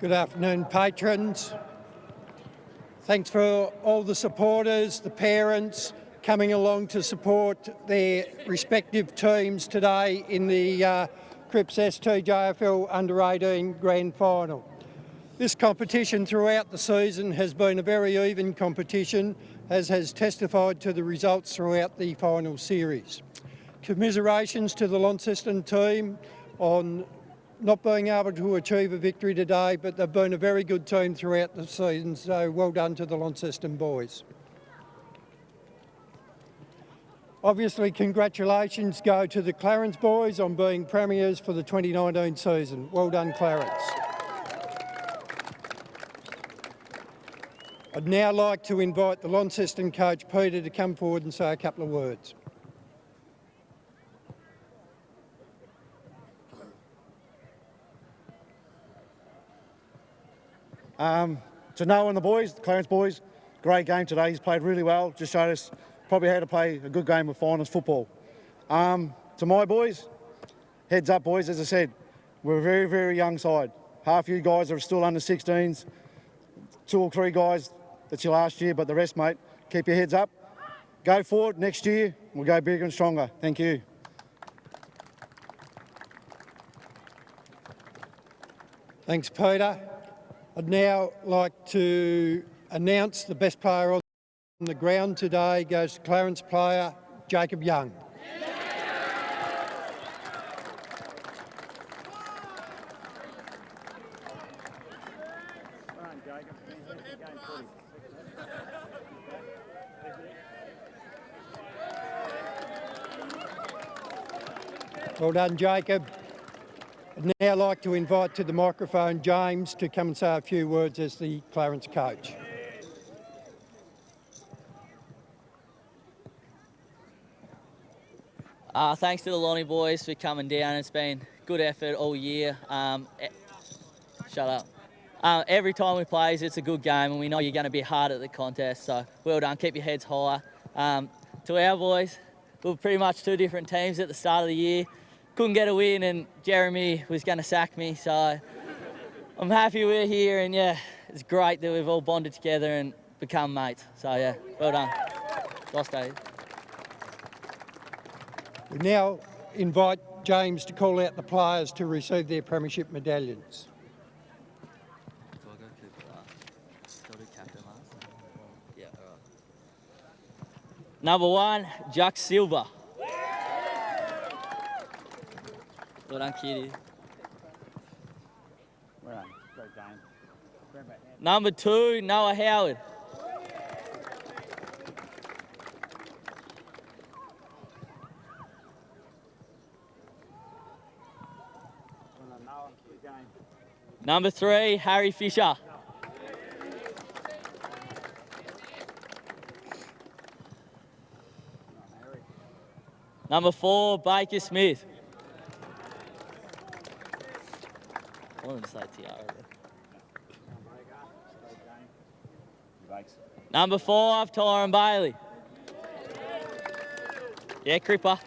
Good afternoon, patrons. Thanks for all the supporters, the parents coming along to support their respective teams today in the CRIPPS STJFL Under-18 Grand Final. This competition throughout the season has been a very even competition, as has testified to the results throughout the final series. Commiserations to the Launceston team on not being able to achieve a victory today, but they've been a very good team throughout the season, so well done to the Launceston boys. Obviously, congratulations go to the Clarence boys on being premiers for the 2019 season. Well done, Clarence. I'd now like to invite the Launceston coach, Peter, to come forward and say a couple of words. To Noah and the boys, the Clarence boys, great game today. He's played really well. Just showed us probably how to play a good game of finals football. To my boys, heads up, boys. As I said, we're a very, very young side. Half you guys are still under 16s. 2 or 3 guys that's your last year, but the rest, mate, keep your heads up. Go forward next year. We'll go bigger and stronger. Thank you. Thanks, Peter. I'd now like to announce the best player on the ground today goes to Clarence player Jacob Young. Well done, Jacob. I'd now like to invite to the microphone James to come and say a few words as the Clarence coach. Thanks to the Lonnie boys for coming down. It's been good effort all year. Shut up. Every time we play, it's a good game, and we know you're going to be hard at the contest. So well done. Keep your heads high. To our boys, we were pretty much two different teams at the start of the year. Couldn't get a win, and Jeremy was going to sack me. So I'm happy we're here, and yeah, it's great that we've all bonded together and become mates. So yeah, well done. Lost days. We now invite James to call out the players to receive their premiership medallions. Number 1, Jack Silva. Well done, Kitty. Number 2, Noah Howard. Number 3, Harry Fisher. Number 4, Baker Smith. I wanted to say Tiara. Number 5, Tyron Bailey. Yeah, Cripper.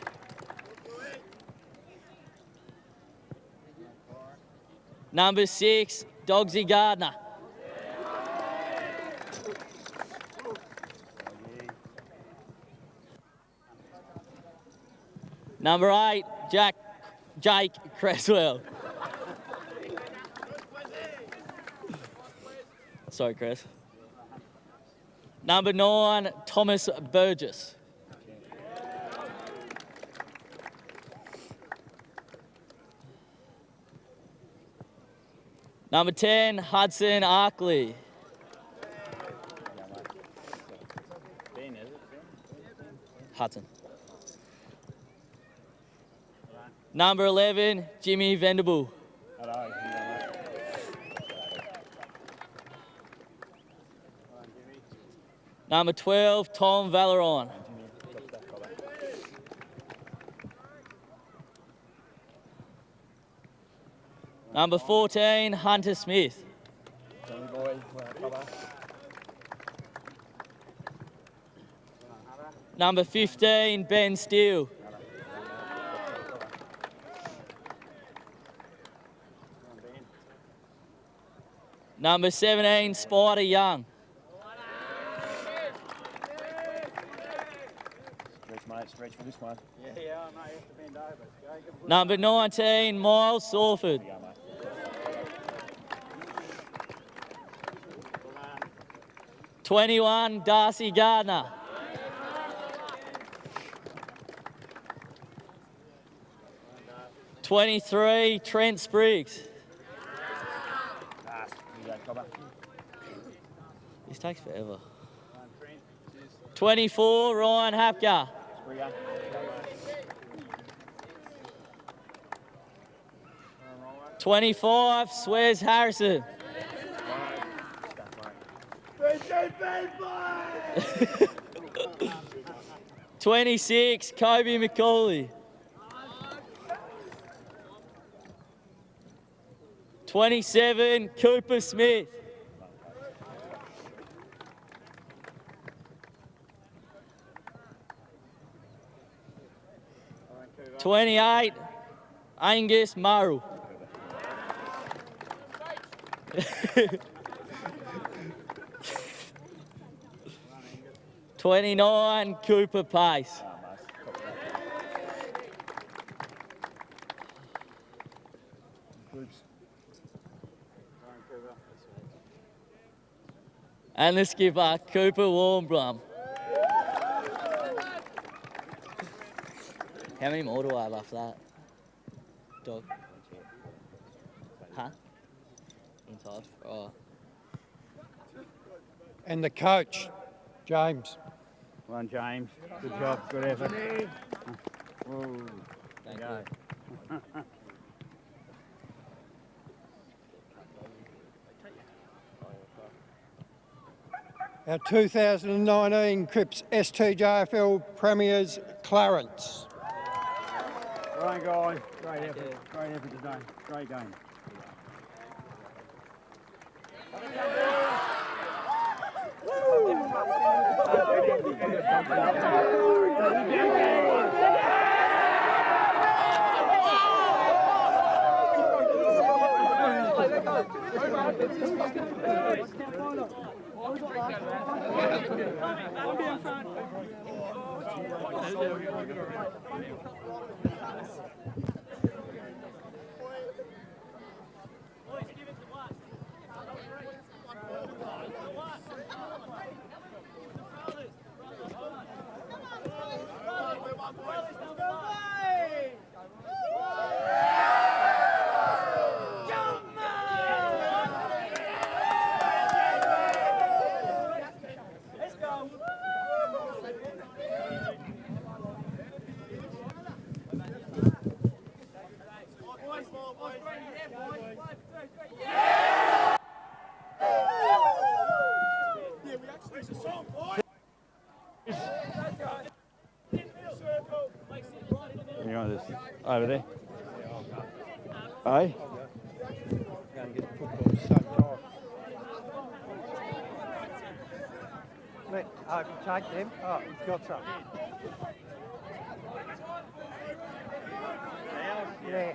Number 6, Dogsy Gardner. Number 8, Jake Cresswell. Sorry, Chris. Number 9, Thomas Burgess. Number 10, Hudson Arkley. Hudson. Number 11, Jimmy Vendible. Number 12, Tom Valeron. Number 14, Hunter Smith. Number 15, Ben Steele. Number 17, Spider Young. Stretch for this one. Yeah, I know you have to bend over. Number 19, Miles Sawford. 21, Darcy Gardner. '23, Trent Spriggs. This takes forever. 24, Ryan Hapka. 25, Swez Harrison. 26, Kobe McCauley. 27, Cooper Smith. 28, Angus Murrell. 29, Cooper Pace. And the skipper, Cooper Warmblum. How many more do I have after that? Dog. Huh? Inside. Oh. and the coach, James. Well done, James. Good job, good effort. Whoa. Thank Go. Our 2019 CRIPPS STJFL premiers, Clarence. Well done, guys. Great effort. Great effort today. Great game. You know this over there? Hey? Go and get the football at the same time. If you take them, you've got some. Yeah.